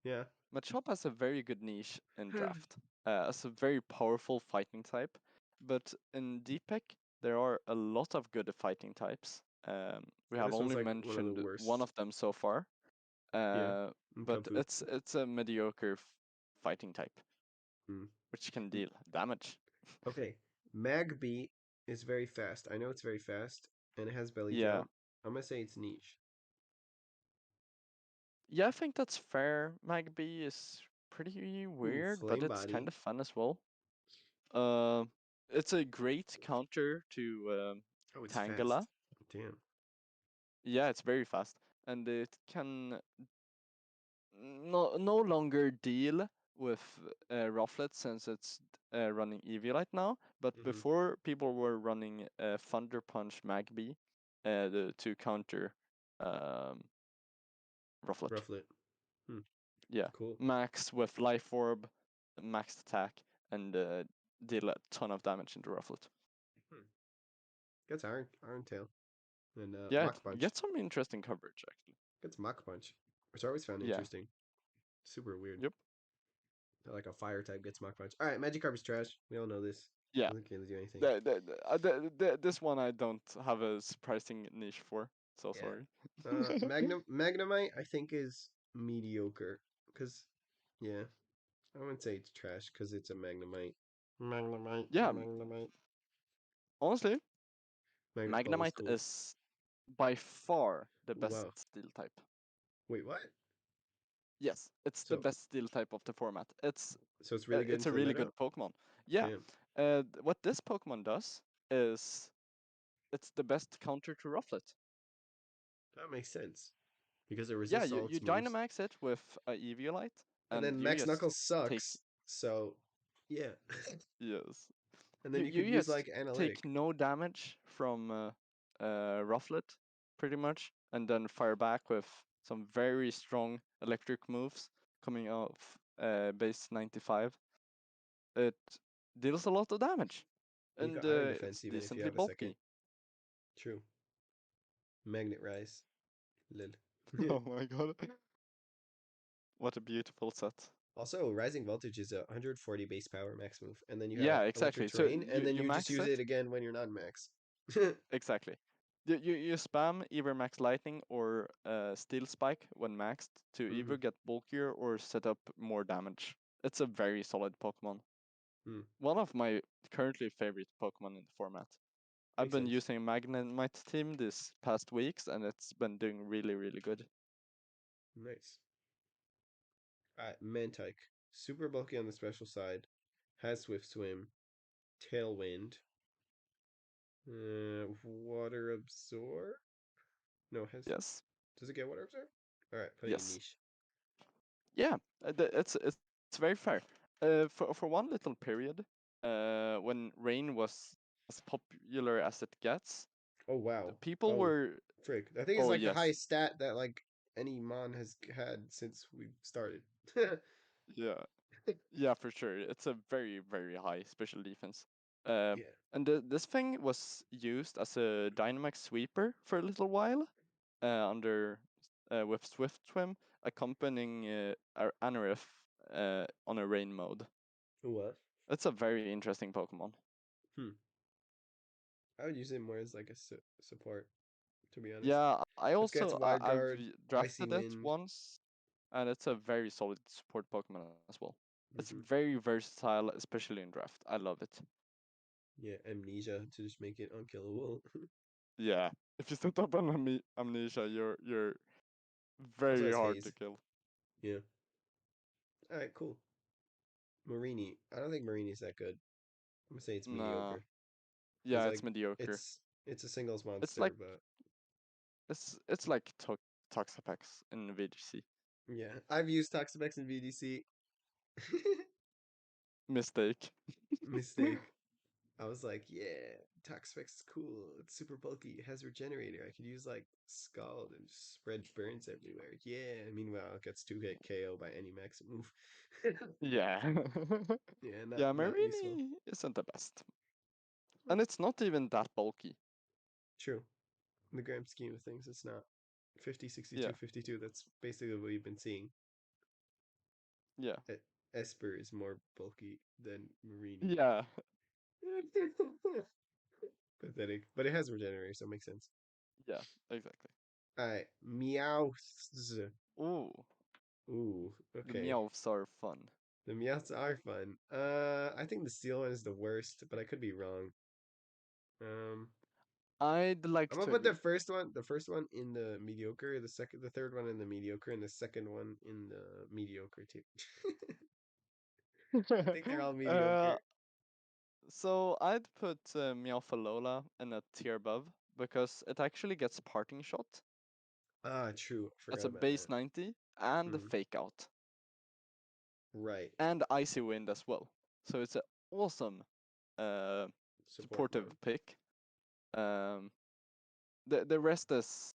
Yeah. Machop has a very good niche in draft. As a very powerful fighting type, but in DPEC there are a lot of good fighting types. We And have this one's only like one of the mentioned one worst. of them so far. Yeah. But Kapu. it's a mediocre fighting type, Hmm. which can deal damage. Okay. Magby is very fast. I know it's very fast, and it has belly Yeah, jump. I'm gonna say it's niche. yeah, I think that's fair. Magby is pretty Ooh, weird, but flame it's kind body. of fun as well. Uh, it's a great counter to Oh, it's Tangela. fast. Damn. Yeah, it's very fast, and it can no longer deal with Rufflet since it's running Eviolite now. But Mm-hmm. before, people were running Thunder Punch Magby to counter um, Rufflet. Rufflet. Hmm. Yeah, Cool. max with Life Orb, max attack, and deal a ton of damage into Rufflet. Hmm. Gets Iron Tail and Yeah, Mach it Punch. gets some interesting coverage actually. Gets Mach Punch, which I always found Yeah. interesting. Super weird. Yep. Like a fire type gets Mach Punch. All right, Magikarp is trash. We all know this. Yeah. Doesn't really do anything. This one I don't have a surprising niche for. So Yeah. sorry. Magnemite I think is mediocre because yeah, I wouldn't say it's trash because it's a Magnemite. Magnemite, Yeah, Magnemite. honestly, Magnet Ball is Magnemite cool. is by far the Ooh, best wow. steel type. Wait, what? Yes, it's the So best steel type of the format. it's really good It's a for the really meta. good Pokemon. Yeah. Damn, What this Pokemon does is it's the best counter to Rufflet. that makes sense because it Yeah, resists all you its moves. Dynamax it with a Eviolite, And and then you Max just Knuckles take sucks. So yeah. yes, And then you could you use just like take analytic. no damage from Rufflet, pretty much, and then fire back with some very strong electric moves coming off base 95. It deals a lot of damage, You and got iron it's defense even if you decently have a second. bulky. True. Magnet Rise. Lil. Oh my god, what a beautiful set! Also, Rising Voltage is a 140 base power max move, and then you have Yeah, Electric exactly. So Terrain, and then you you just max use it it again when you're not max. exactly. You spam either max lightning or steel spike when maxed to Hmm. either get bulkier or set up more damage. It's a very solid Pokemon. Hmm. One of my currently favorite Pokemon in the format. I've Makes been sense. using Magnemite team this past weeks and it's been doing really, really good. Nice. Alright, Mantike. Super bulky on the special side. Has Swift Swim. Tailwind. Water Absorb? No, it has. Yes. Does it get Water Absorb? Alright, putting in Yes. niche. Yeah. It's It's very fair. For one little period, when rain was as popular as it gets, Oh wow. people Oh were. frick. I think it's Oh like the yes, highest stat that like any mon has had since we started. yeah, yeah, for sure. It's a very very high special defense. Yeah. And this thing was used as a dynamic sweeper for a little while, under with Swift Swim accompanying Anorith on a rain mode. What? It's a very interesting Pokemon. Hmm. I would use it more as like a support, to be honest. Yeah, I It gets also Wild I've Guard, Icy drafted it Wind. once, and it's a very solid support Pokemon as well. It's Hmm. very versatile, especially in draft. I love it. Yeah, Amnesia to just make it unkillable. Yeah, if you set up an amnesia, you're Also very has hard to Haze. kill. Yeah. All right, cool. Marini. I don't think Marini's that good. I'm gonna say it's Nah, mediocre because yeah, it's like mediocre. it's a singles It's monster, like but it's like Toxapex in VGC. yeah, I've used Toxapex in VDC. Mistake. Mistake. I was like, yeah, Toxapex is cool. It's super bulky. It has Regenerator. I could use like Scald and just spread burns everywhere. Yeah. Meanwhile, it gets 2 hit KO by any max move. Yeah. Yeah, Yeah, not useful. Marini isn't the best. Hmm. And it's not even that bulky. True. In the grand scheme of things, it's not 50, Yeah. 62, 52. That's basically what we've been seeing. Yeah. Esper is more bulky than Marini. Yeah. Pathetic. But it has Regenerator, so it makes sense. Yeah, exactly. Alright. Meow. Ooh, Ooh, the okay. Meowths are fun. The Meowths are fun. I think the steel one is the worst, but I could be wrong. Um, I'd like I'm gonna to put agree. the first one in the mediocre, the third one in the mediocre, and the second one in the mediocre too. I think they're all uh, mediocre. so I'd put Meowthalola in a tier above because it actually gets Parting Shot Ah, true. I as forgot a about base that. 90 and Hmm. Fake Out Right. and Icy Wind as well. So it's an awesome uh, Support supportive mode. pick. Um, the rest is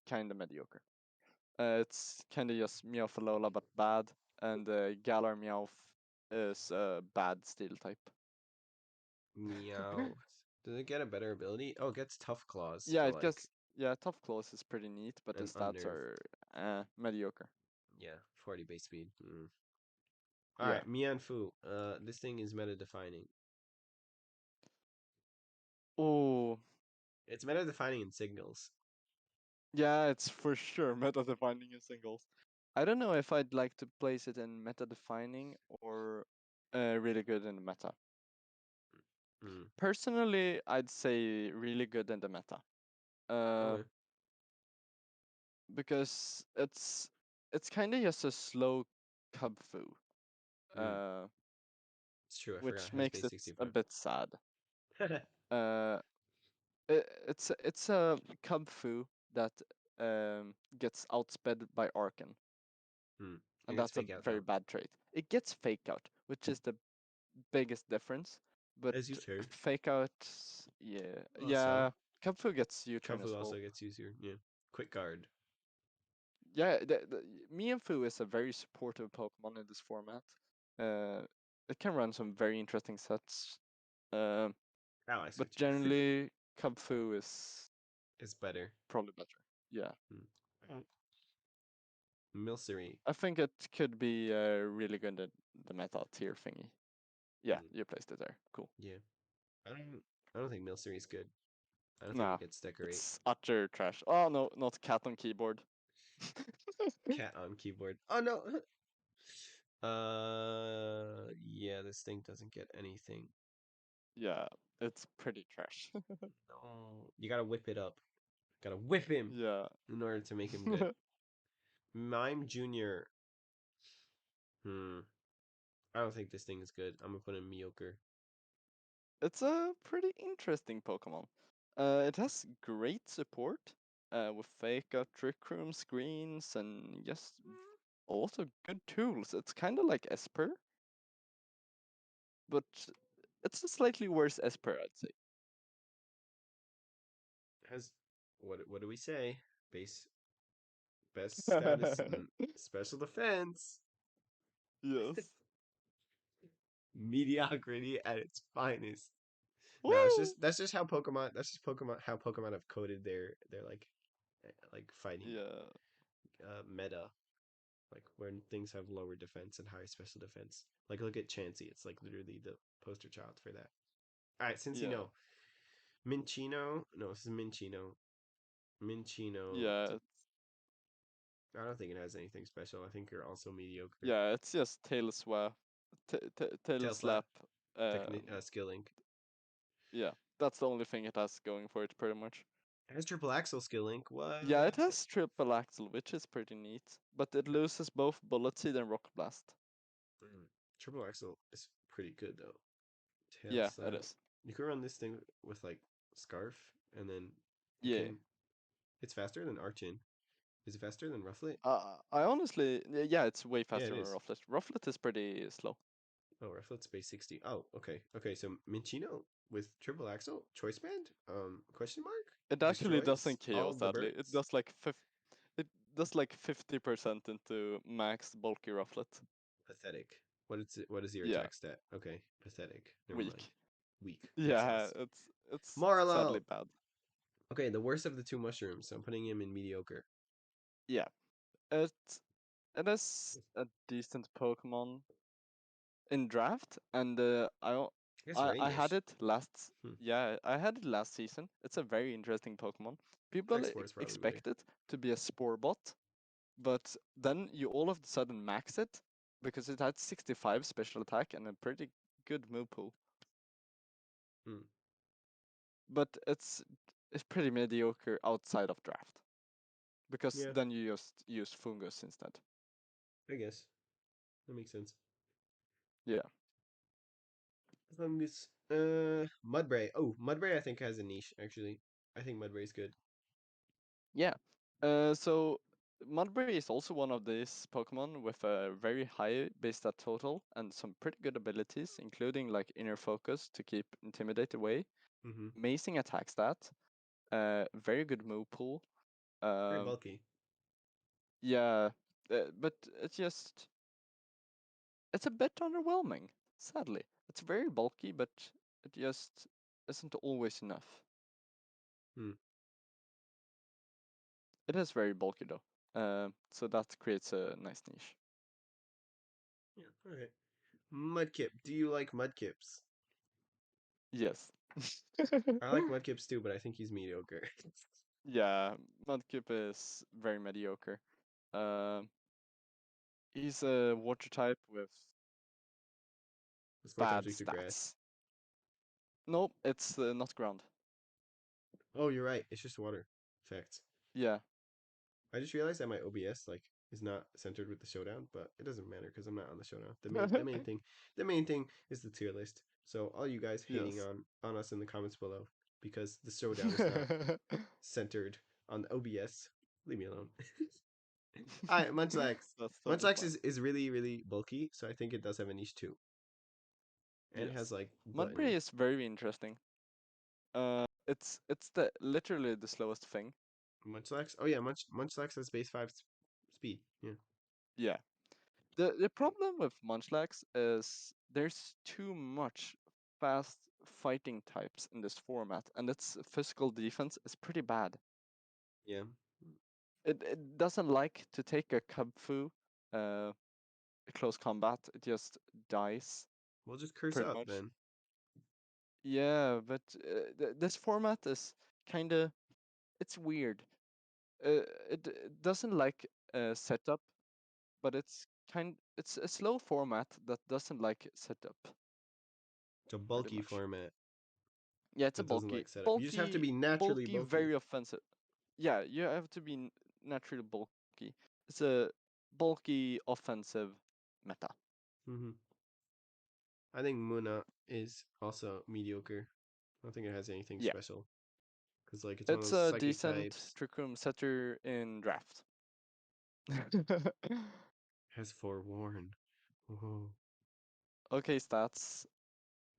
kind of mediocre. It's kind of just Meowthalola but bad, and Galar Meowth is a bad steel type. Meow. Does it get a better ability? Oh, it gets tough claws Yeah, for it like gets yeah. Tough Claws is pretty neat, but the an stats unnerve. are mediocre. Yeah, 40 base speed. Mm. All Yeah. right, Mianfu. This thing is meta defining. Oh, It's meta defining in signals. yeah. It's for sure meta defining in singles. I don't know if I'd like to place it in meta defining or really good in the meta. Mm. Personally, I'd say really good in the meta. Uh, Okay. because it's kind of just a slow cub foo, Mm. uh, It's true. I forgot which it has makes base it a 65. bit sad. Uh, it's a cub foo that gets outsped by Arcan, Mm. It and gets that's a fake out very though. bad trait. It gets fake out, which is the biggest difference. But As you turn. fake out, yeah, Also, yeah, cub foo gets U turn Kafu as well. also gets easier. Yeah. Quick guard. Yeah, Mienfoo is a very supportive Pokemon in this format. Uh, it can run some very interesting sets. Uh, Ally but switching generally, Cubfoo is is better. probably better. Yeah, Mm. Milcery. I think it could be really good at the meta tier thingy. Yeah, Mm. you placed it there. Cool. Yeah. I don't. I don't think Milcery is good. I don't think Nah, it gets decorate. it's utter trash. Oh no, not cat on keyboard. Cat on keyboard. Oh no. Yeah. This thing doesn't get anything. Yeah, it's pretty trash. No. You gotta whip it up. Gotta whip him Yeah. in order to make him good. Mime Junior. Hmm. I don't think this thing is good. I'm gonna put in mediocre. It's a pretty interesting Pokemon. It has great support with Fake Out, Trick Room, screens, and just also good tools. It's kind of like Esper, but it's a slightly worse Esper, I'd say. Has what do we say? Base best status special defense. Yes. Mediocrity at its finest. No, it's Well, just that's just how Pokemon. That's just Pokemon how Pokemon have coded their like fighting yeah, meta. Like when things have lower defense and high special defense. Like look at Chansey. It's like literally the poster child for that. All right, since you yeah, know Minchino. No, this is Minchino. Minchino. yeah, I don't think it has anything special. I think you're also mediocre. yeah. It's just tail swap, tail Tail slap, slap. Um, skill link. yeah, that's the only thing it has going for it, pretty much. It has triple axle skill link. Yeah, it What? has triple axle, which is pretty neat, but it loses both bullet seed and rock blast. Mm. Triple axle is pretty good though. Tail Yeah, it slap. is. You can run this thing with like scarf, and then you Yeah. can. It's faster than Archin. Is it faster than Rufflet? I honestly, yeah, it's way Yeah, it faster than is. Rufflet. Rufflet is pretty slow. Oh, Rufflet's base 60. Oh, okay. Okay, so Minchino with triple axle choice band? Question mark? It actually Destroys doesn't KO, all the sadly. It birds? does like it does like 50% into max bulky Rufflet. Pathetic. What is your Yeah, attack stat? Okay, pathetic. Never mind. weak. Weak. Makes Yeah, sense. it's sadly Marlo! bad. Okay, the worst of the two mushrooms. So I'm putting him in mediocre. Yeah, it it is a decent Pokemon in draft, and I guess I had Rainish. it last. Hmm. Yeah, I had it last season. It's a very interesting Pokemon. People X-Force probably. expect it to be a Spore bot, but then you all of a sudden max it because it had 65 special attack and a pretty good move pool. Hmm. But it's pretty mediocre outside of draft because Yeah, then you just use Fungus instead. I guess. That makes sense. Yeah. Fungus. Mudbray. Oh, Mudbray I think has a niche, actually. I think Mudbray's good. Yeah. So Mudbray is also one of these Pokemon with a very high base stat total and some pretty good abilities, including like Inner Focus to keep Intimidate away, Mm-hmm. amazing attack stat, very good move pool. Very Um, bulky. yeah, but it's a bit underwhelming. Sadly, it's very bulky, but it just isn't always enough. Hmm. It is very bulky though, so that creates a nice niche. Yeah, alright. Mudkip. Do you like Mudkips? Yes. I like Mudkips too, but I think he's mediocre. Yeah, Mudkip is very mediocre. Um, he's a water type with It's 4 times bad weak to grass. stats. Nope, it's not ground. Oh, you're right. It's just water. Facts. Yeah, I just realized that my OBS is not centered with the showdown, but it doesn't matter because I'm not on the showdown. The main thing is the tier list. So all you guys hating yes. on us in the comments below because the showdown is not centered on the OBS, leave me alone. All right, Munchlax. That's totally Munchlax fine. is really really bulky, so I think it does have a niche too, and it has Yes. like Mudbray button. is very interesting. It's the literally the slowest thing. Munchlax. Oh yeah, Munchlax has base 5 speed. Yeah. Yeah. The problem with Munchlax is there's too much fast fighting types in this format, and its physical defense is pretty bad. Yeah. It doesn't like to take a Kubfu uh close combat. It just dies We'll just curse pretty up much. then. Yeah, but this format is kind of it's weird. It doesn't like setup, but it's a slow format that doesn't like setup It's a pretty bulky much. format Yeah, it's a that doesn't bulky, like setup. You just have to bulky, be naturally bulky, bulky. very offensive. Yeah, you have to be naturally bulky. It's a bulky offensive meta. Hmm. I think Muna is also mediocre. I don't think it has anything Yeah, special because like it's one of it's those a psychic decent types. Trick Room setter in draft. Has forewarn. Oh. Okay, stats.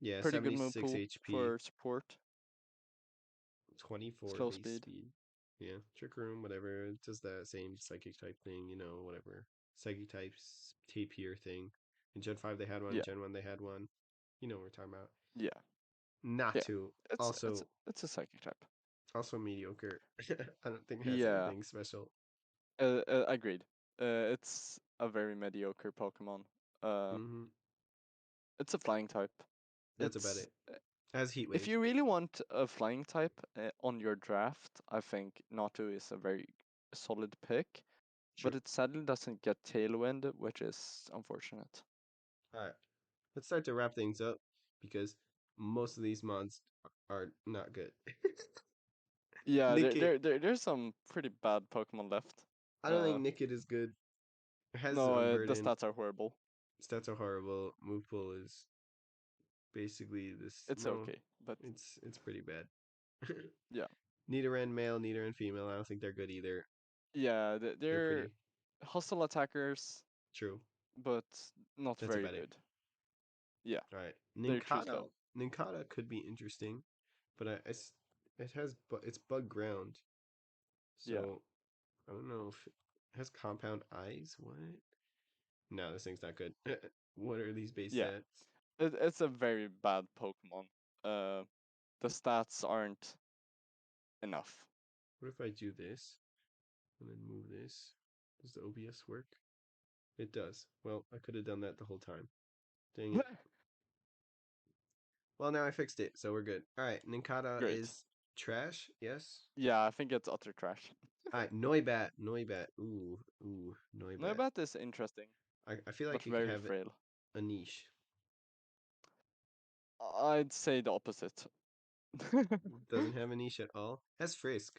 Yeah, Pretty good 76 move pool HP, for support. 24 Slow base speed. speed. Yeah, Trick Room, whatever. It does that same psychic type thing, whatever. Psychic types, tapier thing. In Gen 5 they had one, Yeah, Gen 1 they had one. You know what we're talking about. yeah, yeah. Natu, also It's a psychic type. also mediocre. I don't think it has Yeah, anything special. agreed. It's a very mediocre Pokemon. Uh, Hmm. it's a flying type. That's about It's it. It has Heat if Wave. you really want a flying type on your draft, I think Natu is a very solid pick. But True. it sadly doesn't get Tailwind, which is unfortunate. Alright, let's start to wrap things up because most of these mods are not good. Yeah, Nickit, there's some pretty bad Pokemon left. I don't Uh, think Nickit is good. It has no, the Unburden. stats are horrible. Stats are horrible. Move pool is basically this. It's No, okay, but it's pretty bad. yeah, Nidoran male, Nidoran female. I don't think they're good either. yeah, They're they're pretty hostile attackers, true. but not That's very about it. good. Yeah, All right, they're too Ninkata. slow. Ninkata could be interesting, but it has it's bug ground, Yeah, so I don't know if it has compound eyes. What? No, this thing's not good. What are these base yeah, stats? it's a very bad Pokemon. Uh, the stats aren't enough. What if I do this and then move this? Does the OBS work? It does. Well, I could have done that the whole time. Dang it. Well, now I fixed it, so we're good. All right, Ninkata Great. is trash. Yes. Yeah, I think it's utter trash. All right, Noibat. Noibat. Ooh, Noibat. Noibat is interesting, I feel but like it could very have frail. a niche. I'd say the opposite. Doesn't have a niche at all. Has Frisk.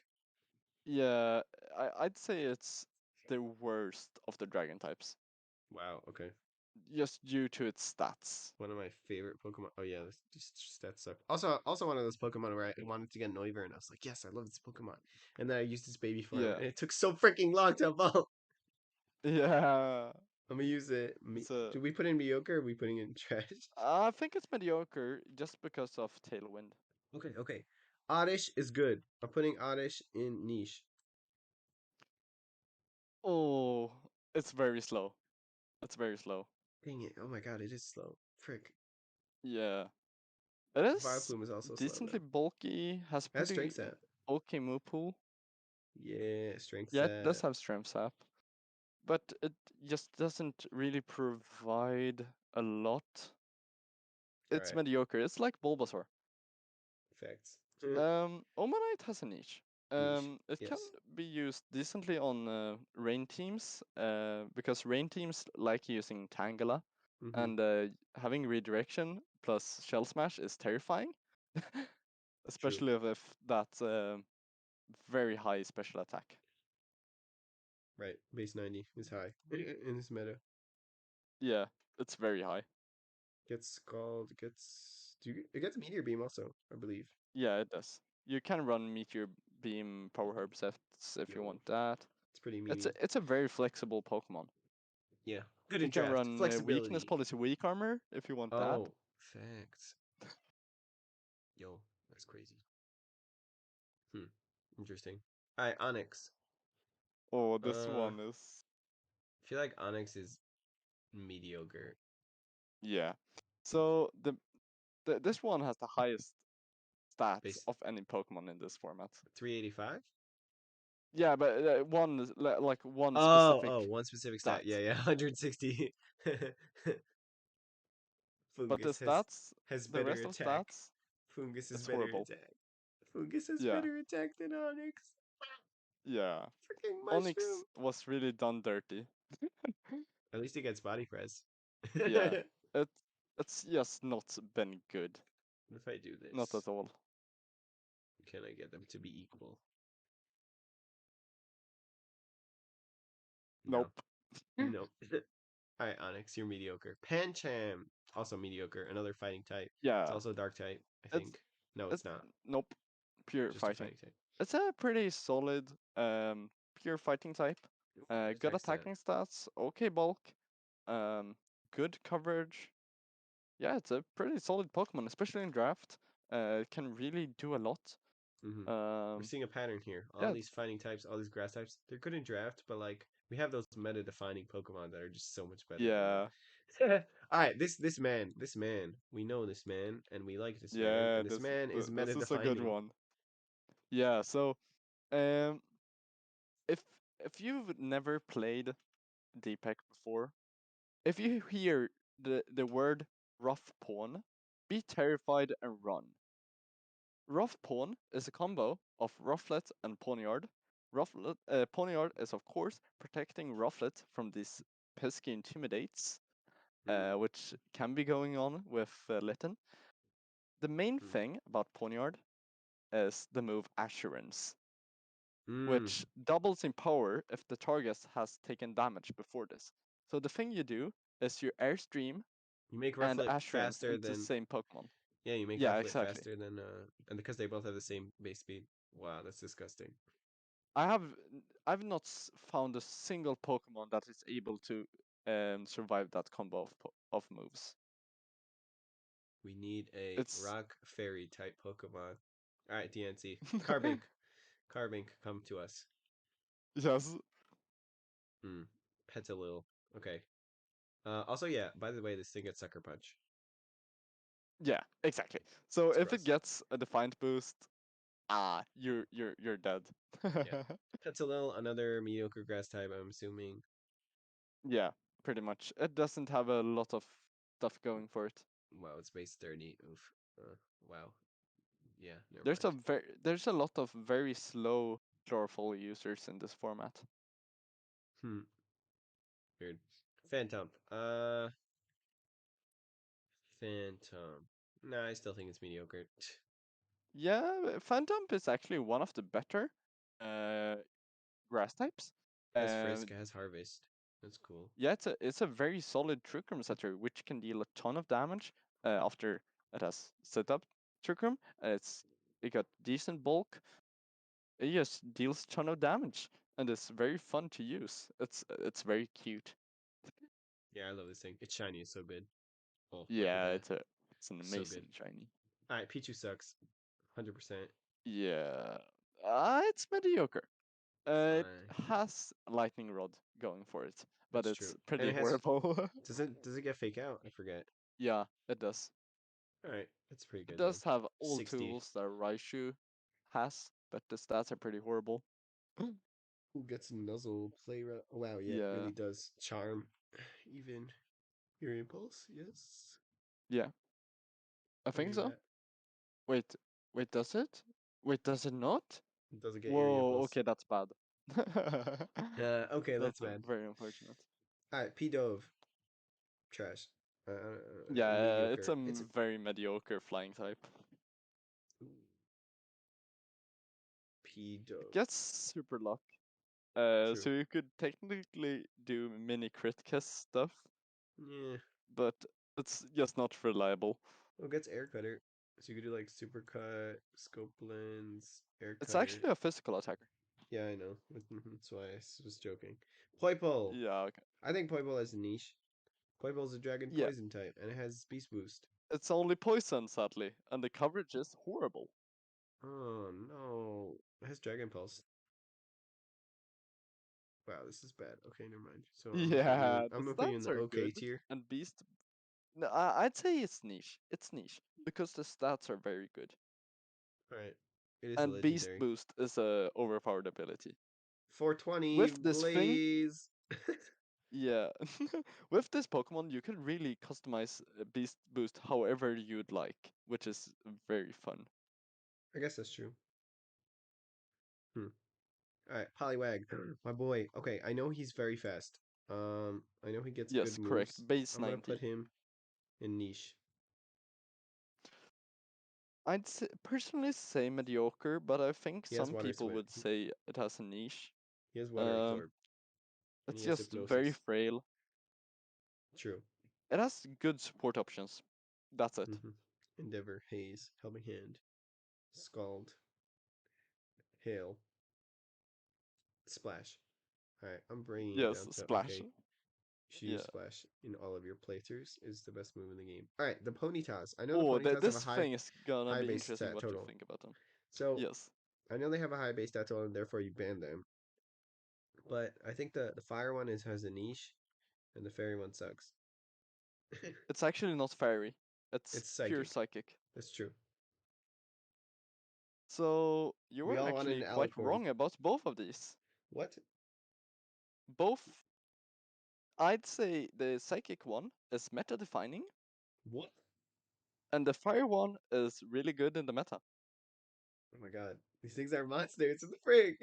Yeah, I'd say it's the worst of the dragon types, Wow. Okay. just due to its stats. One of my favorite Pokemon. Oh yeah, this just stats suck. Also one of those Pokemon where I wanted to get Noivern, and I was like, yes, I love this Pokemon. And then I used this baby form, Yeah, and it took so freaking long to evolve. yeah. I'm gonna use it. So Do we put in mediocre? Or are we putting in trash? I think it's mediocre just because of Tailwind. Okay. Oddish is good. I'm putting Oddish in niche. Oh, it's very slow. It's very slow. Dang it. Oh my god, it is slow. Frick. Yeah, it is Vileplume is also slow decently though. bulky. Has It has pretty strength set. bulky move pool. Yeah, strength Yeah, it does set. have strength sap, but it just doesn't really provide a lot. It's Alright. mediocre. It's like Bulbasaur. Facts. Omanite has a niche. Niche. It can Yes. be used decently on rain teams, because rain teams like using Tangela, Mm-hmm. and having redirection plus Shell Smash is terrifying, True. especially if that's very high special attack. Right. Base 90 is high in this meta. Yeah, it's very high. Gets Scald, it gets Meteor Beam also, I believe. Yeah, it does. You can run Meteor Beam Power Herb sets if you Yo, want that. it's pretty memey. It's a very flexible Pokemon. Yeah. Good You in can draft. run Weakness Flexibility. Policy Weak Armor if you want that. Oh, facts. Yo, that's crazy. Hmm. Interesting. Alright, Onyx. Oh, this I one is feel like Onyx is mediocre. yeah. So this one has the highest stats Base of any Pokemon in this format. 385? Yeah, but one is like one specific Oh, one specific stat. stat. Yeah, 160. But the Fungus stats, has the better rest of attack. stats, Fungus has it's better horrible. attack. Fungus has Yeah, better attack than Onyx. yeah. Freaking mushroom. Onyx was really done dirty. At least he gets body press. Yeah, What it it's just not been good, if I do not this? at all. Can I get them to be equal? No. Nope. No. Alright, Onyx, you're mediocre. Pancham, also mediocre. Another fighting type. It's Yeah, also dark type, I it's think. No, it's it's not. nope. Pure Just a fighting. fighting type. It's a pretty solid pure fighting type. Ooh, Good attack stat. attacking stats, okay bulk, good coverage. Yeah, it's a pretty solid Pokemon, especially in draft. It can really do a lot. Hmm. We're Um, seeing a pattern here. All yeah, these fighting types, all these grass types, they're good in draft, but like we have those meta defining Pokemon that are just so much better than yeah, them. All right, this man, we know this man, and we like this man, yeah. and this man is meta This is a good defining. one. Yeah. So, um, if if you've never played Deepak before, if you hear the word rough pawn, be terrified and run. Rough pawn is a combo of Rufflet and Poniard. Poniard is of course protecting Rufflet from these pesky intimidates, Mm, which can be going on with Litten. The main mm, thing about Poniard is the move Assurance, mm. which doubles in power if the target has taken damage before this. So the thing you do is you airstream You make and Rufflet Assurance faster into the than same Pokemon. yeah, you make Yeah, Rufflet exactly. faster than and because they both have the same base speed. Wow, that's disgusting. I have I've not found a single Pokemon that is able to survive that combo of moves. We need a It's rock fairy type Pokemon. All right, DNC. Carbink. Carbink, come to us. yes, Hmm. Petalil. Okay. Also, yeah, by the way, this thing gets Sucker Punch. yeah, exactly. So It's if it gross. gets a defiant boost, you're dead. Yeah. Petalil, another mediocre grass type, I'm assuming. Yeah, pretty much. It doesn't have a lot of stuff going for it. Wow, it's base 30. Oof. Wow. Yeah, never There's mind. there's a lot of very slow chlorophyll users in this format. Hmm. Weird. Phantom. Phantom. Nah, I still think it's mediocre. Yeah, Phantom is actually one of the better uh, grass types. Has Uh, Frisk, has Harvest. That's cool. yeah, it's a very solid Trick Room setter, which can deal a ton of damage after it has set up Trick Room. It got decent bulk. It just deals a ton of damage, and it's very fun to use. It's very cute. Yeah, I love this thing. It's shiny. It's so good. Oh, look at Yeah, that. it's an So good. amazing shiny. All right, Pichu sucks. 100%. Yeah, it's mediocre. It Fine. has lightning rod going for it, but That's it's true. And pretty it has. horrible. Does it get fake out? I forget. Yeah, it does. All right, that's pretty It good then. does have all 60. tools that Raichu has, but the stats are pretty horrible. Who gets nuzzle play? Wow, yeah, it Yeah, really does charm. Even your impulse. Yes, yeah, I I'll think give you so. that. Wait, wait, does it? Wait, does it not? It doesn't get Eerie Whoa, Impulse. okay, that's bad. Okay, that's That's bad. very unfortunate. All right, P Dove. Trash. Yeah, it's Mediocre. a It's a very mediocre flying type. P It Dove. gets super luck. True. So you could technically do mini crit kiss stuff, Yeah. but it's just not reliable. Well, it gets Air Cutter. So you could do like Super Cut, Scope Lens, Air It's Cutter. actually a physical attacker. Yeah, I know. That's why I was joking. Poipole. Yeah, okay. I think Poipole has a niche. Poipole is a Dragon Yeah, Poison type, and it has Beast Boost. it's only poison, sadly, and the coverage is horrible. Oh no. It has Dragon Pulse. Wow, this is bad. Okay, never mind. So I'm gonna put you in Yeah, the I'm gonna put you in stats the are okay good, tier. and Beast. No, I'd say it's niche. It's niche because the stats are very good, Alright. It is a and Beast legendary. Boost is a overpowered ability. 420 With this thing, Blaze. yeah, with this Pokemon, you can really customize Beast Boost however you'd like, which is very fun. I guess that's true. Hmm. Alright, Poliwag. My boy. Okay, I know he's very fast. I know he gets good Yes, moves. correct. Base I'm gonna put 90. him in niche. Personally say mediocre, but I think He has some water people split. would say it has a niche. He has water Um, absorb. And he it's has just very hypnosis. frail. True. It has good support options. That's it. Hmm. Endeavor, Haze, Helping Hand, Scald, Hail, Splash. Alright, I'm bringing you Yes, down to splash. okay. You should use Yeah. Splash in all of your playthroughs. Is the best move in the game. All right, the Ponytas. I know the Oh, Ponytas have a this thing is gonna high be base interesting stat what you total. think about them. So Yes. I know they have a high base stat total, and therefore you ban them. But I think the fire one is has a niche, and the fairy one sucks. It's actually not fairy. It's It's pure psychic. psychic. That's true. So you We were all wanted actually an quite Alicorn. wrong about both of these. What? Both, I'd say the psychic one is meta defining, What? and the fire one is really good in the meta. Oh my god. These things are monsters. It's a frig.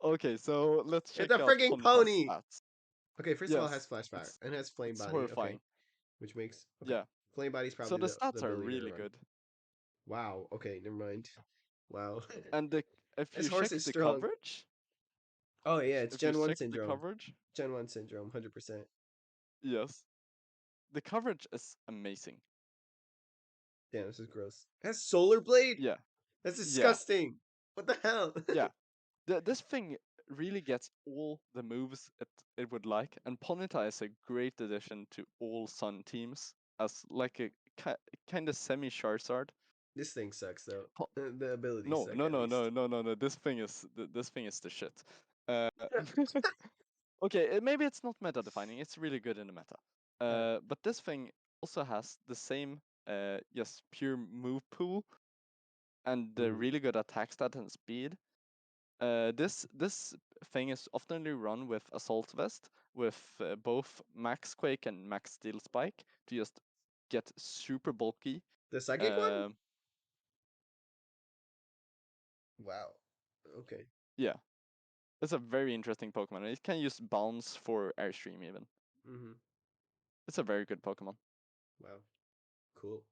Okay, so let's It's check a out frigging Ponyta's pony. stats. Okay, first of all, it has Yes, Flash Fire it's and it has Flame it's Body. Okay, horrifying. which makes okay. Yeah. Flame Body's So probably the the stats are ability to really run. good. Wow. Okay, never mind. Wow. And if This you horse check is the strong. coverage, Oh yeah, it's if you Gen One check the syndrome. coverage, Gen One syndrome, 100%. yes, the coverage is amazing. Damn, this is gross. It has Solar Blade. Yeah, That's yeah, disgusting. What the hell? yeah. This thing really gets all the moves it would like, and Ponyta is a great addition to all Sun teams as like a kind of semi Charizard. This thing sucks though. Po- The abilities no, suck no, at no, least. no, no, no, no. This thing is the shit. Uh, okay, maybe it's not meta defining. It's really good in the meta. All right. But this thing also has the same yes pure move pool and the Mm-hmm. really good attack stat and speed. This thing is often run with Assault Vest with both Max Quake and Max Steel Spike to just get super bulky. The psychic one? Uh, Wow. Okay. yeah, it's a very interesting Pokemon. It can use Bounce for Airstream even. Mm-hmm. It's a very good Pokemon. Wow. Cool.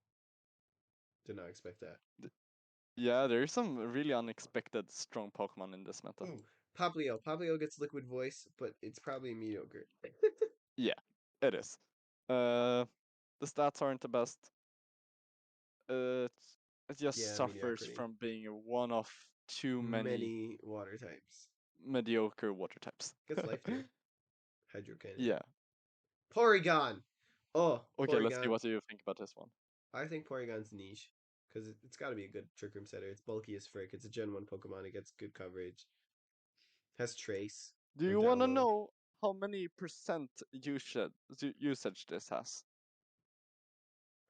Did not expect that. Yeah, there's some really unexpected strong Pokemon in this meta. Ooh, Poplio. Poplio gets liquid voice, but it's probably mediocre. Yeah, it is. Uh, the stats aren't the best. It just Yeah, suffers mediocrity. from being one of too many Many water types. mediocre water types. Gets life here. Hydro Cannon. Yeah. Porygon! Oh, Okay, let's see Porygon. what you think about this one. I think Porygon's niche. Because it's got to be a good Trick Room setter. It's bulky as frick. It's a Gen 1 Pokemon. It gets good coverage. Has Trace Do on you want to download. know how many percent usage this has?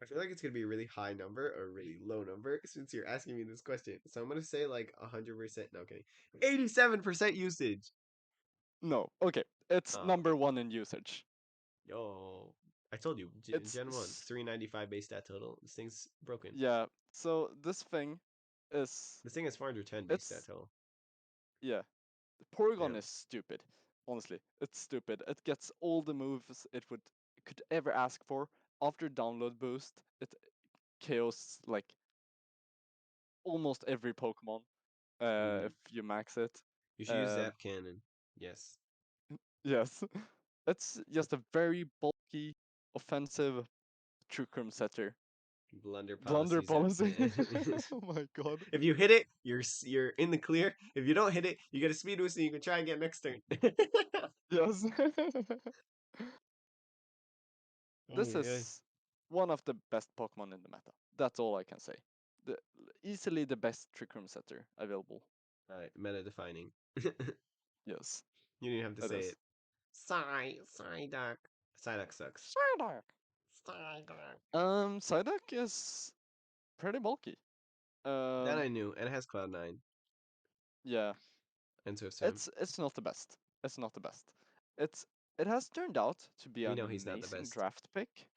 I feel like it's gonna be a really high number or a really low number since you're asking me this question. So I'm gonna say like 100%. No kidding. 87% usage. No. Okay, it's Oh, number one in usage. yo. I told you, It's Gen 1, 395 base stat total. This thing's broken. yeah. So this thing is This thing has 410 base stat it's total. yeah. Porygon Damn. is stupid. Honestly, it's stupid. It gets all the moves it could ever ask for. After download boost, it KOs like almost every Pokemon. Mm. If you max it. You should use Uh, Zap Cannon. Yes. yes, it's just a very bulky, offensive Trick Room setter. Blunder Blunder policy Zap policy. Cannon. Oh my god. If you hit it, you're in the clear. If you don't hit it, you get a speed boost and you can try again next turn. Yes. Oh This yeah. is one of the best Pokemon in the meta. That's all I can say. The, easily the best Trick Room setter available. Alright, meta defining. You Yes, didn't even have to it say is. it. Psyduck. Psyduck sucks. Psyduck. Psyduck. Psyduck is pretty bulky. That Um, I knew, and it has Cloud9 yeah, and Swift Swim. it's not the best. It's not the best. It's it has turned out to be We an know he's not the amazing best. draft pick.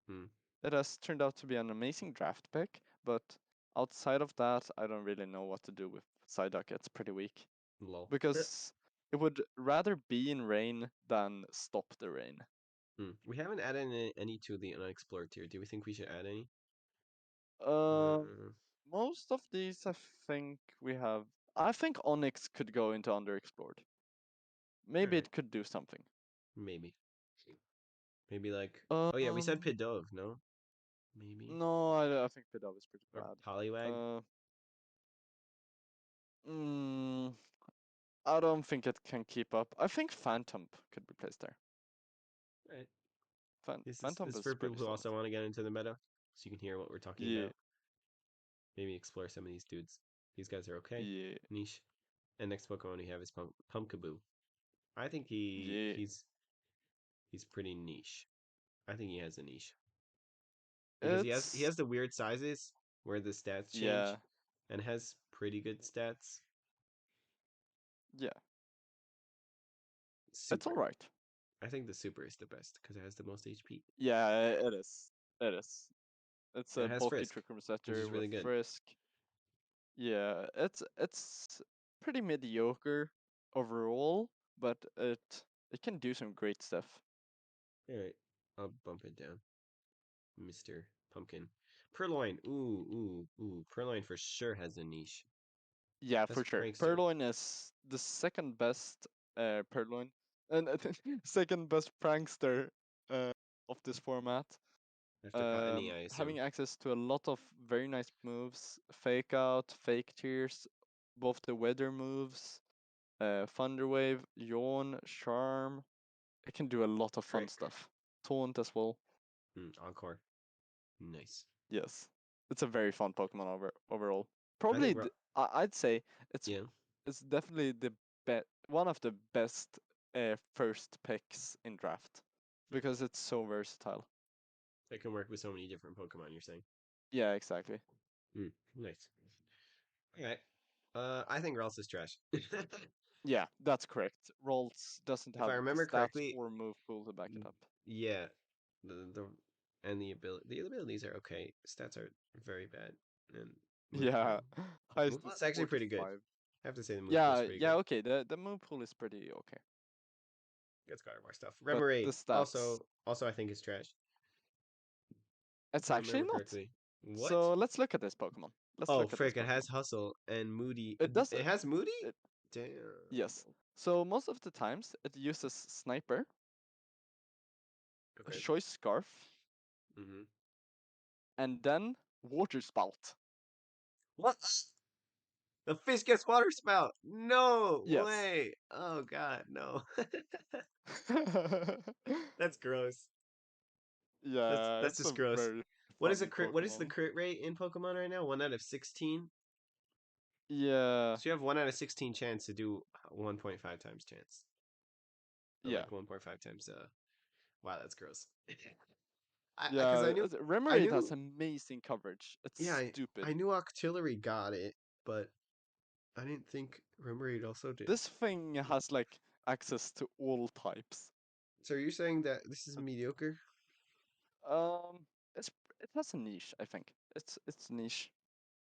Hmm. It has turned out to be an amazing draft pick, but outside of that, I don't really know what to do with Psyduck. It's pretty weak Lol. because it would rather be in rain than stop the rain. We haven't added any to the unexplored tier. Do we think we should add any? Uh, Uh, most of these, I think we have. I think Onyx could go into underexplored. Maybe Alright. it could do something. Maybe. Maybe like. Oh yeah, we said Um, Pidove, no? Maybe. no, I think Pidove is pretty Or bad. Poliwag? Uh, mm, I don't think it can keep up. I think Phantom could be placed there. Phantom This is is for people pretty who solid. also want to get into the meta, so you can hear what we're talking Yeah, about. Maybe explore some of these dudes. These guys are okay. yeah, Niche. And next Pokemon we have is Pumpkaboo. I think yeah. he's pretty niche. I think he has a niche because he It's has the weird sizes where the stats change, yeah, and has pretty good stats. yeah. It's all Super. right. I think the super is the best because it has the most HP Yeah, it is. It is. It's and a it has bulky Frisk, trick room which setter is with really good. Frisk. Yeah, it's pretty mediocre overall, but it can do some great stuff. All right, I'll bump it down, Mister Pumpkin. Purloin. Ooh. Purloin for sure has a niche. Yeah, That's for sure. Prankster Purloin is the second best Purloin, and I think second best prankster uh, of this format. after Cottonee, I assume. Having access to a lot of very nice moves, fake out, fake tears, both the weather moves, Thunderwave, Yawn, Charm. It can do a lot of fun Trick. stuff. Taunt as well. Encore. Nice. Yes, it's a very fun Pokemon overall. I Probably, think I'd say it's yeah, it's definitely the one of the best first picks in draft because it's so versatile. it can work with so many different Pokemon. You're saying. Yeah, exactly. Nice. All right. I think Ralts is trash. Yeah, that's correct. Rolls doesn't If I have the remember stats correctly, or move pool to back it up. yeah, the and the abilities are okay. Stats are very bad, and Yeah, highest move pool is is actually pretty good. 45. I have to say the move pool is Yeah, pretty yeah, good. okay. The move pool is pretty okay, Gets got more stuff. but the Remoraid stats, also I think is trash. If it's I actually remember not. correctly. What? So let's look at this Pokemon. Let's Oh, look at this frick! It Pokemon. has hustle and moody. It does It has moody. it. Damn. Yes. So most of the times it uses Sniper, a Okay. Choice Scarf, Mm-hmm. and then Water Spout. What? The fish gets water spout. No Yes. way. Oh god, no. That's gross. Yeah, That's it's a just gross. very What is a funny crit? What is the Pokemon. crit rate in Pokemon right now? 1 out of 16. Yeah, So you have 1 out of 16 chance to do 1.5 times chance, or yeah, like 1.5 times. Wow, that's gross. I because yeah. I Remoraid has knew, amazing coverage. It's yeah, I stupid. knew Octillery got it, but I didn't think Remoraid also did. This thing has like access to all types. So are you saying that this is mediocre? Um, it's it has a niche. I think it's niche.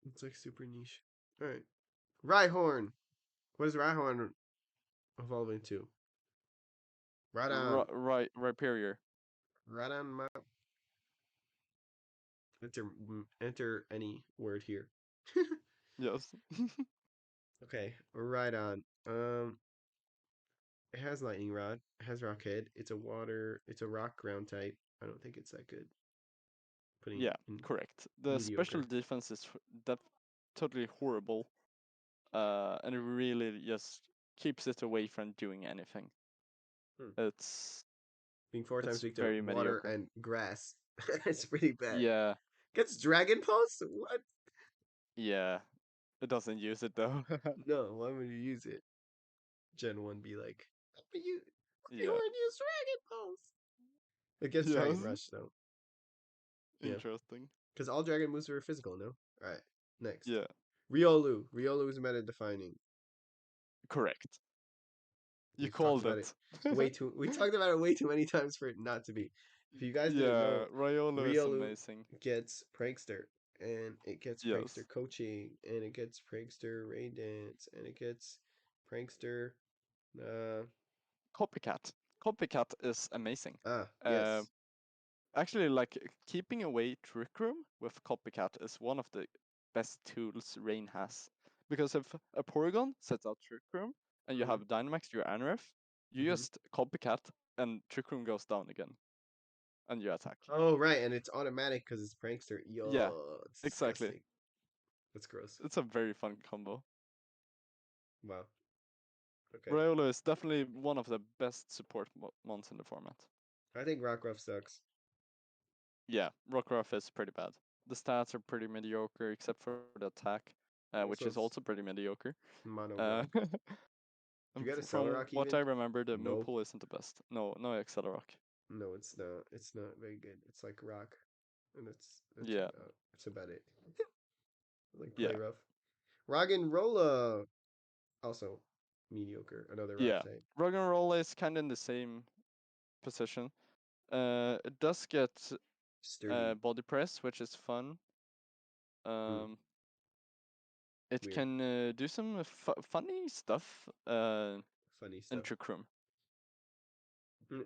It's like super niche. All right, Rhyhorn. What is Rhyhorn evolve into? Radon. Right, Rhyperior. Radon map. Enter any word here. Yes. Okay, Rhydon. It has lightning rod. It has rock head. It's a water. It's a rock ground type. I don't think it's that good. Putting it Yeah, in correct. The special mediocre. defense is that totally horrible. And it really just keeps it away from doing anything. Hmm. It's Being 4 times it's weak to very water mediocre. and grass. It's pretty bad. Yeah, Gets Dragon Pulse? What? yeah. It doesn't use it though. No, why would you use it? Gen 1 be like, but you, Yeah. Rhyhorn use Dragon Pulse. It gets Dragon Yes. Rush though. Yeah. Interesting. Because all dragon moves are physical, no? Alright, next. Yeah. Riolu. Riolu is meta defining. Correct. You We've talked called about it it. we talked about it way too many times for it not to be. If you guys didn't Yeah, know, Riolo is Riolu amazing. gets Prankster, and it gets Prankster Yes. coaching, and it gets Prankster rain dance, and it gets Prankster uh Copycat. Copycat is amazing. Uh, yes. Actually, like keeping away Trick Room with Copycat is one of the best tools Rain has. Because if a Porygon sets out Trick Room and you Mm-hmm. have Dynamax your Anref, you Mm-hmm. just Copycat and Trick Room goes down again and you attack. Oh right, and it's automatic because it's Prankster. Yeah, Yo, it's exactly. disgusting. That's gross. It's a very fun combo. Wow. Okay. Riolo is definitely one of the best support mons in the format. I think Rockruff sucks. Yeah, Rockruff is pretty bad. The stats are pretty mediocre except for the attack, which is Also, also it's pretty mediocre. mono Uh, rock. Do you get a from Celerock what I even? remember, the move No, pool isn't the best. No, no Accelerock. no, it's not. It's not very good. It's like rock, and that's Yeah, about it. Like yeah, play rough. Roggenrola also mediocre. Another rock yeah. type. Rug and Roll is kind of in the same position. It does get Sturdy. body press, which is fun. Hmm, Um, it weird. can do some funny stuff Funny in stuff. Trick Room. Mm,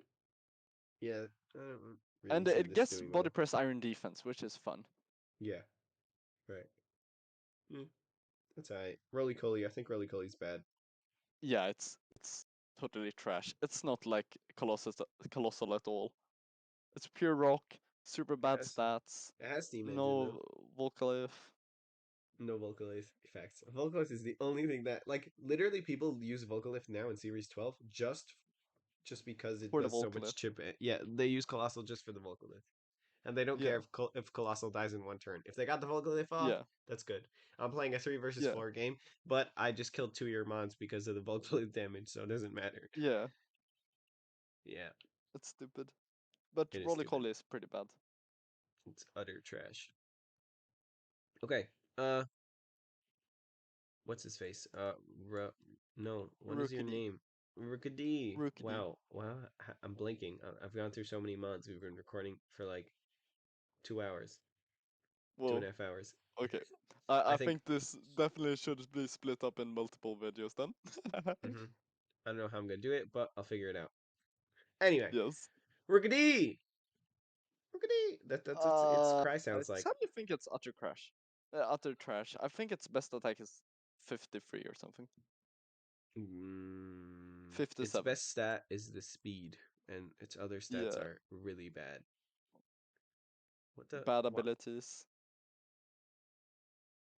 yeah, I don't really And see it this gets doing body well. press iron defense, which is fun. Yeah, right. Mm, that's alright. Roly Coly. I think Roly Coly's bad. Yeah, it's totally trash. It's not like Colossal at all. It's pure rock, super It bad has stats, it has steam engine though. no Volcalith. No Volcalith effects. Volcalith is the only thing that like literally people use Volcalith now in Series 12 just because it For the does so Volcalith. much chip. Yeah, they use Colossal just for the Volcalith. And they don't care Yeah, if Colossal dies in one turn. If they got the Volcalith off, yeah, that's good. I'm playing a 3 versus yeah, 4 game, but I just killed 2 of your mons because of the Volcalith damage, so it doesn't matter. yeah. Yeah, It's stupid. But it is stupid. Rollicoli is pretty bad. It's utter trash. Okay. Uh what's his face? No, what is your Rookedy. name? Rookedy. Rookedy. Wow. I'm blinking. I've gone through so many mods. We've been recording for like 2 hours, two and Whoa. a half hours. Okay. I I think. think this definitely should be split up in multiple videos then. Mhm. I don't know how I'm gonna do it, but I'll figure it out. Anyway, Yes. Rookedy. Rookedy. That's what its cry I sounds like. sadly think it's utter crash. Utter trash. I think its best attack is 53 or something. Its 57. best stat is the speed, and its other stats Yeah. are really bad. What the Bad what? abilities.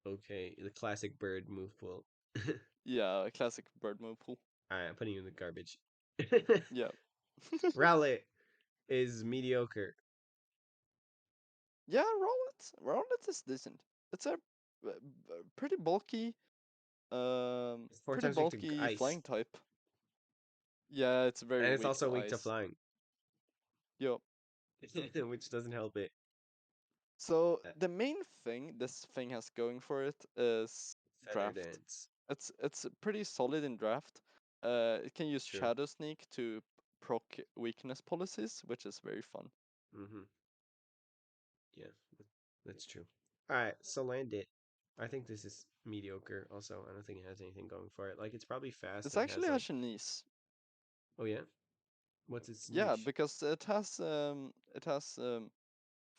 Okay, the classic bird move pool. Yeah, classic bird move pool. Alright, I'm putting you in the garbage. Yeah. Rowlet is mediocre. Yeah, Roll it is decent. It's a pretty It's four pretty times weak to bulky ice, flying type. Yeah, it's very and it's weak also to weak to ice. flying, Yo. which doesn't help it. So Uh, the main thing this thing has going for it is Feather draft. dance. It's pretty solid in draft. It can use True. Shadow Sneak to proc weakness policies, which is very fun. Mm-hmm. Yeah, that's true. Alright, so land it. I think this is mediocre. Also, I don't think it has anything going for it. Like, it's probably fast It's and actually has a like, Shanice. oh yeah, what's its Yeah, niche? because it has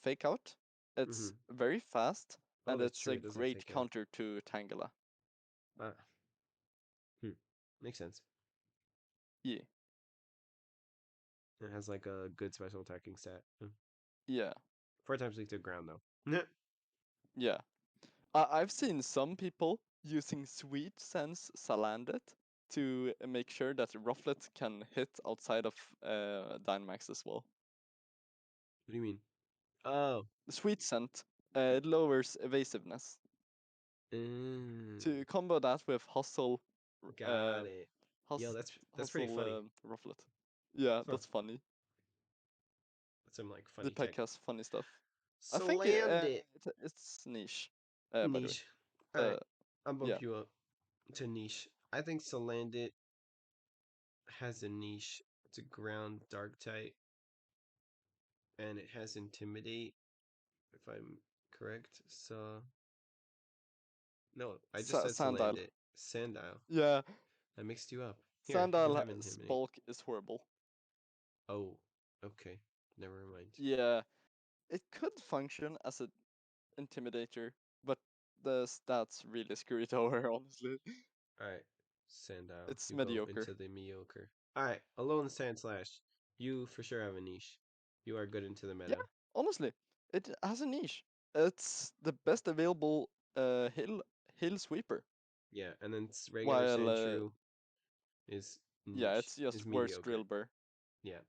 fake out. Mm-hmm. It's very fast, Oh, and that's it's true. a It does have great fake out. counter to Tangela. Ah, hmm. Makes sense. Yeah, It has like a good special attacking stat. yeah, 4 times weak to ground though. yeah. I've seen some people using Sweet Sense Salandit to make sure that Rufflet can hit outside of Dynamax as well. What do you mean? Oh, Sweet Scent it lowers evasiveness. mm, To combo that with Hustle, uh, got it. Yo, hus- that's pretty Hustle funny. Rufflet. Yeah, Huh. that's funny. That's some like The funny pack tech. has funny stuff. I think Slammed it. it's niche. By the way. Niche. All right, Uh, I'll bump yeah. you up to niche. I think Salandit has a niche. It's a ground dark type, and it has intimidate. If I'm correct, so no, I just said Sandile. Salandit. Sandile. Yeah, I mixed you up. Here, you have Sandal's intimidate. bulk is horrible. Oh, okay. Never mind. Yeah, it could function as an intimidator, but the stats really screw it over, honestly. All right, Sandile, It's you go mediocre. into the mediocre. All right, Alone Sand Slash. You for sure have a niche. You are good into the Yeah, meta. honestly, it has a niche. It's the best available hill sweeper. Yeah, and then regular While Sandshrew is yeah, niche, it's just is worse mediocre. drill burr. Yeah,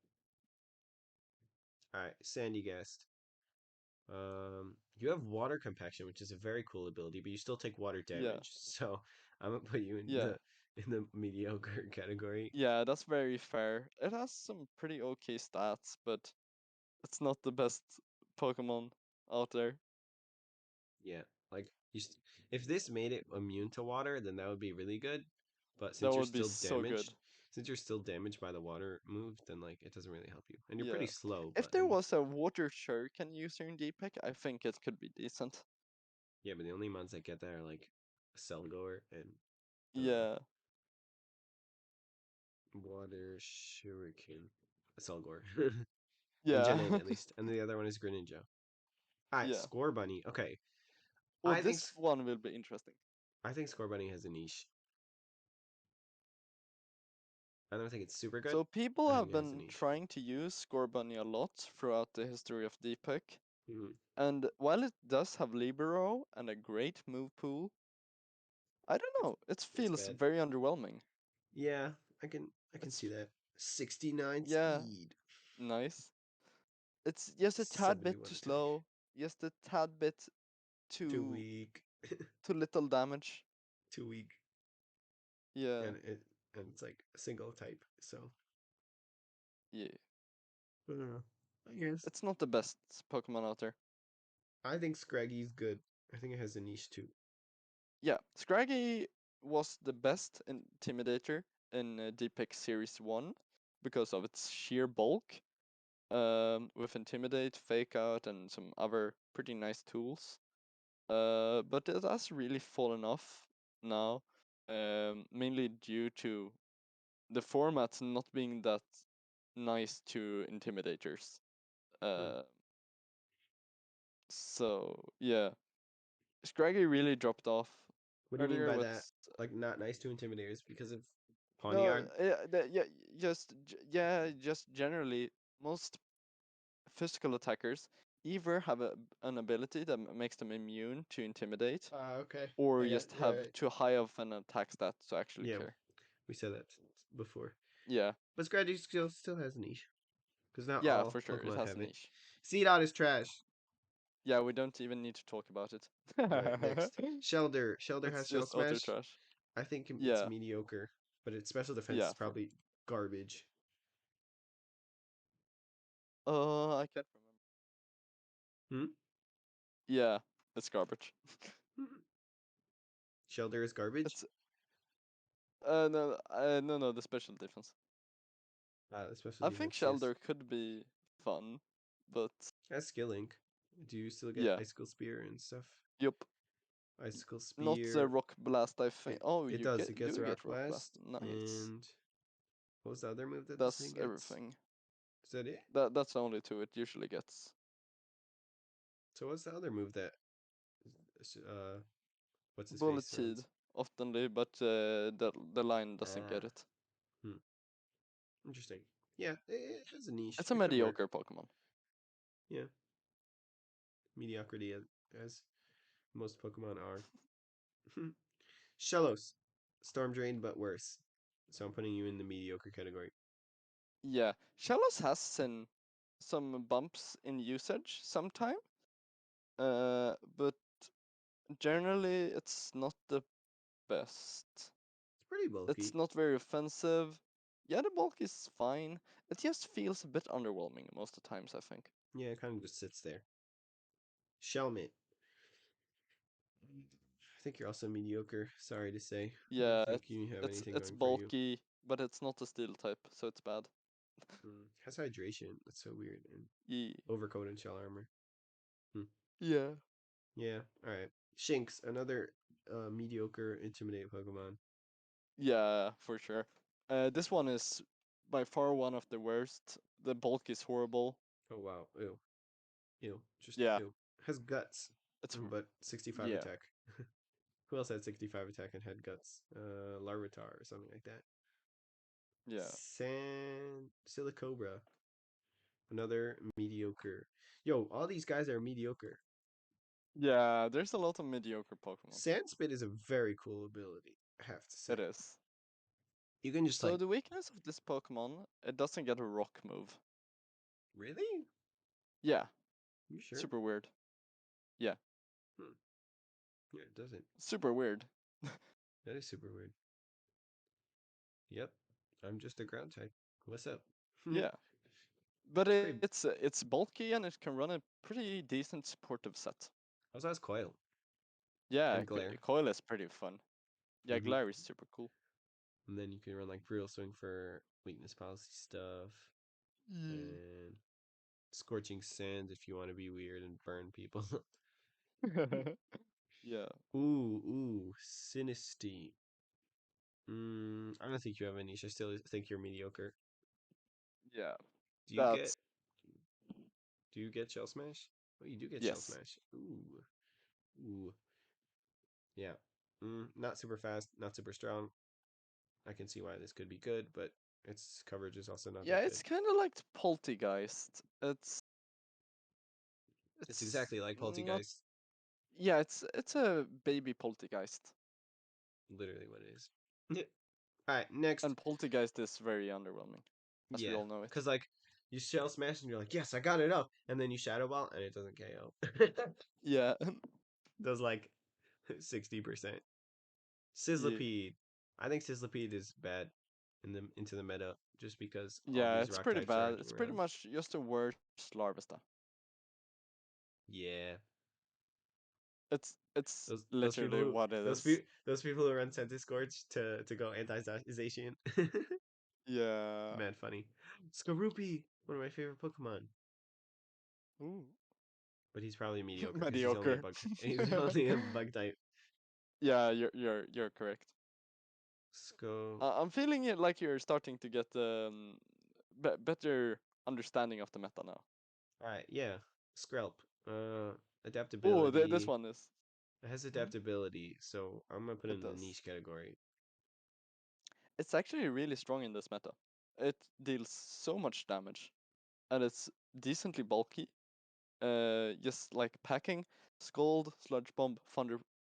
All right, Sandy guessed. You have water compaction, which is a very cool ability, but you still take water Yeah, damage. So I'm gonna put you yeah, in the mediocre category. yeah. That's very fair. It has some pretty okay stats, but it's not the best Pokemon out there. Yeah, like if this made it immune to water, then that would be really good. But That would be so good. since you're still damaged by the water move, then like it doesn't really help you. And you're pretty Yeah. slow, If but there then was a water shuriken user in Deepak, I think it could be decent. yeah, but the only ones that get that are like Selgor and Yeah, Water Shuriken. Selgor. And yeah, Janae, at least. And the other one is Greninja. Alright, yeah. Score Bunny. Okay. Oh, I think this one will be interesting. I think Score Bunny has a niche. I don't think it's super good. So people I have think it has a been niche. trying to use Scorbunny a lot throughout the history of Deepak. Mhm. And while it does have Libero and a great move pool, I don't It's know, it it's feels bad. very underwhelming. Yeah, I can It's see that. 69 yeah, speed. nice. It's just a tad bit 71 too attack. slow, just a tad bit Too too weak. too little damage. Too weak. Yeah, And it's like a single type. So yeah. I don't know. I guess. It's not the best Pokemon out there. I think Scraggy's good. I think it has a niche too. Yeah, Scraggy was the best Intimidator in Deepak Series 1 because of its sheer bulk, with Intimidate, Fake Out, and some other pretty nice tools. But it has really fallen off now, mainly due to the format not being that nice to Intimidators. Hmm. Uh, so yeah, Scraggy really dropped off What do you mean earlier by with. that? Like not nice to intimidators because of No, Pawniard? yeah, just generally, most physical attackers either have an ability that makes them immune to intimidate, Okay. or I got just yeah, have too high of an attack stat to actually yeah. care. We said that before. Yeah, But Scraggy still has a niche because not yeah, all for sure, it Pokemon has have a it. niche. Seedot is trash. Yeah, we don't even need to talk about it. All right, next. Shelder. Shelder It's has Shell just utter Smash. trash. I think it's Yeah, mediocre, but its special defense yeah. is probably garbage. I can't remember. Hmm? Yeah, it's garbage. Shelder is garbage. It's no, the special defense. The special I think defense, yes. Shelter could be fun, but That's Skill Link. Do you still get yeah, Icicle Spear and stuff? yup. Icicle Not the Spear. Rock Blast, I think. It Oh, it you does. It gets do Rock get Rock Blast. Blast. Nice. And what was the other move that this thing That's gets? everything. Is that it? That's the only two it usually gets. So what's the other move that what's his face Bulleted runs? oftenly, but the line doesn't Ah, get it. hmm, interesting. Yeah, it has a niche. It's a It could work. mediocre Pokemon. Yeah, mediocrity as most Pokemon are. Shellos, Storm Drain, but worse. So I'm putting you in the mediocre category. Yeah, Shellos has some bumps in usage sometime, but generally it's not the best. It's pretty It's bulky. not very offensive. Yeah, the bulk is fine. It just feels a bit underwhelming most of the times, I think. Yeah, it kind of just sits there. Shelmet. I think you're also mediocre. Sorry to say. I don't Yeah, think you have anything it's going for you. bulky, but it's not a steel type, so it's bad. Has hydration. That's so weird. And Yeah. overcoat and shell armor. Hmm. Yeah. Yeah. All right. Shinx, another mediocre intimidate Pokemon. Yeah, for sure. This one is by far one of the worst. The bulk is horrible. Oh wow. Ew. Ew. Just Yeah, ew. Has guts, it's but 65 yeah, attack. Who else had 65 attack and had guts? Larvitar or something like that. yeah, Silicobra, another mediocre. Yo, all these guys are mediocre. yeah. There's a lot of mediocre Pokemon. Sandspit is a very cool ability, I have to say. It is. You can just So like, the weakness of this Pokemon, it doesn't get a rock move. really? Yeah, You sure? super weird. Yeah, Hmm. Yeah, it doesn't. super weird. That is super weird. Yep. I'm just a ground type. What's up? Yeah, but It's pretty. it's bulky and it can run a pretty decent supportive set. Also has coil Yeah, and glare. coil is pretty fun. Yeah, Hmm. glare is super cool. And then you can run like brutal swing for weakness policy stuff and scorching sand if you want to be weird and burn people. Yeah. Yeah, Ooh, Sinisty. I don't think you have a niche. I still think you're mediocre. yeah. Do you get That's do you get shell smash? Oh, you do get shell yes. smash. Ooh, yeah. Not super fast, not super strong. I can see why this could be good, but its coverage is also not Yeah, that good. it's kind of like Poltergeist. It's It's exactly like not. Poltergeist, Yeah, it's a baby Poltergeist, literally what it is. All right, next. and Poltergeist is very underwhelming, as we Yeah, all know it. because like you shell smash and you're like, yes, I got it up, and then you shadow ball and it doesn't KO. Yeah, Does like 60%. yeah, Sizzlipede. I think Sizzlipede is bad in the into the meta just because all yeah. these It's rock pretty types are bad. running It's pretty around. much just a worse Larvesta. Yeah, It's those people literally who what it is. those people who run Centiskorch to go anti-Zacian. Yeah. Mad funny. Skorupi, one of my favorite Pokemon. Ooh. But he's probably mediocre because he's only a Mediocre. bug. He's only a bug type. Yeah, you're correct. Sko. I'm feeling it like you're starting to get better understanding of the meta now. All right, yeah. Skrelp. Oh, this Adaptability. one is. It has Mhm. adaptability, so I'm gonna put it It in the does. niche category. It's actually really strong in this meta. It deals so much damage, and it's decently bulky. Just like packing, Scald, Sludge Bomb,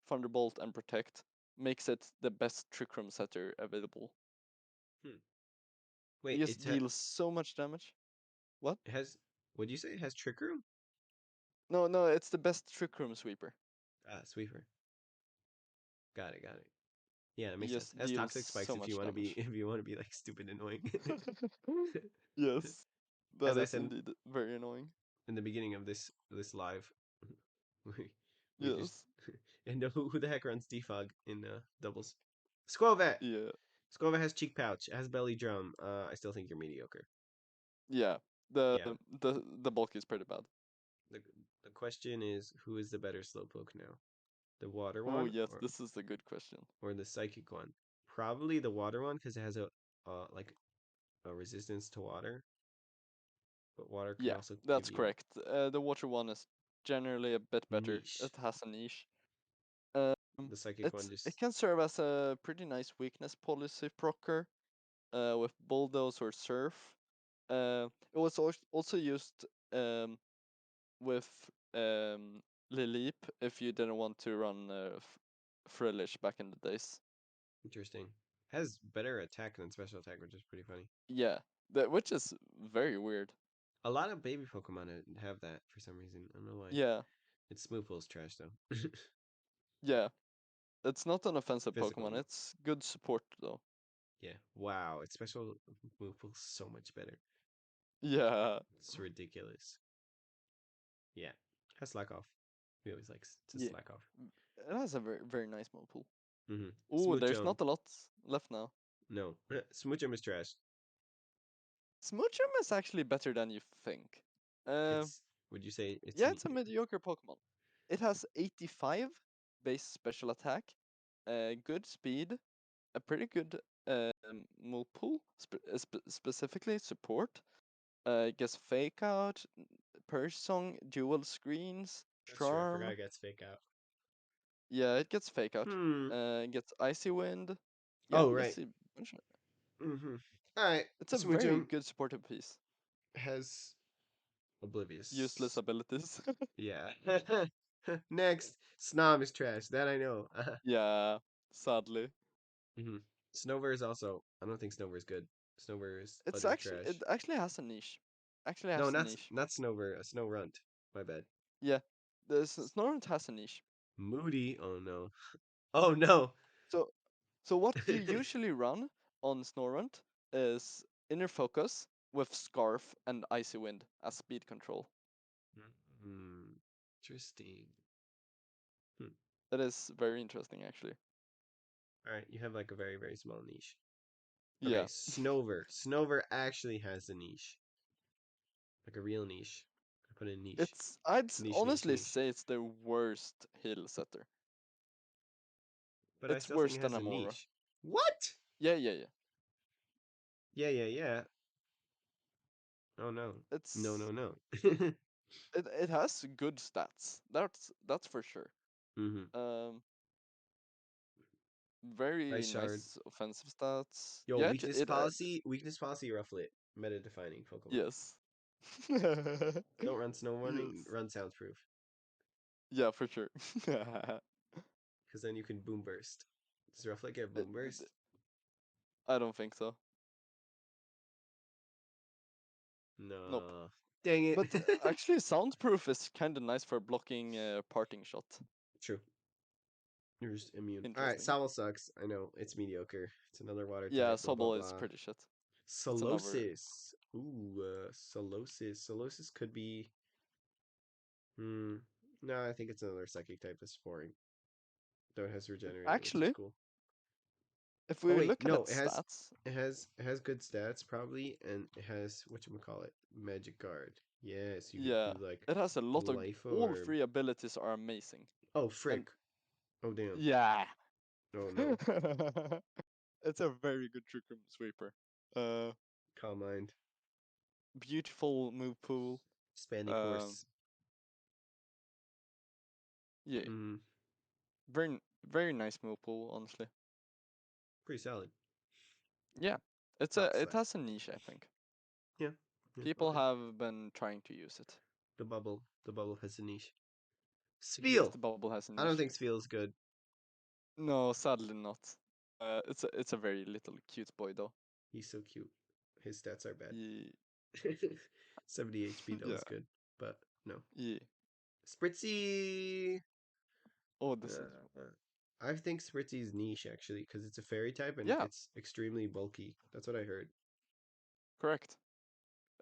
Thunderbolt, and Protect makes it the best Trick Room setter available. Hmm. It Wait, just deals so much damage. What? it has. What do you say? It has Trick Room? No, no, it's the best Trick Room sweeper. Ah, Sweeper. Got it. Yeah, that It makes sense. just It has deals Toxic so Spikes if you much want to be damage. if you want to be like stupid annoying. Yes, As that I is said indeed very annoying. in the beginning of this live, we we just Yes, and who the heck runs defog in doubles? Squavet. yeah, Squavet has cheek pouch. It has belly drum. I still think you're mediocre. yeah. The Yeah. the bulk is pretty bad. The the question is who is the better slowpoke now? The water Oh one yes, this is a good question. or the psychic one? Probably the water one because it has a like a resistance to water, but water can Yeah, also give that's you correct. The water one is generally a bit better. niche. It has a niche. Um, The psychic one it just can serve as a pretty nice weakness policy procker. With bulldoze or surf. It was also used with Lilip if you didn't want to run Frillish back in the days. interesting. Has better attack than special attack, which is pretty funny. Yeah, that which is very weird. A lot of baby Pokemon have that for some reason. I don't know why. Yeah, It's Smoople's trash though. yeah. It's not an offensive Physical Pokemon. move. It's good support though. Yeah. Wow. Its special Smoople's so much better. Yeah, It's ridiculous. Yeah. Has slack off. He always likes to yeah. slack off. It has a very nice move pool. Oh, there's Smoochum. not a lot left now. No. Smoochum is trash. Smoochum is actually better than you think. Uh, It's would you say it's yeah, it's a mediocre Pokemon. It has 85 base special attack, good speed, a pretty good move pool, specifically support. It gets fake out, purge song, dual screens, that's true. I forgot charm. it gets fake out. Yeah, it gets fake out. Hmm. It gets icy wind. Yeah, Oh let's right. see. All right. It's a very Smoochum good supportive piece. has Useless oblivious. abilities. Yeah. Next, Snom is trash. That I know. Yeah, sadly. hmm Snover is also. I don't think Snover is good. Snover is utter It trash. actually has a niche. actually No, has a not niche. not Snover, Snow Runt. My bad. Yeah, the Snorunt has a niche. Moody. Oh no. Oh no. So so what you usually run on Snorunt is Inner Focus with Scarf and Icy Wind as speed control. Hmm. Interesting. Hmm. That is very interesting, actually. All right, you have like a very very small niche. Okay, Yeah, Snover. Snover actually has a niche, like a real niche. I put in niche, niche, niche, honestly niche. say it's the worst heal setter. But I It's still think worse it than has a Amora. niche. What? Yeah, yeah, yeah. Yeah, yeah, yeah. Oh no. No, It's no, no. it has good stats. That's for sure. Mm-hmm. Um, very Ice Shard. nice offensive stats. Yo, Yeah, weakness policy. Weakness policy. Rufflet. Meta defining Pokemon. yes. Don't run snow running. Yes. Run soundproof. Yeah, for sure. Because then you can boom burst. Does Rufflet get Uh, boom burst? I don't think so. Nope. No. Dang it. But actually, soundproof is kind of nice for blocking parting shot. True. You're just immune. Alright, Interesting. Sobble sucks. I know. It's mediocre. It's another water Yeah, type. Blah, blah, Sobble is blah. pretty shit. It's another. Solosis. Ooh, Solosis. Solosis could be. Hmm. No, I think it's another psychic type that's boring. Though it has regenerate, which is Actually, cool. if Oh we wait, look at no, its stats, it has good stats probably, and it has call it Magic Guard. Yes, you could yeah, do like it has a lot of. Life All Orb. three abilities are amazing. Oh And frick! Oh damn! yeah. Oh no! It's a very good trick room sweeper. Uh, Calm Mind, beautiful move pool. Expanding Um, Force. yeah, Hmm, very nice move pool, honestly. pretty solid. Yeah, Rock it Slide. has a niche, I think. Yeah, yeah. People Okay. have been trying to use it. The bubble has a niche. Yes, Spiel. the bubble has a I don't niche. think Spiel is good. No, sadly not. It's a very little cute boy though. He's so cute. His stats are bad. Ye 70 HP though yeah, is good, but no. yeah. Spritzy. Oh, this is Uh, I think Spritzy's niche actually because it's a fairy type and yeah, it's extremely bulky. That's what I heard, correct.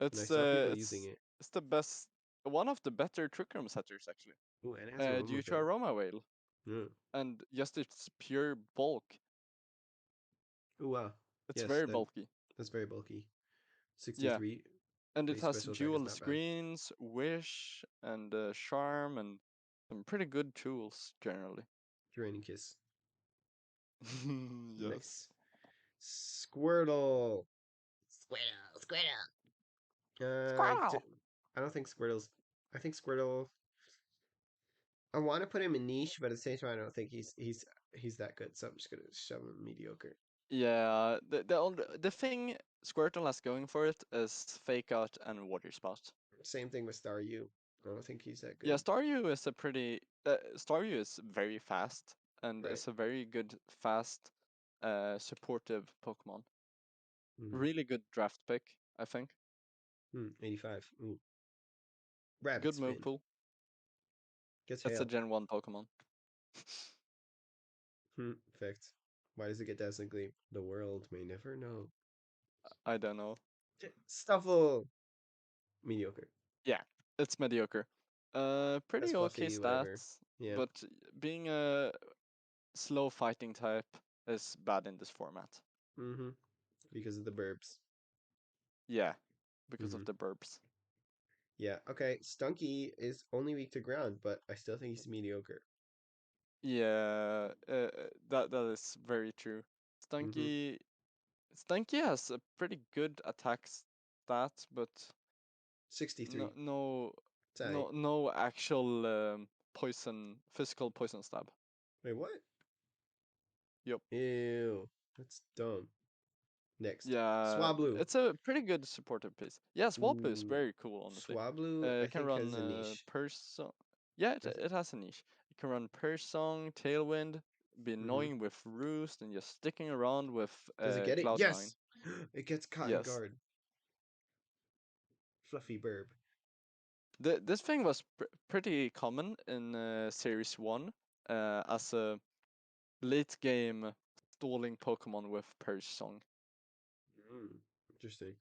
and I saw people using It's it. it's the best, one of the better trick room setters actually. Ooh, and it has Aroma Due to Fill. aroma whale Yeah. and just its pure bulk. Ooh, wow. It's Yes, very bulky. that's very bulky. Yeah, 63 and it base has special attack is dual not bad. screens, wish, and charm, and some pretty good tools generally. Draining Kiss. Yes. Nice. Squirtle. Squirtle, Squirtle. Squirrel. I don't think Squirtle's. I think Squirtle. I want to put him in niche, but at the same time, I don't think he's that good. So I'm just gonna shove him mediocre. Yeah, the thing Squirtle has going for it is fake out and water spout. Same thing with Staryu. I don't think he's that Yeah, good. Staryu is a pretty Staryu is very fast and Right. is a very good fast supportive Pokemon. Mm-hmm. Really good draft pick, I think. 85. Ooh. Rabbit Good move spin. pool. Gets It's a hail. Gen 1 Pokemon. Fact. Why does it get Dazzling Gleam? The world may never know. I don't know. Stuffle. Mediocre. Yeah, it's mediocre. That's Pretty okay fluffy, whatever. stats, Yeah. but being a slow fighting type is bad in this format. Mm-hmm. Because of the burbs. Yeah, because Mm-hmm. of the burps. Yeah. Okay. Stunky is only weak to ground, but I still think he's mediocre. Yeah, that is very true. Mm-hmm. Stunky Stunky has a pretty good attack stats, but 63. Sorry. no actual physical poison stab. Wait, what? Yup. Ew. That's dumb. Next. Yeah, Swablu. it's a pretty good supportive piece. Yeah, Swablu is Ooh. very cool, honestly. Swablu, I It can think, run has a niche. Person. Yeah, I th- it has a niche. It can run Persong, Tailwind, be mm-hmm. annoying with Roost, and just sticking around with Does it get it? Cloud9. Yes! It gets Cotton Yes. Guard. Fluffy burb. This thing was pretty common in Series 1 as a late game stalling Pokemon with Purge Song. Mm, interesting.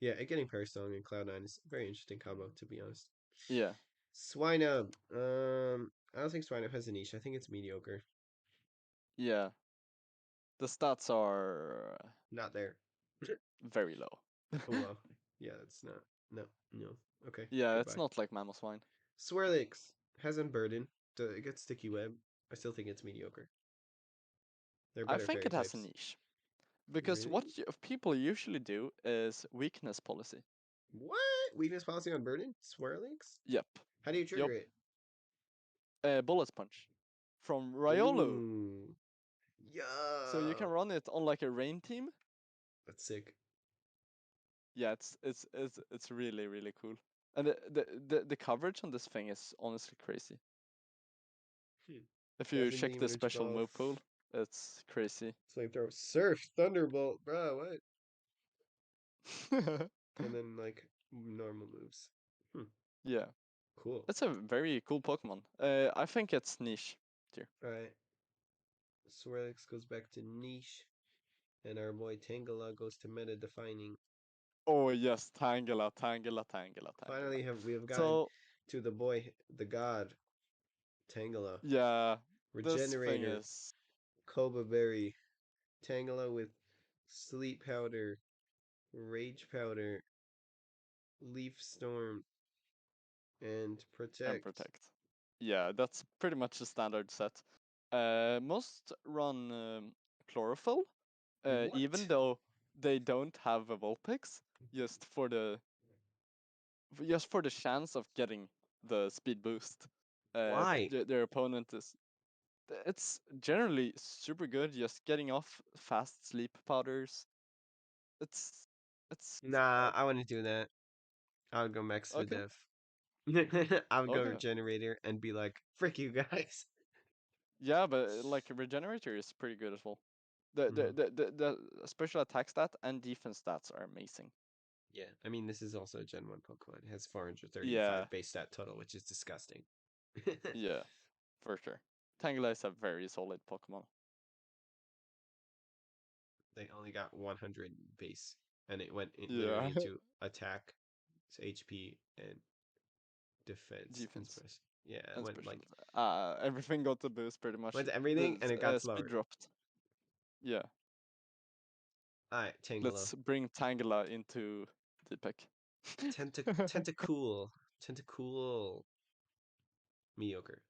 Yeah, getting Parasong and Cloud9 is a very interesting combo, to be honest. Yeah, Swinub. I don't think Swinub has a niche. I think it's mediocre. yeah. The stats are Not there. very low. Oh well. Yeah, that's not. No, no. Okay, Yeah, it's goodbye. not like Mamoswine. Swirlix has Unburden. It gets Sticky Web. I still think it's mediocre. They're I better think fairy it has a types. niche. Because what Really? people usually do is weakness policy. What? Weakness policy on Burden? Swirlix? Yep. How do you Yep. trigger it? Bullet Punch from Riolu. Ooh. So you Yeah. can run it on like a rain team. That's sick. Yeah, it's really really cool. And the coverage on this thing is honestly crazy. Hmm. If you Doesn't check the Demon Witch special Ball. move pool, it's crazy. Flamethrower. Surf. Thunderbolt. Bro, what? And then, like, normal moves. Hmm. Yeah, Cool. it's a very cool Pokemon. I think it's niche tier. Alright. Swirlix goes back to niche. And our boy Tangela goes to meta defining. Oh yes, Tangela, Tangela, Tangela, Tangela. Finally, we have gotten So to the boy, the god, Tangela. yeah, this thing Regenerator, is Koba Berry, Tangela with Sleep Powder, Rage Powder, Leaf Storm, and and Protect. protect. Yeah, that's pretty much the standard set. Most run chlorophyll, even What? though they don't have a Vulpix, just for the just for the chance of getting the speed boost. Why? Their opponent is it's generally super good, just getting off fast sleep powders. It's it's Nah, I wouldn't do that. I would go Max okay, Videf. I would go okay. Regenerator and be like, frick you guys. Yeah, but like Regenerator is pretty good as well. The the Mhm. the the, the special attack stat and defense stats are amazing. Yeah, I mean, this is also a Gen 1 Pokemon. It has Yeah, 435 base stat total, which is disgusting. yeah, for sure. Tangela is a very solid Pokemon. They only got 100 base, and it went Yeah, literally into attack, HP, and defense and defense special. Yeah, it and went special. like Everything got the boost pretty much. went to everything, The and it got speed slower. dropped. Yeah, All right, Tangela. let's bring Tangela into the pick. Tentacool, Tentacool, mediocre.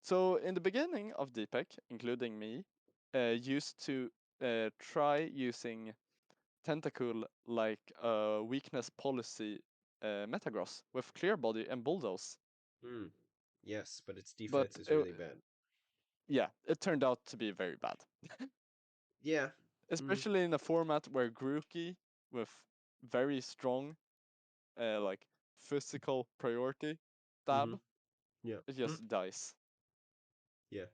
So in the beginning of Deepak, including me, used to try using Tentacool like a weakness policy Metagross with Clear Body and Bulldoze. Hmm. Yes, but its But defense is really bad. yeah, it turned out to be very bad. Yeah. Mm, Especially in a format where Grookey with very strong like physical priority mm-hmm. stab, Yeah. it Mm, just dies. yeah.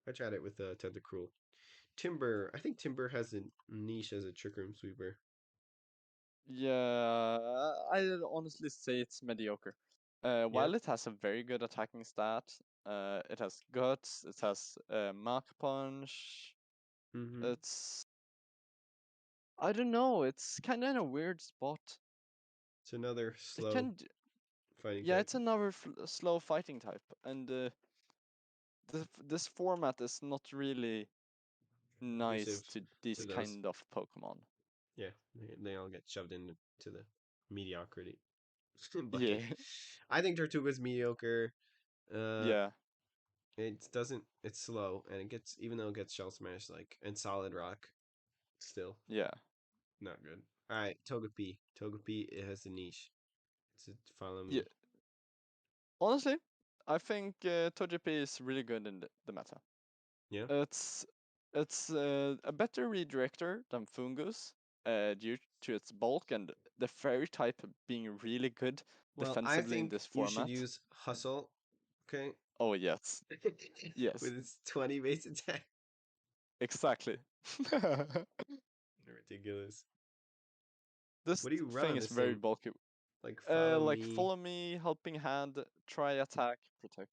I tried it with Tentacruel. Timber. I think Timber has a niche as a Trick Room Sweeper. Yeah, I'd honestly say it's mediocre. Yeah. While it has a very good attacking stat, it has guts, it has Mach Punch. Mm-hmm. It's I don't know. It's kind of in a weird spot. It's another It slow can, fighting yeah, type. it's another slow fighting type, and this format is not really nice Conducive to this to those. kind of Pokemon. Yeah, they all get shoved into the mediocrity Yeah, bucket. I think Tortuga's mediocre. Uh, yeah, it doesn't. It's slow, and it gets even though it gets shell smash like and solid rock, still yeah, not good. All right, Togepi. Togepi it has a niche. It's a follow yeah. me. Honestly, I think Togepi is really good in the meta. Yeah. It's a better redirector than Fungus, due to its bulk and the fairy type being really good Well, I defensively in think this you should format. use Hustle. Okay. Oh yes, yes, With its 20 base attack. exactly. Ridiculous. This What do you run thing on is this very thing? bulky. Like follow Like me, follow me, helping hand, try attack, protect.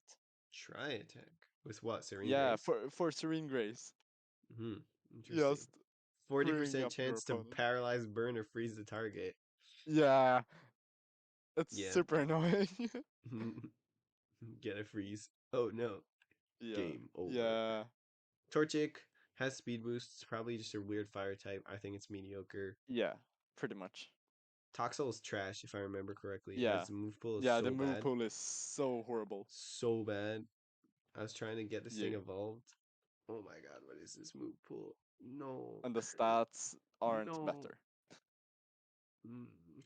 try attack with what? Serene Yeah, Grace. for Serene Grace. Hmm. Interesting. Just freeing 40% up your chance to opponent. paralyze, burn, or freeze the target. Yeah, it's Yeah. super annoying. Get a freeze. Oh no. Yeah, Game over. yeah, Torchic has speed boosts. Probably just a weird fire type. I think it's mediocre. yeah, pretty much. Toxel is trash if I remember correctly. Yeah, Has move pool is yeah, the so move bad. pool is so horrible. So bad. I was trying to get this thing Yeah, evolved. Oh my god, what is this move pool? No. and the stats aren't No. better.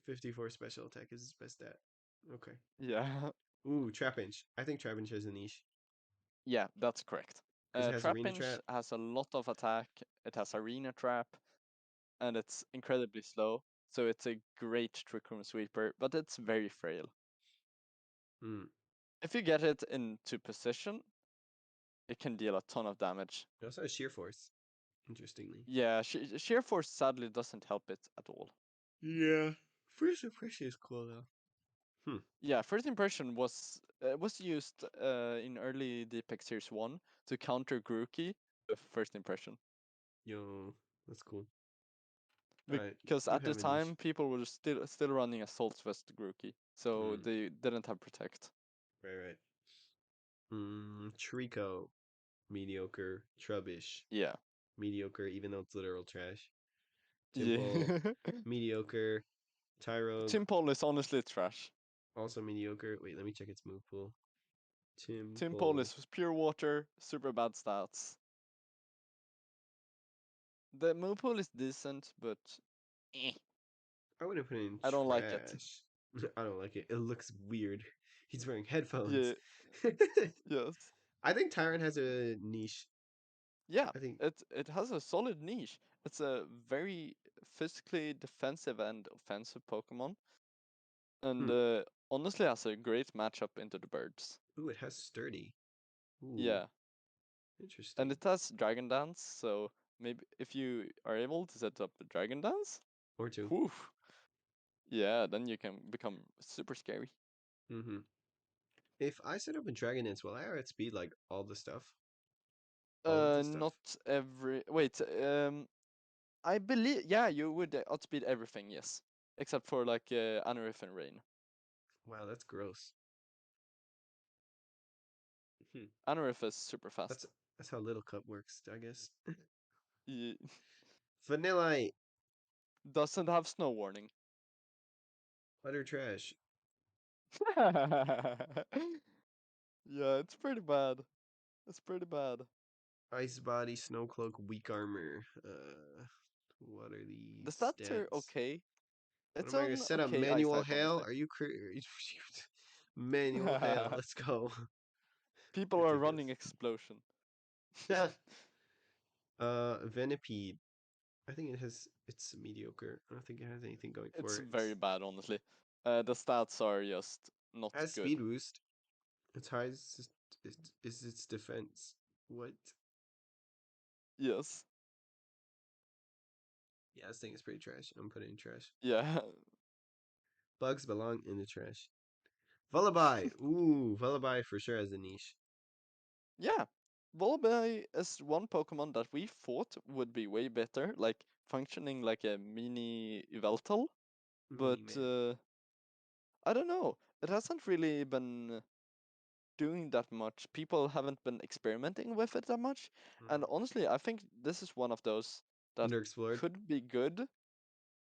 54 special attack is his best stat. Okay. Yeah, Ooh, Trapinch. I think Trapinch has a niche. yeah, that's correct. Because it has Arena Trapinch Trap. has a lot of attack. It has Arena Trap, and it's incredibly slow. So it's a great Trick Room Sweeper, but it's very frail. Hmm. If you get it into position, it can deal a ton of damage. It also has Sheer Force, interestingly. Yeah, Sheer Force sadly doesn't help it at all. Yeah. First impression is cool though. Hmm. Yeah, First Impression was used in early Deepak Series 1 to counter Grookey with First Impression. Yo, that's cool. Alright, Because you at the have a niche. time people were still running Assault Vest Grookey, so Hmm. they didn't have Protect. Right, right. Trico. Mediocre. Trubbish. Yeah. Mediocre, even though it's literal trash. Timple. Yeah. Mediocre. Tyrogue. Timpole is honestly trash. Also mediocre. Wait, let me check its move pool. Timpole Timple. is pure water, super bad stats. The move pool is decent, but eh, I wouldn't put it in I don't like it. trash. I don't like it. It looks weird. He's wearing headphones. Yeah, yes. I think Tyrant has a niche. Yeah, I think. it has a solid niche. It's a very physically defensive and offensive Pokemon, and Hmm. honestly has a great matchup into the birds. Ooh, it has sturdy. Ooh, Yeah, and interesting. it has Dragon Dance, so maybe if you are able to set up the Dragon Dance, Or two. whew, yeah, then you can become super scary. Mm-hmm. If I set up a Dragon Dance, will I outspeed like all the stuff? All of the stuff? Not every wait, I believe yeah, you would outspeed everything, yes, except for like Anorith and Rain. Wow, that's gross. Hmm. Anorith is super That's fast. that's how Little Cup works, I guess. Ye- Vanillite. doesn't have snow warning. Utter trash. Yeah, it's pretty bad. It's pretty bad. Ice Body, Snow Cloak, Weak Armor. What are The these stats are stats? okay. What It's am I gonna on set up? okay ice Manual type, Hail? honestly. Are you Manual Hail? Let's go. People are Ridiculous. running explosion. Venipede. I think it's mediocre. I don't think it has anything going for It's it. very bad, honestly. The stats are just not Has good. speed boost. Its highest is its defense. What? Yes. Yeah, this thing is pretty trash. I'm putting it in trash. Yeah. Bugs belong in the trash. Vullaby. Ooh, Vullaby for sure has a niche. Yeah. Volbeat is one Pokemon that we thought would be way better, like functioning like a mini Yveltal, but Mini man. I don't know. It hasn't really been doing that much. People haven't been experimenting with it that much. And Mm. honestly, I think this is one of those that Underexplored. could be good,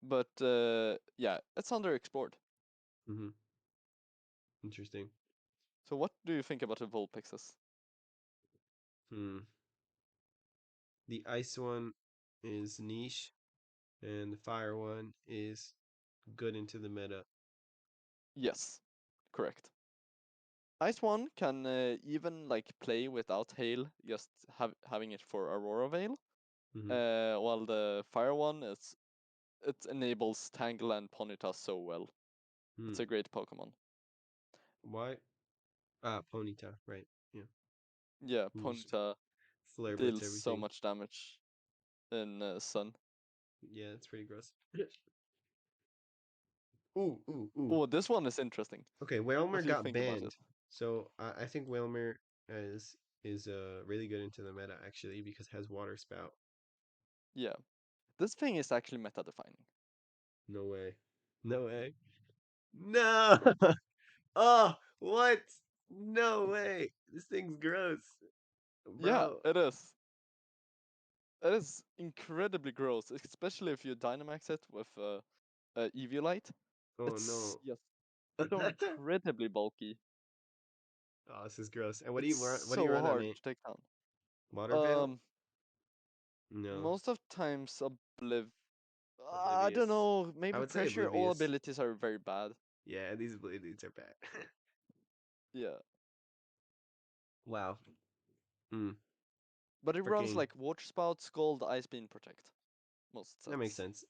but yeah, it's underexplored. Mm-hmm. Interesting. So what do you think about the Vulpixes? Hmm. The ice one is niche, and the fire one is good into the meta. Yes, correct. Ice one can even like play without hail, just having it for Aurora Veil. Mm-hmm. While the fire one is it enables Tangle and Ponyta so well. Hmm. It's a great Pokemon. Why? Ah, Ponyta. Right. Yeah. Yeah, You just Ponyta flare blitz deals so everything. much damage in Sun. Yeah, it's pretty gross. Ooh, ooh, ooh. Oh, this one is interesting. Okay, What Whalmer do you got think about it? banned, so I think Whalmer is really good into the meta actually because it has water spout. Yeah, this thing is actually meta defining. No way. No way. No. Oh, what? No way. This thing's gross, Yeah, bro. it is. It is incredibly gross, especially if you Dynamax it with Eviolite. Oh It's no. just so incredibly bulky. Oh, this is gross. And It's what do you so run on hard it? to take down. Water veil? Um, No. most of times I don't Oblivious. know. I Maybe would say pressure. All oblivious. abilities are very bad. Yeah, these abilities are bad. Yeah, Wow. Mm. but it runs Freaking. like Water Spout, Scald, Ice Beam, Protect. Most That makes sets. sense.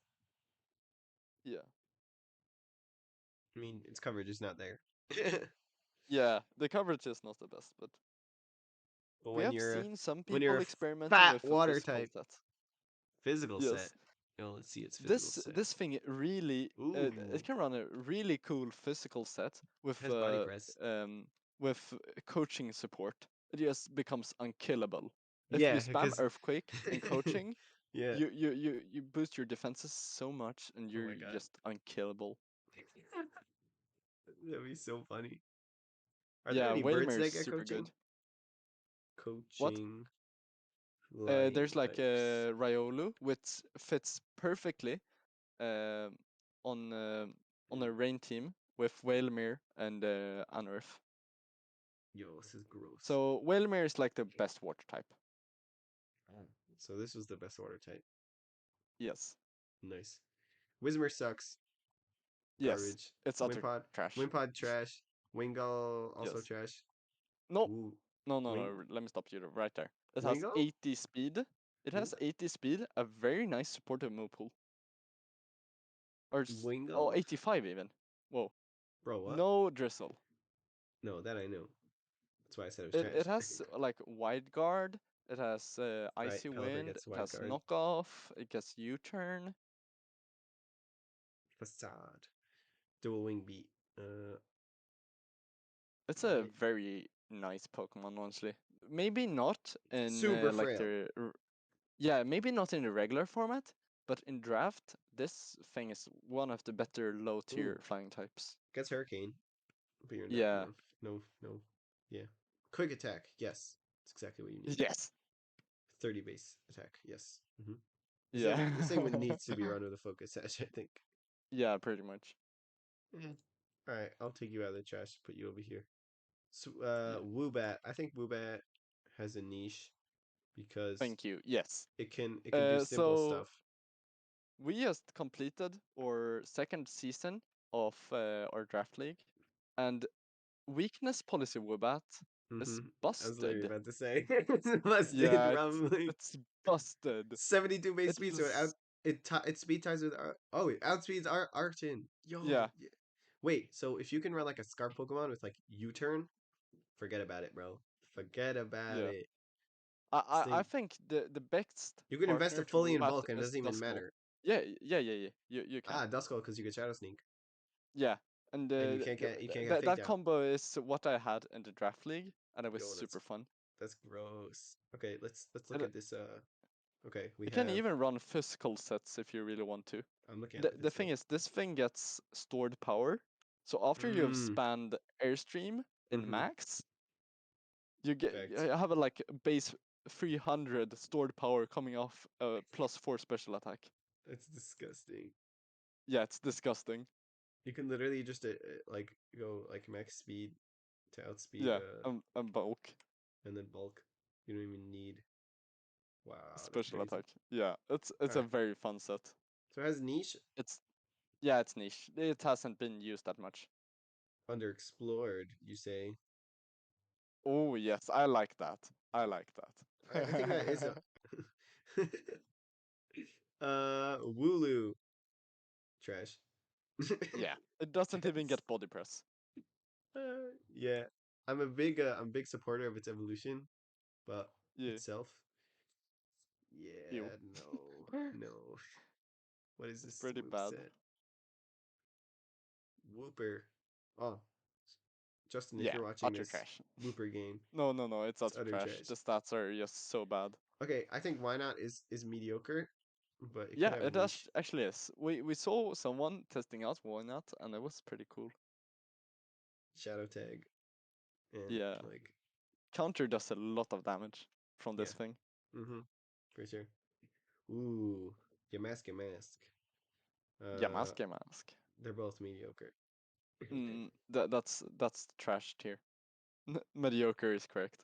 Yeah, I mean, its coverage is not there. yeah. The coverage is not the best, but But we have seen some when you're people a experimenting fat with a water physical type set. physical set. Yes, Oh, let's see its physical this set. this thing really it Ooh, can run a really cool physical set it has body press. with coaching support. It just becomes unkillable. If you Yeah, spam because Earthquake and coaching, yeah. you boost your defenses so much and Oh you're my god. just unkillable. That'd be so funny. Are there Yeah, any birds Whalmer is that get super coaching? good. What? Coaching There's like likes. Riolu, which fits perfectly uh, on uh, on a rain team with Whalmer and Unearth. Yo, this is gross. So Whalmer is like the best water type. Oh. So this was the best water type. Yes. Nice. Whismer sucks. Yes. Garbage. It's utter Wimpod. trash. Wimpod trash. Wingull also Yes. trash. No. Ooh. No, no, Wing no. Let me stop you right there. It has Wingull? 80 speed. It has Wingull? 80 speed, a very nice supportive move pool. Oh, Wingull? 85 even. Whoa. Bro, what? No drizzle. No, that I knew. That's why I said it was It trash. has like wide guard. It has Right, icy Pelipper wind. gets It wide has guard. knockoff. It gets U-turn. Facade. Dual wing beat. It's a Right. very nice Pokemon, honestly. Maybe not in Super like frail. yeah, maybe not in the regular format, but in draft, this thing is one of the better low tier Ooh. flying types. Gets Hurricane. But you're not, Yeah. no, no, no. Yeah. Quick attack. Yes. That's exactly what you need. Yes. 30 base attack. Yes. This thing would Yeah. needs to be run with a focus edge, I think. Yeah, pretty much. Eh. All right, I'll take you out of the trash. Put you over here. So, Yeah. Woobat. I think Woobat has a niche because Thank you. Yes. it can do simple So stuff. we just completed our second season of our draft league, and weakness policy Woobat is I was literally busted. about to say it's busted Yeah, probably. it's busted. 72 base It speed, so is it speed ties with it outspeeds Arctin. Yo, yeah. yeah. Wait, so if you can run like a Scarf Pokemon with like U-turn, forget about it, bro. Forget about Yeah. it. This I thing think the best you can invest partner it to fully in Woobat bulk and it is doesn't even Duskull. matter. Yeah, yeah. You can. Ah, Duskull because you get Shadow Sneak Yeah, and and you can't get faked that out. combo is what I had in the draft league, and it was Yo, super fun. that's gross. Okay, let's look And at this. Okay, we you can have. even run physical sets if you really want to. I'm looking at the The thing physical. is, this thing gets stored power. So after you have Mm. spanned Airstream in Mm-hmm. max, you Fact. have a like base 300 stored power coming off +4 special attack. That's disgusting. Yeah, it's disgusting. You can literally just like go like max speed to outspeed Yeah, and bulk and then bulk. You don't even need. Wow, that's special crazy. attack. Yeah, All it's a right. very fun set. So it has niche It's yeah, it's niche. It hasn't been used that much. underexplored. You say. Oh yes, I like that. I like I think that is that. a. Wooloo trash. Yeah, it doesn't even That's, get body press. yeah, I'm a big supporter of its evolution, but Yeah, itself, ew. yeah, no, no. What is It's this pretty move bad. set? Whooper. Oh, Justin, if Yeah, you're watching utter this trash. Whooper game, No, it's it's utter utter trash. trash. The stats are just so bad. Okay, I think why not is mediocre, but it could Yeah, have it niche. actually is. We saw someone testing out why not, and it was pretty cool. Shadow tag and Yeah, like counter does a lot of damage from yeah. this thing. Mm-hmm. For sure. Ooh, Yamask. Yeah, Uh, mask, yeah, mask. they're both mediocre. That's trash tier. Mediocre is correct.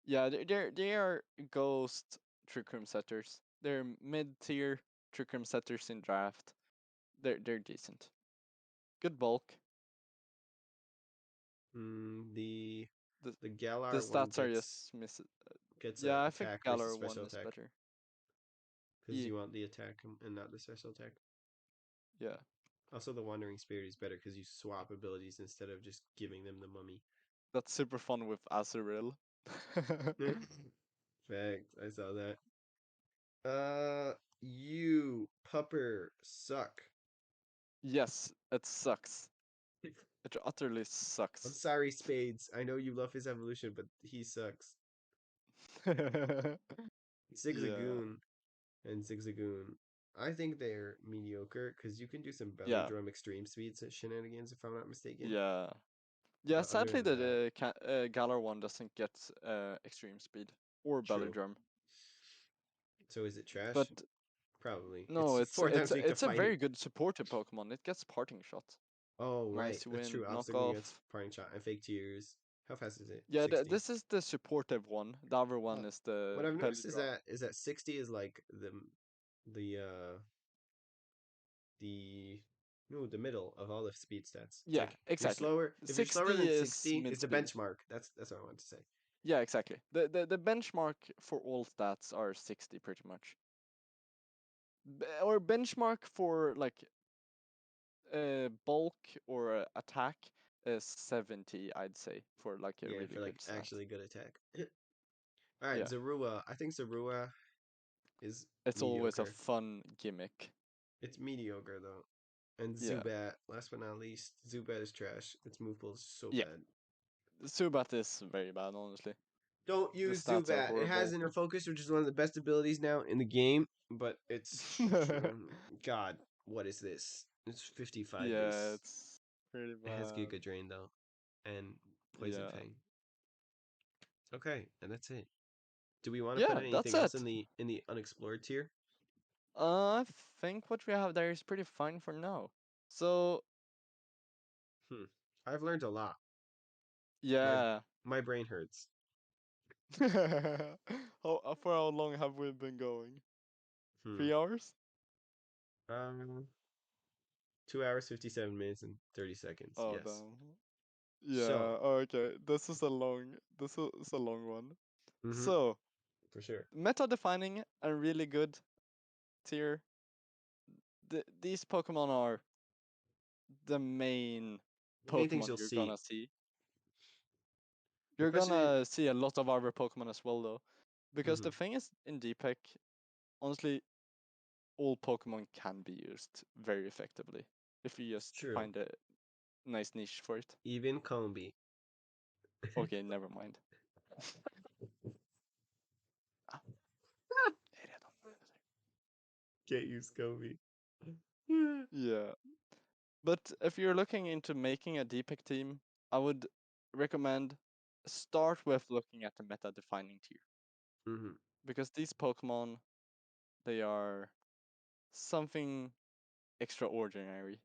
Yeah, they are ghost trick room setters. They're mid tier trick room setters in draft. They're decent. Good bulk. The The the the Galar one stats are just miss. gets a Yeah, I think attack versus Galar one special is attack better. because Yeah, you want the attack and not the special attack. yeah. Also, the Wandering Spirit is better because you swap abilities instead of just giving them the mummy. That's super fun with Azurill. Fact, I saw that. You pupper suck. Yes, it sucks. It utterly I'm sucks. sorry, Spades. I know you love his evolution, but he sucks. Yeah, Zigzagoon and Zigzagoon. I think they're mediocre because you can do some belly yeah, drum extreme speeds shenanigans if I'm not mistaken. yeah. Yeah, But other sadly than that, the Galar one doesn't get extreme speed or belly true. drum. So is it trash? But Probably. no, It's it's four it's times weak to it's a fighting. very good supportive Pokemon. It gets parting shot. Oh, right. Nice That's true. wind, Obstacle knockoff. against parting shot and fake tears. How fast is it? Yeah, 60. this is the supportive one. The other one Oh. is What the I've belly noticed drum. is that 60 is like the the no the middle of all the speed stats. It's Yeah, like exactly. if you're slower 60 than is 60 mid is the speed. benchmark. That's what I want to say. Yeah, exactly. The benchmark for all stats are 60 pretty much. Or benchmark for like bulk or attack is 70, I'd say, for like a Yeah, really for like good stat. actually good attack. All right, Yeah, Zorua. I think Zorua is it's always a mediocre. fun gimmick. It's mediocre though. And Yeah, Zubat, last but not least, Zubat is trash. Its move pool is so yeah. bad. Subat is very bad, honestly. Don't The use stats are Zubat. It has horrible. inner focus, which is one of the best abilities now in the game, but it's God, what is this? It's 55 Yeah, base. it's pretty It has bad. Giga Drain though, and Poison Yeah. Fang. Okay, and that's it. Do we want to put Yeah, that's anything else it. in the unexplored tier? I think what we have there is pretty fine for now. So, Hmm. I've learned a lot. My yeah. my brain hurts. For how long have we been going? Hmm. 3 hours? Um, 2 hours, 57 minutes, and 30 seconds. Oh, Yes. damn. Yeah, So, okay. This is a long one. hmm So, for sure. meta defining and really good tier. These Pokemon are the main The main things Pokemon you'll you're see. gonna see. The You're question is, gonna see a lot of other Pokemon as well, though. Because hmm the thing is, in DPEC, honestly, all Pokemon can be used very effectively if you it's just true. find a nice niche for it. Even Combi Okay, never mind. Ah, idiot on the can't use Combi. Yeah. But if you're looking into making a DPEC team, I would recommend start with looking at the meta defining tier. hmm Because these Pokemon, they are something extraordinary.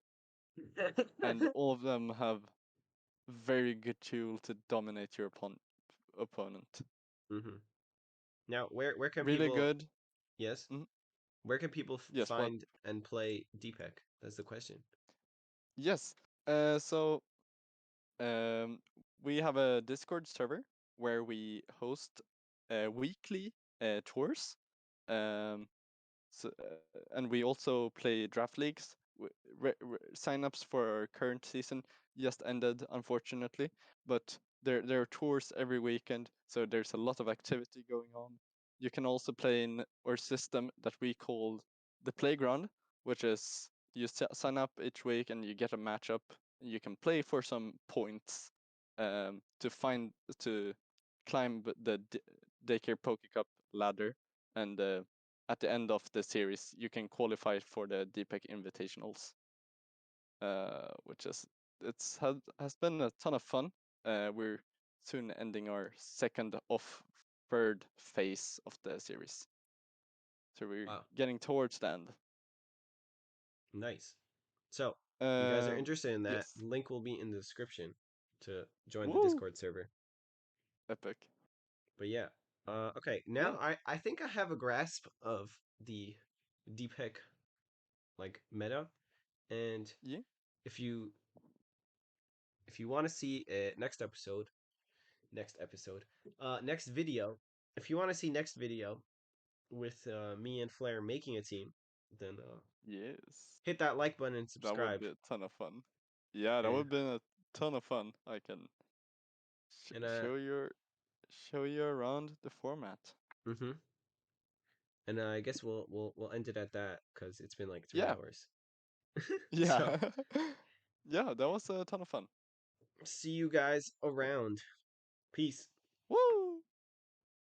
And all of them have very good tool to dominate your opponent. hmm Now, where can Really people? good. Yes, Mhm. where can people Yes, what? find and play DPEC? That's the question. Yes. So um, we have a Discord server where we host weekly tours. Um, and we also play draft leagues. Signups for our current season just ended, unfortunately, but there are tours every weekend, so there's a lot of activity going on. You can also play in our system that we call the playground, which is you sign up each week and you get a matchup You can play for some points to find to climb the daycare Poke Cup ladder, and at the end of the series, you can qualify for the DPEC Invitationals, which is has been a ton of fun. We're soon ending our second of third phase of the series, so we're Wow, getting towards the end. nice. So, if you guys are Um, interested in that, yes. the link will be in the description to join the Woo! Discord server. Epic. But yeah, okay. Yeah. Now I think I have a grasp of the DPEC like meta, and Yeah. if you if you want to see next episode, next video, if you want to see next video with me and Flair making a team, then Yes. hit that like button and That would subscribe. be a ton of fun. Yeah, that would And have been a ton of fun. I can and show you around the format. mm-hmm. And I guess we'll end it at that because it's been like three Yeah. hours. Yeah. So Yeah, that was a ton of fun. see you guys around. Peace. Woo!